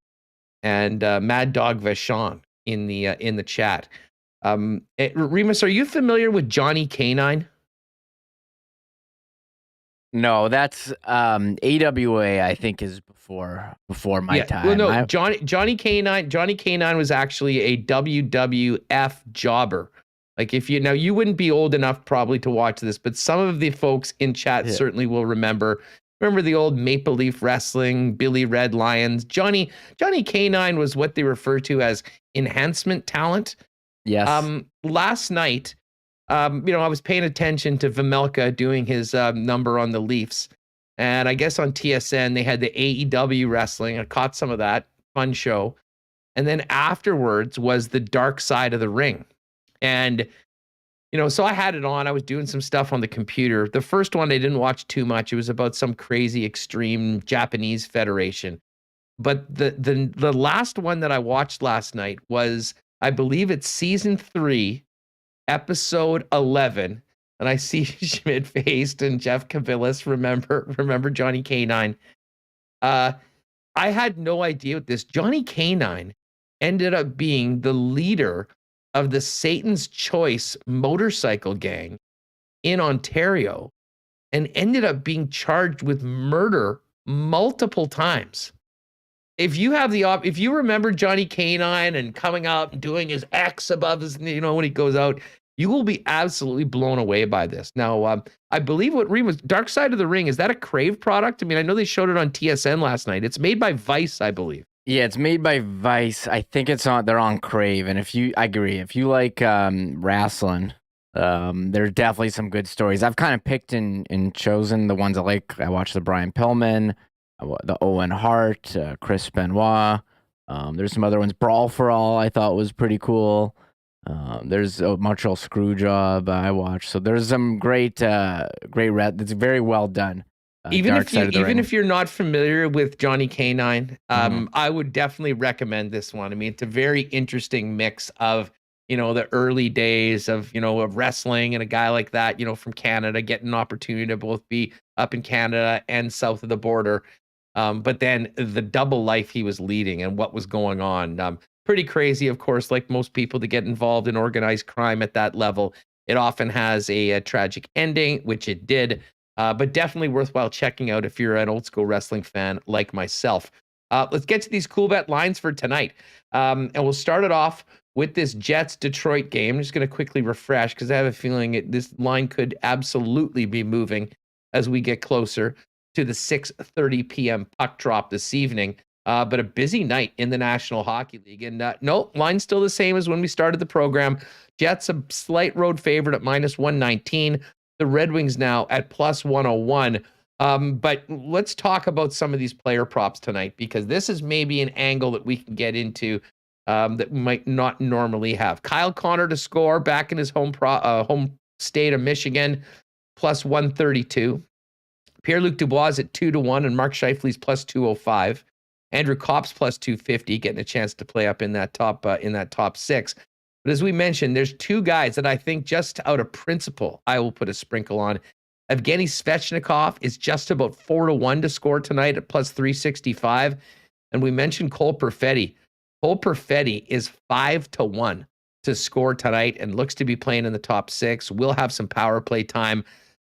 and Mad Dog Vachon in the chat. Remis, are you familiar with Johnny Canine? No, that's AWA. I think is before my time. Well, no, Johnny Canine. Johnny Canine was actually a WWF jobber. Like you wouldn't be old enough probably to watch this, but some of the folks in chat certainly will remember. Remember the old Maple Leaf Wrestling, Billy Red Lions. Johnny Canine was what they refer to as enhancement talent. Yes. Last night, I was paying attention to Vejmelka doing his number on the Leafs, and I guess on TSN they had the AEW wrestling. I caught some of that fun show, and then afterwards was the Dark Side of the Ring. And, so I had it on. I was doing some stuff on the computer. The first one I didn't watch too much. It was about some crazy extreme Japanese federation. But the last one that I watched last night was, I believe it's season 3, episode 11. And I see Schmidt-faced and Jeff Cavillas remember Johnny Canine. I had no idea what this. Johnny Canine ended up being the leader of the Satan's Choice motorcycle gang in Ontario and ended up being charged with murder multiple times. If you remember Johnny Canine and coming out and doing his X above his, when he goes out, you will be absolutely blown away by this. Now, I believe what Remis, Dark Side of the Ring, is that a Crave product? I mean, I know they showed it on TSN last night. It's made by Vice, I believe. Yeah, it's made by Vice. I think they're on Crave. And I agree. If you like wrestling, there's definitely some good stories. I've kind of picked and chosen the ones I like. I watched the Brian Pillman, the Owen Hart, Chris Benoit. There's some other ones. Brawl for All I thought was pretty cool. There's a Montreal Screwjob I watched. So there's some great it's very well done. Even if you're not familiar with Johnny Canine, I would definitely recommend this one. I mean, it's a very interesting mix of, the early days of wrestling, and a guy like that, from Canada, getting an opportunity to both be up in Canada and south of the border. But then the double life he was leading and what was going on. Pretty crazy, of course, like most people, to get involved in organized crime at that level. It often has a tragic ending, which it did. But definitely worthwhile checking out if you're an old school wrestling fan like myself. Let's get to these Coolbet lines for tonight. And we'll start it off with this Jets-Detroit game. I'm just going to quickly refresh because I have a feeling this line could absolutely be moving as we get closer to the 6:30 p.m. puck drop this evening. But a busy night in the National Hockey League. And no, line's still the same as when we started the program. Jets a slight road favorite at -119. The Red Wings now at +101. But let's talk about some of these player props tonight, because this is maybe an angle that we can get into that we might not normally have. Kyle Connor to score back in his home state of Michigan, +132. Pierre-Luc Dubois at 2-1, and Mark Scheifele's +205. Andrew Kopp's +250, getting a chance to play up in that top 6. But as we mentioned, there's two guys that I think, just out of principle, I will put a sprinkle on. Evgeny Svechnikov is just about 4-1 to score tonight at +365. And we mentioned Cole Perfetti. Cole Perfetti is 5-1 to score tonight and looks to be playing in the top 6. Will have some power play time.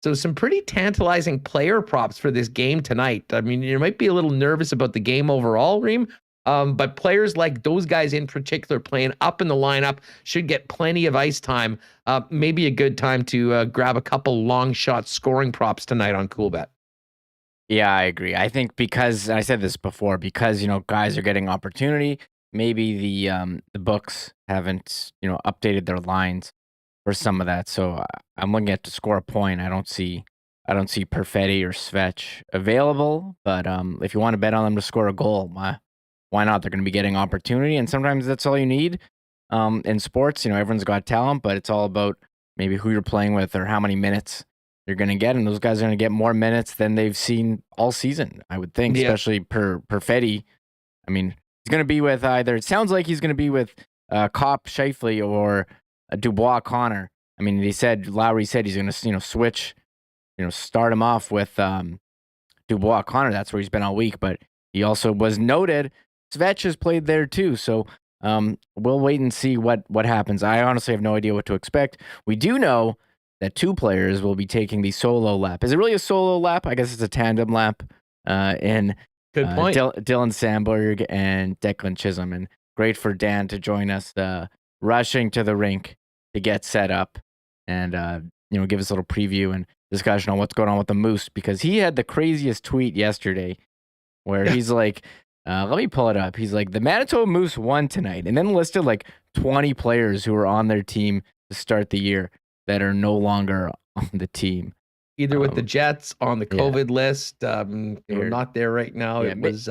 So some pretty tantalizing player props for this game tonight. I mean, you might be a little nervous about the game overall, Reem, but players like those guys in particular playing up in the lineup should get plenty of ice time. Maybe a good time to grab a couple long shot scoring props tonight on Coolbet. Yeah, I agree. I think because I said this before, because guys are getting opportunity. Maybe the books haven't updated their lines for some of that. So I'm looking at to score a point. I don't see Perfetti or Svech available. But if you want to bet on them to score a goal, why not? They're going to be getting opportunity, and sometimes that's all you need. In sports, everyone's got talent, but it's all about maybe who you're playing with or how many minutes you're going to get. And those guys are going to get more minutes than they've seen all season, I would think, especially Perfetti. I mean, he's going to be with it sounds like he's going to be with Kopp, Scheifele, or Dubois, Connor. I mean, Lowry said he's going to, switch, start him off with Dubois, Connor. That's where he's been all week. But he also was noted. Svech has played there too. So we'll wait and see what happens. I honestly have no idea what to expect. We do know that 2 players will be taking the solo lap. Is it really a solo lap? I guess it's a tandem lap in Good point. Dylan Sandberg and Declan Chisholm. And great for Dan to join us, rushing to the rink to get set up and give us a little preview and discussion on what's going on with the Moose, because he had the craziest tweet yesterday where he's like, let me pull it up. He's like, the Manitoba Moose won tonight, and then listed like 20 players who were on their team to start the year that are no longer on the team. Either with the Jets on the COVID list, not there right now. Yeah, it was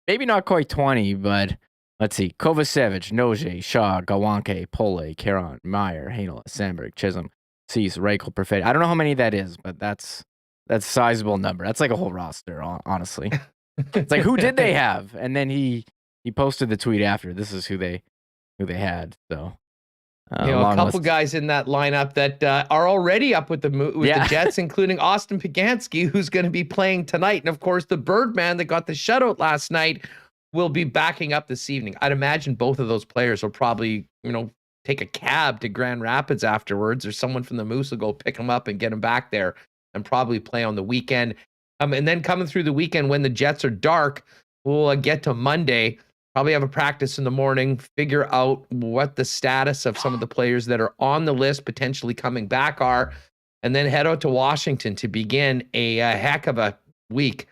maybe not quite 20, but let's see. Kovacevic, Noje, Shaw, Gawanke, Pole, Caron, Meyer, Hanel, Sandberg, Chisholm, Cease, Reichel, Perfetti. I don't know how many that is, but that's a sizable number. That's like a whole roster, honestly. It's like, who did they have? And then he posted the tweet after. This is who they had. So a couple guys in that lineup that are already up with the Jets, including Austin Pagansky, who's going to be playing tonight. And of course, the Birdman that got the shutout last night will be backing up this evening. I'd imagine both of those players will probably, take a cab to Grand Rapids afterwards, or someone from the Moose will go pick them up and get them back there and probably play on the weekend. And then coming through the weekend when the Jets are dark, we'll get to Monday, probably have a practice in the morning, figure out what the status of some of the players that are on the list potentially coming back are, and then head out to Washington to begin a heck of a week.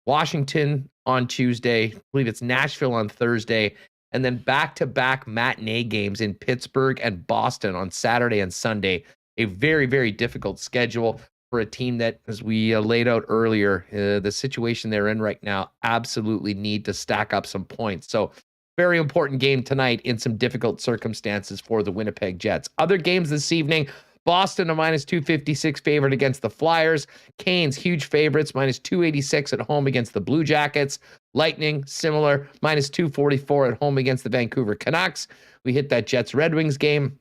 Washington on Tuesday, I believe it's Nashville on Thursday, and then back-to-back matinee games in Pittsburgh and Boston on Saturday and Sunday. A very, very difficult schedule for a team that, as we laid out earlier, the situation they're in right now, absolutely need to stack up some points. So very important game tonight in some difficult circumstances for the Winnipeg Jets. Other games this evening, Boston a -256 favorite against the Flyers. Canes, huge favorites, -286 at home against the Blue Jackets. Lightning, similar, -244 at home against the Vancouver Canucks. We hit that Jets-Red Wings game.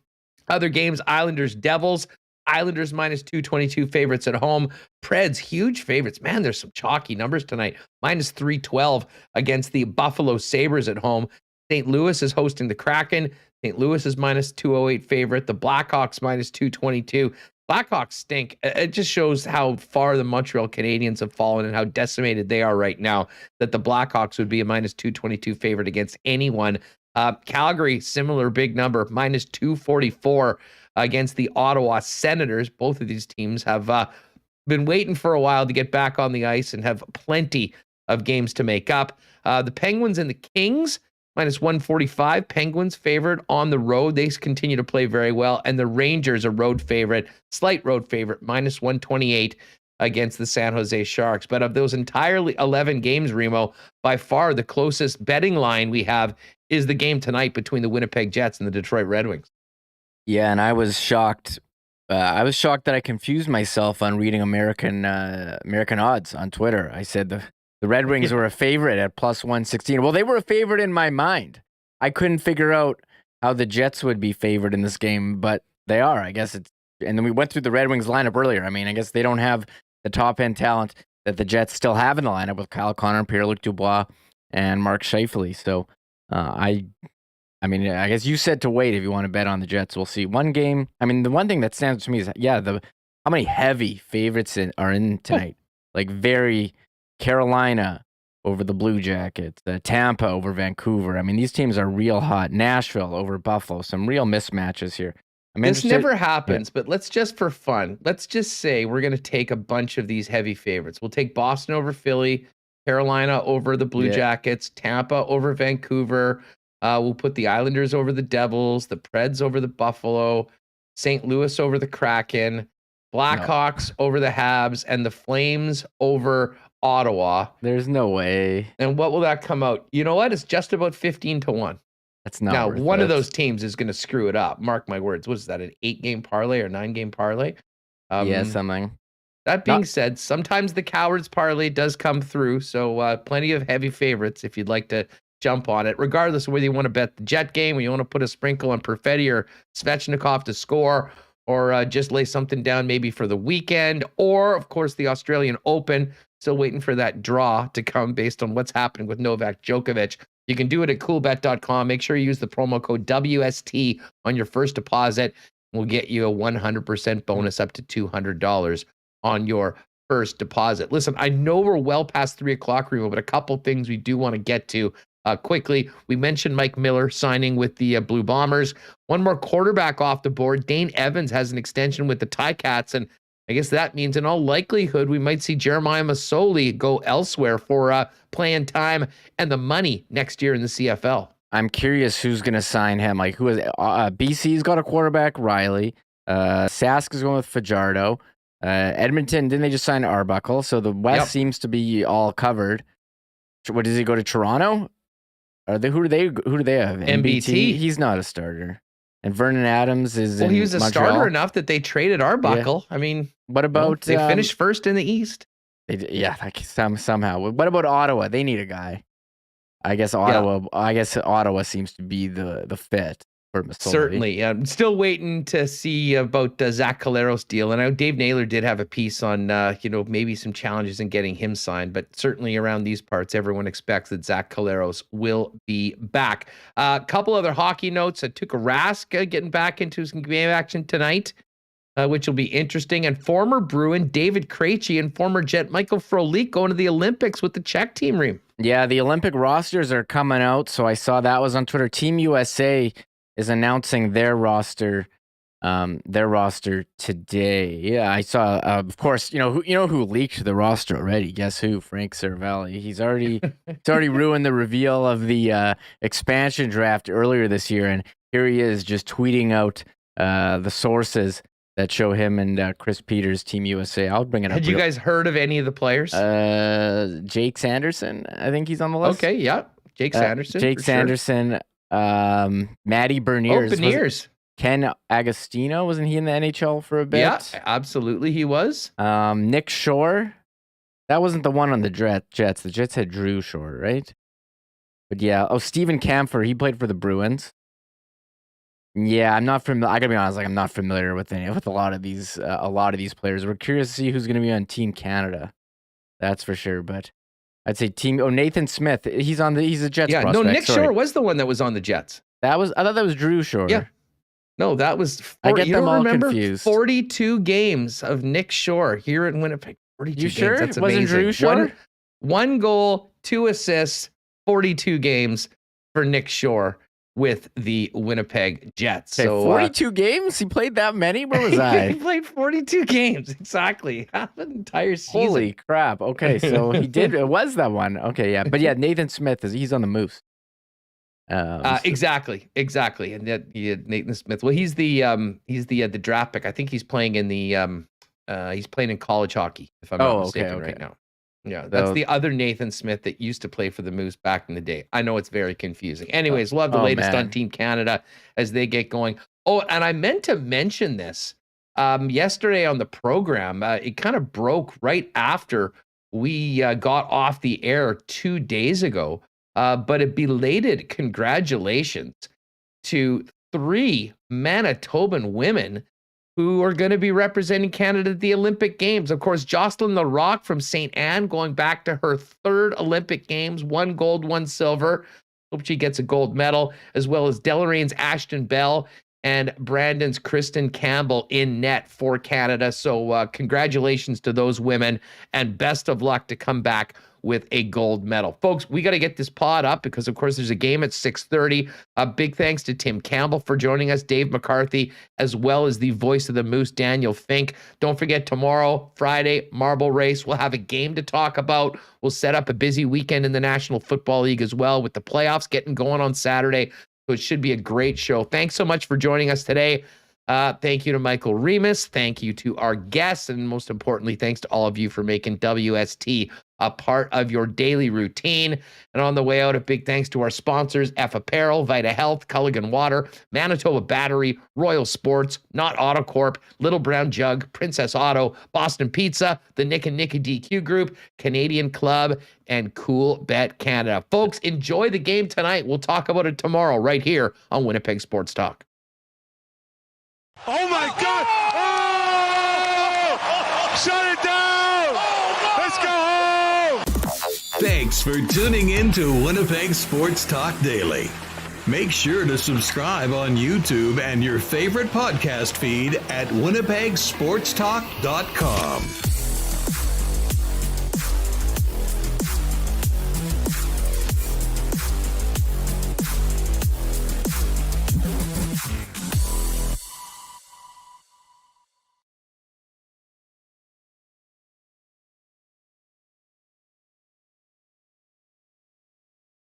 Other games, Islanders-Devils. Islanders -222 favorites at home. Preds, huge favorites. Man, there's some chalky numbers tonight. -312 against the Buffalo Sabres at home. St. Louis is hosting the Kraken. St. Louis is -208 favorite. The Blackhawks -222. Blackhawks stink. It just shows how far the Montreal Canadiens have fallen and how decimated they are right now, that the Blackhawks would be a -222 favorite against anyone. Calgary, similar big number, -244 against the Ottawa Senators. Both of these teams have been waiting for a while to get back on the ice and have plenty of games to make up. The Penguins and the Kings, -145. Penguins favored on the road. They continue to play very well. And the Rangers, a road favorite, slight road favorite, -128 against the San Jose Sharks. But of those entirely 11 games, Remo, by far the closest betting line we have is the game tonight between the Winnipeg Jets and the Detroit Red Wings. Yeah, and I was shocked. I was shocked that I confused myself on reading American odds on Twitter. I said the Red Wings were a favorite at +116. Well, they were a favorite in my mind. I couldn't figure out how the Jets would be favored in this game, but they are. I guess it's. And then we went through the Red Wings lineup earlier. I mean, I guess they don't have the top end talent that the Jets still have in the lineup with Kyle Connor, Pierre-Luc Dubois, and Mark Scheifele. So I mean, I guess you said to wait if you want to bet on the Jets. We'll see. One game. I mean, the one thing that stands to me is, how many heavy favorites are in tonight? Like very Carolina over the Blue Jackets, Tampa over Vancouver. I mean, these teams are real hot. Nashville over Buffalo. Some real mismatches here. This never happens, but let's just for fun, let's just say we're going to take a bunch of these heavy favorites. We'll take Boston over Philly, Carolina over the Blue Jackets, Tampa over Vancouver. We'll put the Islanders over the Devils, the Preds over the Buffalo, St. Louis over the Kraken, Blackhawks over the Habs, and the Flames over Ottawa. There's no way. And what will that come out? You know what? It's just about 15-1. That's not now, worth one it. of those teams is going to screw it up. Mark my words. What is that, an 8-game parlay or 9-game parlay? Something. That being said, sometimes the Cowards parlay does come through. So plenty of heavy favorites if you'd like to jump on it, regardless of whether you want to bet the Jet game or you want to put a sprinkle on Perfetti or Svechnikov to score, or just lay something down maybe for the weekend, or, of course, the Australian Open. Still waiting for that draw to come based on what's happening with Novak Djokovic. You can do it at coolbet.com. Make sure you use the promo code WST on your first deposit. We'll get you a 100% bonus up to $200 on your first deposit. Listen, I know we're well past 3 o'clock, Remo, but a couple things we do want to get to quickly. We mentioned Mike Miller signing with the Blue Bombers. One more quarterback off the board. Dane Evans has an extension with the Ticats, and I guess that means in all likelihood we might see Jeremiah Masoli go elsewhere for playing time and the money next year in the CFL. I'm curious who's going to sign him. Like, who is BC's got a quarterback, Riley. Sask is going with Fajardo. Edmonton, didn't they just sign Arbuckle? So the West seems to be all covered. What, does he go to Toronto? Who do they have? MBT. He's not a starter. And Vernon Adams is he was a Montreal. Starter enough that they traded Arbuckle. I mean, what about they finished first in the East? Somehow. What about Ottawa? They need a guy. I guess Ottawa seems to be the fit for Masoli. Certainly. I'm still waiting to see about Zach Calero's deal. And I know Dave Naylor did have a piece on maybe some challenges in getting him signed, but certainly around these parts, everyone expects that Zach Caleros will be back. A couple other hockey notes. Tuukka Rask getting back into some game action tonight, which will be interesting. And former Bruin David Krejci and former Jet Michael Frolik going to the Olympics with the Czech team, Reem. Yeah, the Olympic rosters are coming out, so I saw that was on Twitter. Team USA is announcing their roster today. Yeah, I saw. Of course, you know who leaked the roster already. Guess who? Frank Cervelli. He's already ruined the reveal of the expansion draft earlier this year, and here he is just tweeting out the sources that show him and Chris Peters, Team USA. I'll bring it up. Had you guys heard of any of the players? Jake Sanderson, I think he's on the list. Okay, yeah, Jake Sanderson. Jake Sanderson. Sure. Matty Berniers. Beniers. Ken Agostino, wasn't he in the NHL for a bit? Yeah, absolutely he was. Nick Shore. That wasn't the one on the Jets. The Jets had Drew Shore, right? But yeah. Oh, Steven Kampfer. He played for the Bruins. Yeah, I'm not familiar. I gotta be honest, I'm not familiar with a lot of these players. We're curious to see who's gonna be on Team Canada. That's for sure. But I'd say Nathan Smith. He's a Jets prospect. No, Nick Shore was the one that was on the Jets. I thought that was Drew Shore. Yeah. No, that was. I get them all confused. 42 games of Nick Shore here in Winnipeg. 42 you games. Sure? That's Wasn't amazing. Drew Shore? One goal, 2 assists, 42 games for Nick Shore with the Winnipeg Jets. Okay, so 42 games? He played that many? Where was I? He played 42 games, exactly. Half an entire season. Holy crap. Okay, so he did. It was that one. Okay, yeah. But yeah, Nathan Smith, he's on the Moose. Exactly. And that Nathan Smith. Well, he's the draft pick. I think he's playing in he's playing in college hockey, if I'm not mistaken, right now. Yeah, that's the other Nathan Smith that used to play for the Moose back in the day. I know it's very confusing. Anyways, we'll have the latest on Team Canada as they get going. Oh, and I meant to mention this yesterday on the program. It kind of broke right after we got off the air 2 days ago. But a belated congratulations to 3 Manitoban women who are going to be representing Canada at the Olympic Games. Of course, Jocelyn The Rock from St. Anne going back to her 3rd Olympic Games, 1 gold, 1 silver. Hope she gets a gold medal, as well as Delorain's Ashton Bell and Brandon's Kristen Campbell in net for Canada. So congratulations to those women, and best of luck to come back with a gold medal. Folks, we got to get this pod up because, of course, there's a game at 6:30. A big thanks to Tim Campbell for joining us, Dave McCarthy, as well as the voice of the Moose, Daniel Fink. Don't forget, tomorrow, Friday, marble race. We'll have a game to talk about. We'll set up a busy weekend in the National Football League as well, with the playoffs getting going on Saturday. So it should be a great show. Thanks so much for joining us today. Thank you to Michael Remis. Thank you to our guests. And most importantly, thanks to all of you for making WST a part of your daily routine. And on the way out, a big thanks to our sponsors, F Apparel, Vita Health, Culligan Water, Manitoba Battery, Royal Sports, Not Autocorp, Little Brown Jug, Princess Auto, Boston Pizza, the Nick and Nicky DQ Group, Canadian Club, and Coolbet Canada. Folks, enjoy the game tonight. We'll talk about it tomorrow right here on Winnipeg Sports Talk. Oh my God! Oh! Shut it down! Let's go home! Thanks for tuning in to Winnipeg Sports Talk Daily. Make sure to subscribe on YouTube and your favorite podcast feed at winnipegsportstalk.com.